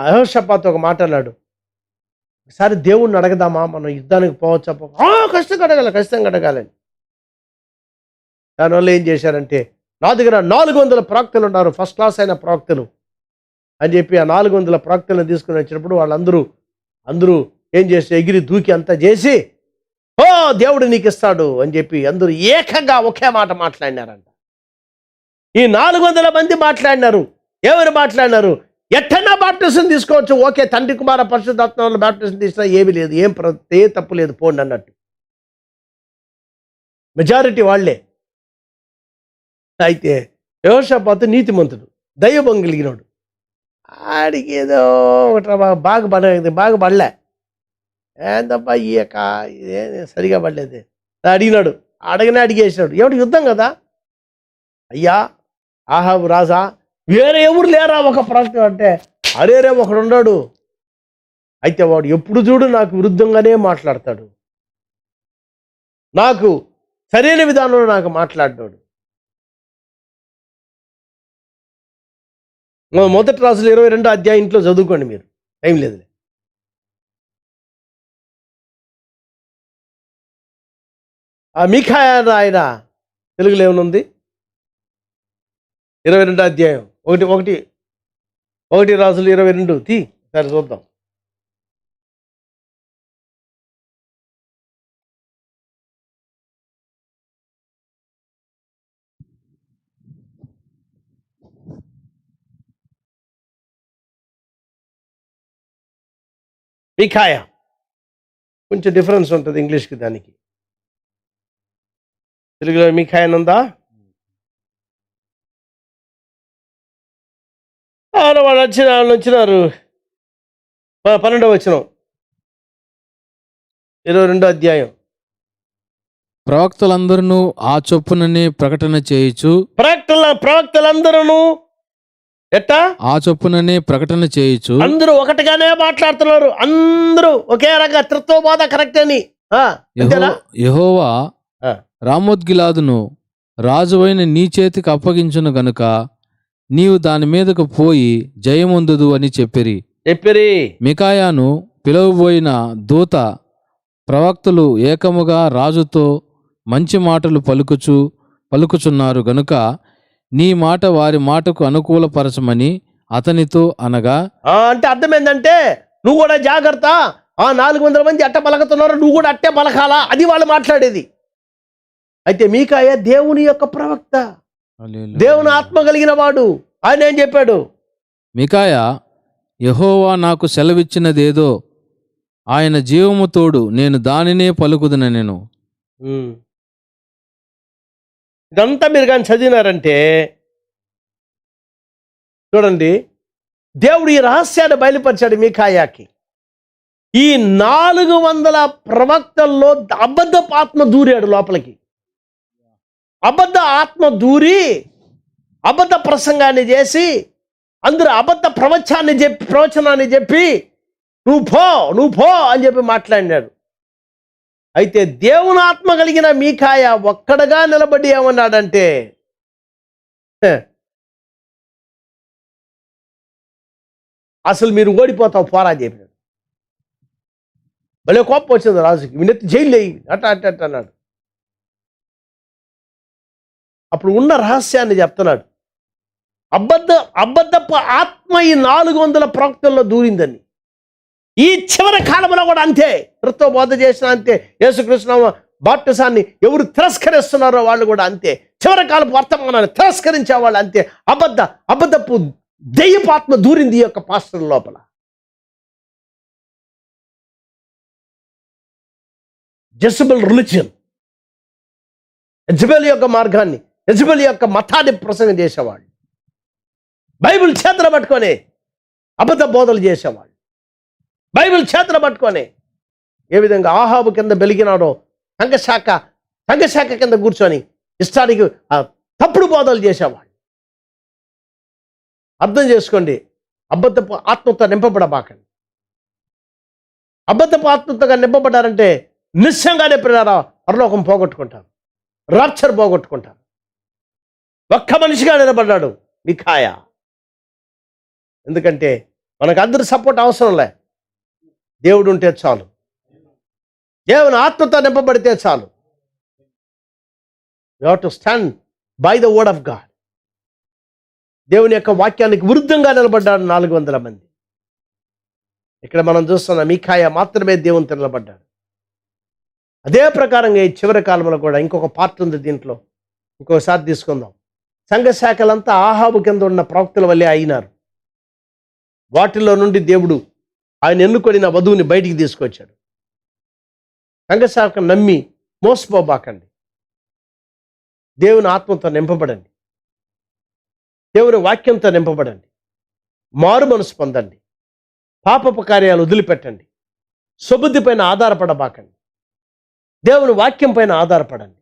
యెహోషాపాతు ఒక మాట అన్నాడు, ఒకసారి దేవుణ్ణి అడగదామా, మనం యుద్ధానికి పోవచ్చా? ఖచ్చితంగా అడగాలని. దానివల్ల ఏం చేశారంటే నా దగ్గర 400 ప్రవక్తలు ఉన్నారు, ఫస్ట్ క్లాస్ అయిన ప్రవక్తలు అని చెప్పి ఆ 400 ప్రవక్తలను తీసుకుని వచ్చినప్పుడు అందరూ ఏం చేసి ఎగిరి దూకి అంతా చేసి ఓ దేవుడు నీకు ఇస్తాడు అని చెప్పి అందరూ ఏకంగా ఒకే మాట మాట్లాడినారంట. ఈ 400 మంది మాట్లాడినారు. ఎవరు మాట్లాడినారు? ఎట్టన్నా బాప్టిజం తీసుకోవచ్చు, ఓకే, తండ్రి కుమార పరిశుద్ధాత్మ బాప్టిజం తీసినా ఏమీ లేదు, ఏ తప్పు లేదు, పోండి అన్నట్టు. మెజారిటీ వాళ్లే. అయితే యెహోషాపాతు నీతిమంతుడు, దైవభం కలిగినోడు. ఆడికి ఏదో ఒకటి బాగా పడలే. ఏందబ్బా ఈ యొక్క ఇదే సరిగా పడలేదు అడిగినాడు. అడిగేసినాడు. ఏమిటి యుద్ధం కదా అయ్యా ఆహాబు రాజా, వేరే ఎవరు లేరా ఒక ప్రవక్త అంటే, అరేరే ఒకడు ఉన్నాడు, అయితే వాడు ఎప్పుడు చూడు నాకు విరుద్ధంగానే మాట్లాడతాడు, నాకు సరైన విధానంలో నాకు మాట్లాడినాడు. మొదటి రాజులు 22వ అధ్యాయం ఇంట్లో చదువుకోండి, మీరు టైం లేదులే. ఆ మీకాయా ఆయన తెలుగులో ఏమనుంది? 22వ అధ్యాయం ఒకటి రాజులు 22 సరే చూద్దాం. మీకాయా కొంచెం డిఫరెన్స్ ఉంటుంది ఇంగ్లీష్కి దానికి. తెలుగులో మీకాయా ఉందా? వాళ్ళు వచ్చినారు. 12వ వచనం 22వ అధ్యాయం. ప్రవక్తలందరూ ఆ చొప్పుననే ప్రకటన చేయుచు ప్రవక్తలందరూ ఎట్టా ఆ చొప్పుననే ప్రకటన చేయుచు అందరూ ఒకటిగానే మాట్లాడుతున్నారు. అందరూ ఒకే రకంగా త్రిత్వబోధ కరెక్ట్ అని. యెహోవా రామోత్గిలాదును రాజువైన నీ చేతికి అప్పగించును గనుక నీవు దాని మీదకు పోయి జయముందుదు అని చెప్పిరి. మికాయాను పిలువబోయిన దూత ప్రవక్తలు ఏకముగా రాజుతో మంచి మాటలు పలుకుచున్నారు గనుక నీ మాట వారి మాటకు అనుకూలపరచమని అతనితో అనగా, అంటే అర్థం ఏంటంటే, నువ్వు కూడా జాగ్రత్త, 400 మంది అట్ట పలకుతున్నారు, నువ్వు కూడా అట్టే పలకాలా, అది వాళ్ళు మాట్లాడేది. అయితే మీకాయ దేవుని యొక్క ప్రవక్త, దేవుని ఆత్మ కలిగిన వాడు. ఆయన ఏం చెప్పాడు? మికాయా, యెహోవా నాకు సెలవిచ్చినదేదో ఆయన జీవము తోడు నేను దానినే పలుకుదునెను. ఇదంతా మీరు కానీ చదివినారంటే చూడండి, దేవుడు ఈ రహస్యాన్ని బయలుపరిచాడు మీకాయాకి. ఈ 400 ప్రవక్తల్లో అబద్ధపు ఆత్మ దూరాడు లోపలికి. అబద్ధ ఆత్మ దూరి అబద్ధ ప్రసంగాన్ని చేసి అందరూ అబద్ధ ప్రవచనాన్ని చెప్పి నువ్వు పో అని చెప్పి మాట్లాడినాడు. అయితే దేవుని ఆత్మ కలిగిన మీకాయ ఒక్కడగా నిలబడి ఏమన్నాడంటే, అసలు మీరు ఓడిపోతావు పోరా అని చెప్పినాడు. భలే కోపం వచ్చింది రాజుకి. వినెత్తి జైలు లేయి అట్ట అన్నాడు. అప్పుడు ఉన్న రహస్యాన్ని చెప్తున్నాడు. అబద్ధపు ఆత్మ ఈ 400 ప్రవక్తల్లో దూరిందని. ఈ చివరి కాలంలో కూడా అంతే, క్రిస్తో బోధ చేసిన అంతే, యేసుకృష్ణ బాప్టిసాన్ని ఎవరు తిరస్కరిస్తున్నారో వాళ్ళు కూడా అంతే, చివరి కాలపు వర్తమానాన్ని తిరస్కరించే వాళ్ళు అంతే. అబద్ధపు దెయ్యపు ఆత్మ దూరింది ఈ యొక్క పాస్టర్ లోపల. జెజబెల్ రిలిజియన్, యెజబెల్ యొక్క మార్గాన్ని, యెజబెల్ యొక్క మతాన్ని ప్రసంగం చేసేవాళ్ళు, బైబిల్ చేతులు పట్టుకొని అబద్ధ బోధలు చేసేవాళ్ళు, బైబిల్ చేతులు పట్టుకొని ఏ విధంగా ఆహాబు కింద వెలిగినాడో సంఘశాఖ కింద కూర్చొని ఇష్టానికి తప్పుడు బోధలు చేసేవాళ్ళు. అర్థం చేసుకోండి, అబద్ధపు ఆత్మతో నింపబడబాకండి. అబద్ధపు ఆత్మతో నింపబడ్డారంటే నిశ్చయంగానే పరలోకం పోగొట్టుకుంటారు, రాప్చర్ పోగొట్టుకుంటారు. ఒక్క మనిషిగా నిలబడ్డాడు మీకాయా. ఎందుకంటే మనకు అందరి సపోర్ట్ అవసరంలే, దేవుడు ఉంటే చాలు, దేవుని ఆత్మతో నింపబడితే చాలు. You have to stand by the word of God. దేవుని యొక్క వాక్యానికి విరుద్ధంగా నిలబడ్డాడు 400 మంది. ఇక్కడ మనం చూస్తున్న మీకాయా మాత్రమే దేవునితో నిలబడ్డాడు. అదే ప్రకారంగా ఈ చివరి కాలంలో కూడా ఇంకొక పార్ట్ ఉంది దీంట్లో, ఇంకోసారి తీసుకుందాం. సంఘశాఖలంతా ఆహాబు కింద ఉన్న ప్రవక్తల వల్లే అయినారు. వాటిల్లో నుండి దేవుడు ఆయన ఎన్నుకొనిన వధువుని బయటికి తీసుకొచ్చాడు. సంఘశాఖ నమ్మి మోసపోబాకండి, దేవుని ఆత్మతో నింపబడండి, దేవుని వాక్యంతో నింపబడండి. మారు మనసు పొందండి, పాపపు కార్యాలు వదిలిపెట్టండి, సుబుద్ధి పైన ఆధారపడబాకండి, దేవుని వాక్యం పైన ఆధారపడండి.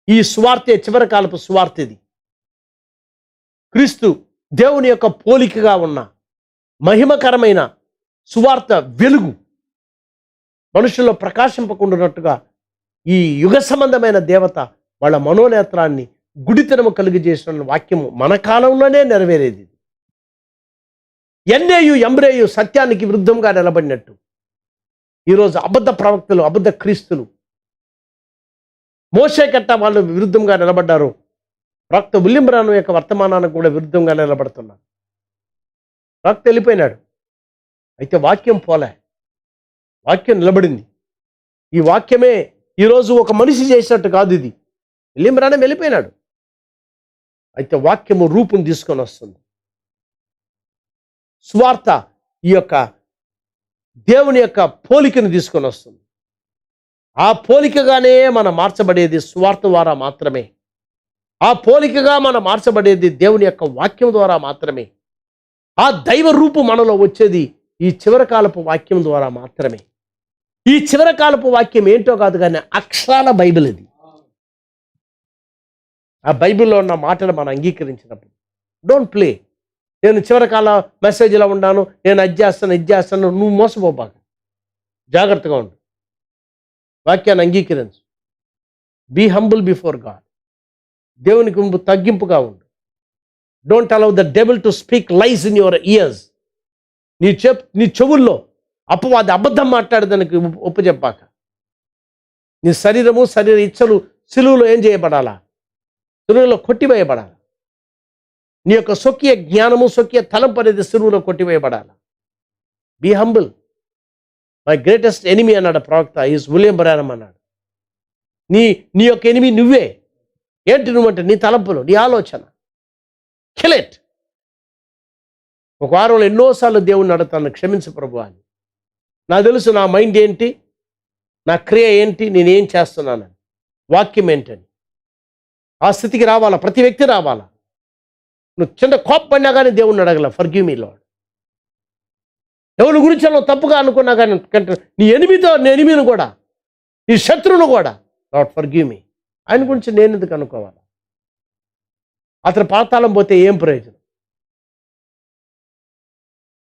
ఈ సువార్తే చివరి కాలపు సువార్త. ఇది క్రీస్తు దేవుని యొక్క పోలికగా ఉన్న మహిమకరమైన సువార్త వెలుగు మనుషుల్లో ప్రకాశింపకుండానట్టుగా ఈ యుగ సంబంధమైన దేవత వాళ్ళ మనోనేత్రాన్ని గుడితనము కలిగజేసిన వాక్యము మన కాలంలోనే నెరవేరేది. ఎన్నేయు ఎంబ్రేయు సత్యానికి విరుద్ధంగా నిలబడినట్టు ఈరోజు అబద్ధ ప్రవక్తలు, అబద్ధ క్రీస్తులు మోషే కట్ట వాళ్ళు విరుద్ధంగా నిలబడ్డారు. ప్రవక్త విలియం బ్రానమ్ యొక్క వర్తమానానికి కూడా విరుద్ధంగా నిలబడుతున్నారు. ప్రవక్త వెళ్ళిపోయినాడు, అయితే వాక్యం పోలే, వాక్యం నిలబడింది. ఈ వాక్యమే ఈరోజు ఒక మనిషి చేసినట్టు కాదు. ఇది విలియం బ్రానమ్ వెళ్ళిపోయినాడు, అయితే వాక్యము రూపును తీసుకొని వస్తుంది. స్వార్థ ఈ యొక్క దేవుని యొక్క పోలికను తీసుకొని వస్తుంది. ఆ పోలికగానే మనం మార్చబడేది స్వార్థ ద్వారా మాత్రమే. ఆ పోలికగా మనం మార్చబడేది దేవుని యొక్క వాక్యం ద్వారా మాత్రమే. ఆ దైవ రూపు మనలో వచ్చేది ఈ చివరి కాలపు వాక్యం ద్వారా మాత్రమే. ఈ చివరి కాలపు వాక్యం ఏంటో కాదు కానీ అక్షరాల బైబిల్ ఇది. ఆ బైబిల్లో ఉన్న మాటలు మనం అంగీకరించినప్పుడు డోంట్ ప్లే. నేను చివరి కాల మెసేజ్లో ఉన్నాను, నేను అది చేస్తాను, నువ్వు మోసపోబాక, జాగ్రత్తగా ఉండు. వాక్యాన్ని అంగీకరించు. Be humble before God. దేవునికి ముందు తగ్గింపుగా ఉండు. Don't allow the devil to speak lies in your ears. నీ చెవుల్లో అపవాది అబద్ధం మాట్లాడేదానికి ఒప్పుచెప్పాక. నీ శరీరము, శరీర ఇచ్చలు సిలువలో ఏం చేయబడాలా? సిలువలో కొట్టివేయబడాలి. నీ యొక్క స్వకీయ జ్ఞానము, స్వకీయ తలంపు అనేది సిలువలో కొట్టివేయబడాలి. Be humble. My greatest enemy అన్నాడు ప్రవక్త ఈజ్ విలియం బ్రానమ్ అన్నాడు. నీ యొక్క ఎనిమీ నువ్వే. ఏంటి నువ్వంటే నీ తలంపులు, నీ ఆలోచన. Kill it. ఒక వారంలో ఎన్నోసార్లు దేవుణ్ణి అడుగుతాను, క్షమించు ప్రభు అని. నాకు తెలుసు నా మైండ్ ఏంటి, నా క్రియ ఏంటి, నేనేం చేస్తున్నానని, వాక్యం ఏంటని. ఆ స్థితికి రావాలా, ప్రతి వ్యక్తి రావాలా. నువ్వు చిన్న కోప్పడినా కానీ దేవుణ్ణి అడగల, ఫర్గివ్ మీ లార్డ్. ఎవరి గురించి నువ్వు తప్పుగా అనుకున్నా కానీ నీ ఎనిమిదిని కూడా, నీ శత్రువును కూడా, లార్డ్ ఫర్గివ్ మీ. ఆయన గురించి నేను ఎందుకు అనుకోవాలా? అతను పాతాళం పోతే ఏం ప్రయోజనం?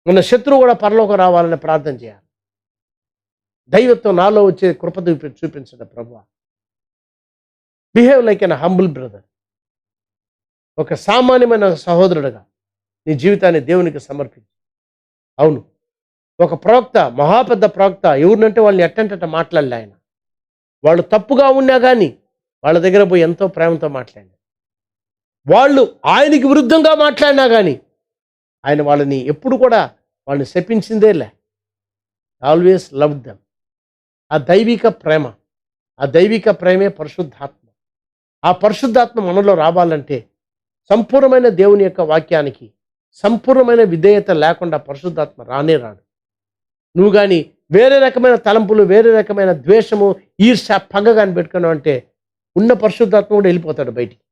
మన శత్రువు కూడా పరలోకం రావాలని ప్రార్థన చేయాలి. దైవత్వం నాలో వచ్చే కృప చూపించండి ప్రభువా. Behave like an humble brother. ఒక సామాన్యమైన సహోదరుడుగా నీ జీవితాన్ని దేవునికి సమర్పించు. అవును, ఒక ప్రవక్త, మహాపెద్ద ప్రవక్త, ఎవరినంటే వాళ్ళని ఎట్టంటట మాట్లాడలే ఆయన. వాళ్ళు తప్పుగా ఉన్నా కానీ వాళ్ళ దగ్గర పోయి ఎంతో ప్రేమతో మాట్లాడారు. వాళ్ళు ఆయనకి విరుద్ధంగా మాట్లాడినా కానీ ఆయన వాళ్ళని ఎప్పుడు కూడా వాళ్ళని శపించిందేలే. Always love them. ఆ దైవిక ప్రేమ, ఆ దైవిక ప్రేమే పరిశుద్ధాత్మ. ఆ పరిశుద్ధాత్మ మనలో రావాలంటే సంపూర్ణమైన దేవుని యొక్క వాక్యానికి సంపూర్ణమైన విధేయత లేకుండా పరిశుద్ధాత్మ రానే రాడు. నువ్వు కానీ వేరే రకమైన తలంపులు, వేరే రకమైన ద్వేషము, ఈర్ష్య, పగ కానీ పెట్టుకున్నావు అంటే ఉన్న పరిశుద్ధాత్మ కూడా వెళ్ళిపోతాడు బయటికి.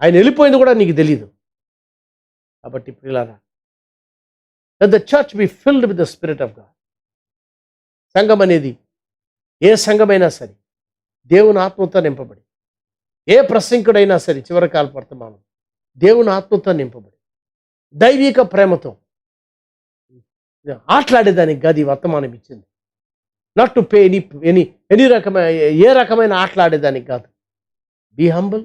ఆయన వెళ్ళిపోయింది కూడా నీకు తెలీదు. కాబట్టి ప్రియులారా, let the church be filled with the spirit of God. సంఘం అనేది ఏ సంఘమైనా సరే దేవుని ఆత్మతో నింపబడి, ఏ ప్రసంగుడైనా సరే చివరి కాల వర్తమానం దేవుని ఆత్మతో నింపబడి దైవిక ప్రేమతో ఆటలాడేదానికి గది వర్తమానం ఇచ్చింది. నాట్ టు పే ఎనీ రకమైన, ఏ రకమైన ఆటలాడేదానికి కాదు. Be humble.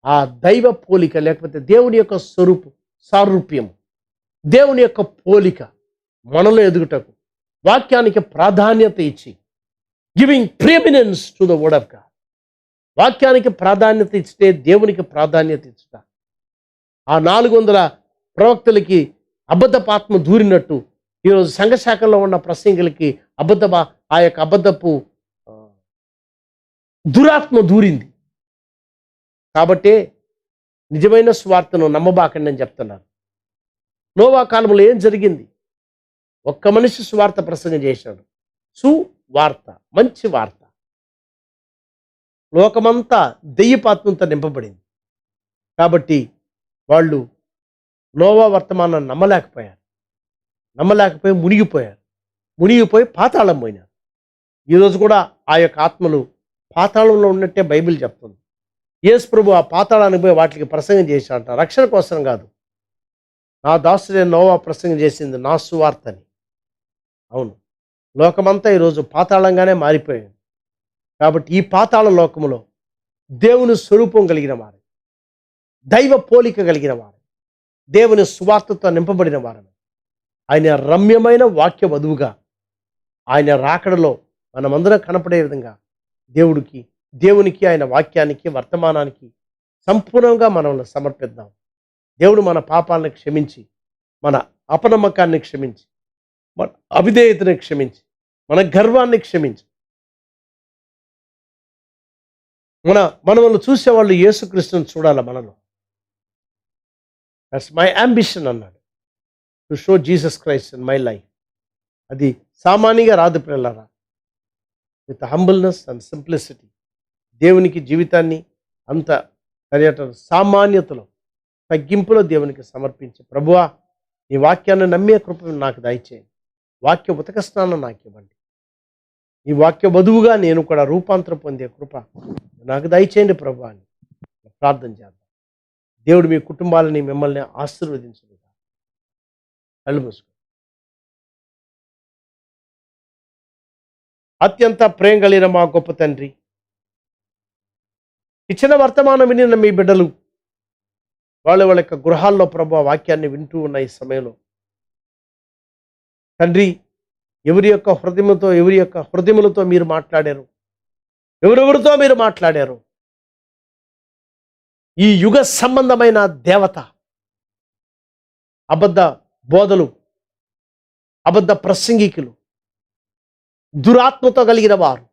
ఆ దైవ పోలిక లేకపోతే దేవుని యొక్క సారూప్యం, దేవుని యొక్క పోలిక మనలో ఎదుగుటకు వాక్యానికి ప్రాధాన్యత ఇచ్చి, giving preeminence to the word of God. వాక్యానికి ప్రాధాన్యత ఇస్తే దేవునికి ప్రాధాన్యత ఇచ్చుట. ఆ 400 ప్రవక్తలకి అబద్ధపాత్మ దూరినట్టు ఈరోజు సంఘశాఖల్లో ఉన్న ప్రసంగులకి ఆ యొక్క అబద్ధపు దురాత్మ దూరింది. కాబట్టే నిజమైన స్వార్థను నమ్మబాకండి అని చెప్తున్నారు. నోవా కాలంలో ఏం జరిగింది? ఒక్క మనిషి స్వార్థ ప్రసంగం చేశాడు. సువార్త, మంచి వార్త. లోకమంతా దెయ్యపాత్మంతో నింపబడింది. కాబట్టి వాళ్ళు నోవా వర్తమానాన్ని నమ్మలేకపోయి మునిగిపోయి పాతాళం పోయినారు. ఈరోజు కూడా ఆ యొక్క ఆత్మలు పాతాళంలో ఉన్నట్టే బైబిల్ చెప్తుంది. యేసు ప్రభు ఆ పాతాళానికి పోయి వాటికి ప్రసంగం చేశాడంట. రక్షణ కోసం కాదు. నా దాసుడే నోవా ప్రసంగం చేసింది నా సువార్తని. అవును, లోకమంతా ఈరోజు పాతాళంగానే మారిపోయింది. కాబట్టి ఈ పాతాళ లోకములో దేవుని స్వరూపం కలిగిన వారు, దైవ పోలిక కలిగిన వారు, దేవుని సువార్తతో నింపబడిన వారు, ఆయన రమ్యమైన వాక్య వధువుగా ఆయన రాకడలో మనమందరం కనపడే విధంగా దేవునికి ఆయన వాక్యానికి వర్తమానానికి సంపూర్ణంగా మనల్ని సమర్పిద్దాం. దేవుడు మన పాపాలను క్షమించి, మన అపనమ్మకాన్ని క్షమించి, మన అవిధేయతను క్షమించి, మన గర్వాన్ని క్షమించి, మనల్ని చూసేవాళ్ళు యేసుక్రీస్తుని చూడాలి మనలో. దట్స్ మై అంబిషన్ అన్నాడు, to show Jesus Christ in my life. అది సామాన్యంగా రాదు పిల్లలారా. విత్ హంబుల్నెస్ అండ్ సింప్లిసిటీ దేవునికి జీవితాన్ని అంత సామాన్యతలో తగ్గింపులో దేవునికి సమర్పించి, ప్రభువా నీ వాక్యాన్ని నమ్మే కృప నాకు దయచేయండి, వాక్య ఉతక స్నానం నాకు ఇవ్వండి, ఈ వాక్య వధువుగా నేను కూడా రూపాంతరం పొందే కృప నాకు దయచేయండి ప్రభువా అని ప్రార్థన చేద్దాం. దేవుడు మీ కుటుంబాలని మిమ్మల్ని ఆశీర్వదించును. కళ్ళు మూసుకో. అత్యంత ప్రేమ కలిగిన మా గొప్ప తండ్రి, ఇచ్చిన వర్తమానం వినిన మీ బిడ్డలు వాళ్ళ యొక్క గృహాల్లో ప్రభు వాక్యాన్ని వింటూ ఉన్న ఈ సమయంలో తండ్రి, ఎవరి యొక్క హృదయములతో మీరు మాట్లాడారు, ఎవరెవరితో మీరు మాట్లాడారు, ఈ యుగ సంబంధమైన దేవత, అబద్ధ బోధలు, అబద్ధ ప్రసంగికులు, దురాత్మతో కలిగిన వారు,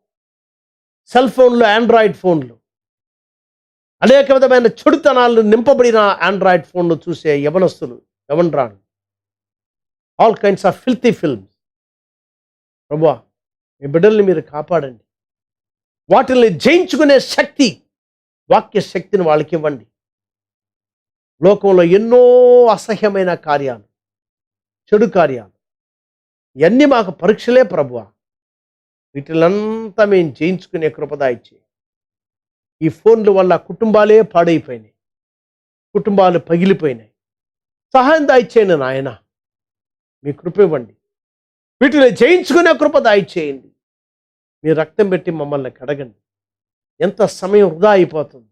సెల్ ఫోన్లు, ఆండ్రాయిడ్ ఫోన్లు, అనేక విధమైన చెడుతనాలు నింపబడిన ఆండ్రాయిడ్ ఫోన్లు చూసే యవనస్తులు, యవనరాలు, all kinds of filthy films, ప్రభువా మీ బిడ్డల్ని మీరు కాపాడండి. వాటిని జయించుకునే శక్తి, వాక్య శక్తిని వాళ్ళకి ఇవ్వండి. లోకంలో ఎన్నో అసహ్యమైన కార్యాలు, చెడు కార్యాలు, ఇవన్నీ మాకు పరీక్షలే ప్రభువా. వీటిలంతా మేము జయించుకునే కృపదాయిచ్చే. ఈ ఫోన్ల వల్ల కుటుంబాలే పాడైపోయినాయి, కుటుంబాలు పగిలిపోయినాయి. సహాయం దాయిచ్చేయండి నాయన, మీ కృప ఇవ్వండి. వీటిని జయించుకునే కృప దాయిచ్చేయండి. మీ రక్తం పెట్టి మమ్మల్ని కడగండి. ఎంత సమయం వృధా అయిపోతుంది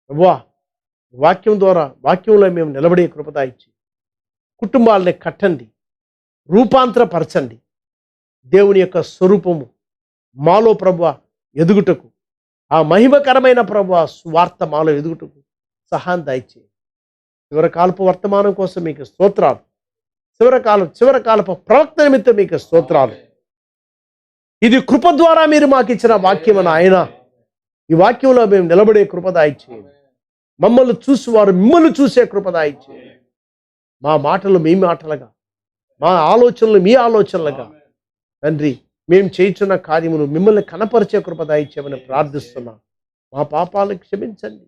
ప్రభువా. వాక్యం ద్వారా, వాక్యంలో మేము నిలబడే కృప దాయిచ్చి కుటుంబాలని కట్టండి, రూపాంతరపరచండి. దేవుని యొక్క స్వరూపము మాలో ప్రభువా ఎదుగుటకు, ఆ మహిమకరమైన ప్రభువా స్వార్థ మాలో ఎదుగుటకు సహాయం దయచేయండి. చివరకాలపు వర్తమానం కోసం మీకు స్తోత్రాలు. చివరకాలపు ప్రవక్త నిమిత్తం మీకు స్తోత్రాలు. ఇది కృప ద్వారా మీరు మాకు ఇచ్చిన వాక్యం అని ఆయన, ఈ వాక్యంలో మేము నిలబడే కృప దయచేయండి. మమ్మల్ని చూసి వారు మిమ్మల్ని చూసే కృప దయచేయండి. మా మాటలు మీ మాటలుగా, మా ఆలోచనలు మీ ఆలోచనలుగా తండ్రి, మేము చేయించున్న కార్యములు మిమ్మల్ని కనపరిచే కృప దయచేయమని ప్రార్థిస్తున్నాం. మా పాపాలను క్షమించండి,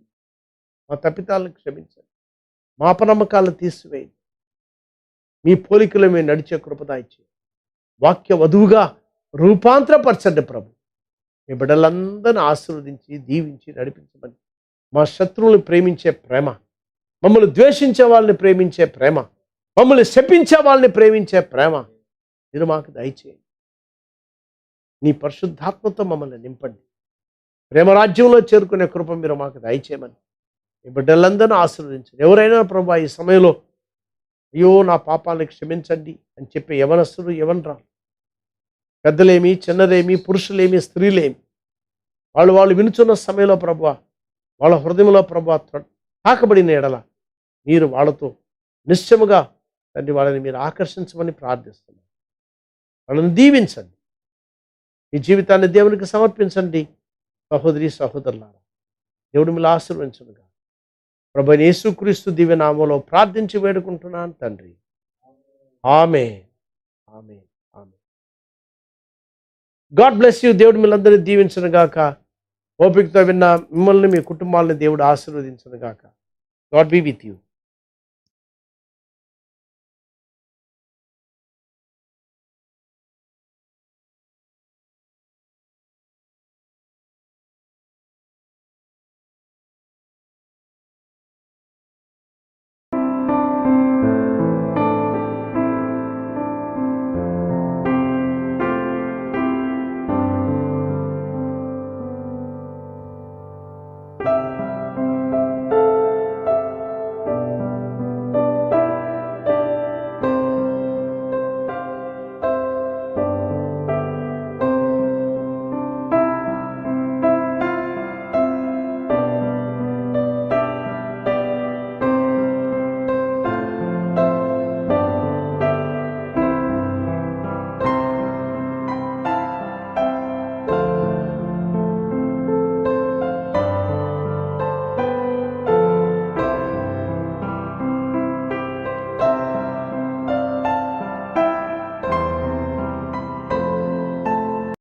మా తప్పితాలను క్షమించండి, మా అపనమ్మకాలను తీసివేయండి. మీ పోలికలో మేము నడిచే కృప దయచేయండి. వాక్య వధువుగా రూపాంతరపరచండి ప్రభు. మీ బిడ్డలందరినీ ఆశీర్వదించి దీవించి నడిపించమని, మా శత్రువులను ప్రేమించే ప్రేమ, మమ్మల్ని ద్వేషించే వాళ్ళని ప్రేమించే ప్రేమ, మమ్మల్ని శపించే వాళ్ళని ప్రేమించే ప్రేమ మీరు మాకు దయచేయండి. నీ పరిశుద్ధాత్మతో మమ్మల్ని నింపండి. ప్రేమరాజ్యంలో చేరుకునే కృప మీరు మాకు దయచేయమని ఈ బిడ్డలందరినీ ఆశీర్వదించండి. ఎవరైనా ప్రభు ఈ సమయంలో అయ్యో నా పాపాలను క్షమించండి అని చెప్పే యవనస్తులు, యవనరాలు, పెద్దలేమి, చిన్నలేమి, పురుషులేమి, స్త్రీలేమి, వాళ్ళు వినుచున్న సమయంలో ప్రభువా, వాళ్ళ హృదయంలో ప్రభువా తాకబడిన ఎడల మీరు వాళ్ళతో నిశ్చయముగా తండ్రి వాళ్ళని మీరు ఆకర్షించమని ప్రార్థిస్తున్నారు. వాళ్ళని దీవించండి. మీ జీవితాన్ని దేవునికి సమర్పించండి. సహోదరి సహోదరులారా, దేవుడు మిమ్మల్ని ఆశీర్వదించునుగా. ప్రభువైన యేసుక్రీస్తు దివ్య నామములో ప్రార్థించి వేడుకుంటున్నాను తండ్రి. ఆమేన్, ఆమేన్, ఆమేన్. God bless you. దేవుడు మిమ్మల్ని దీవించును గాక. ఓపికతో విన్న మిమ్మల్ని, మీ కుటుంబాలను దేవుడు ఆశీర్వదించును గాక. God be with you.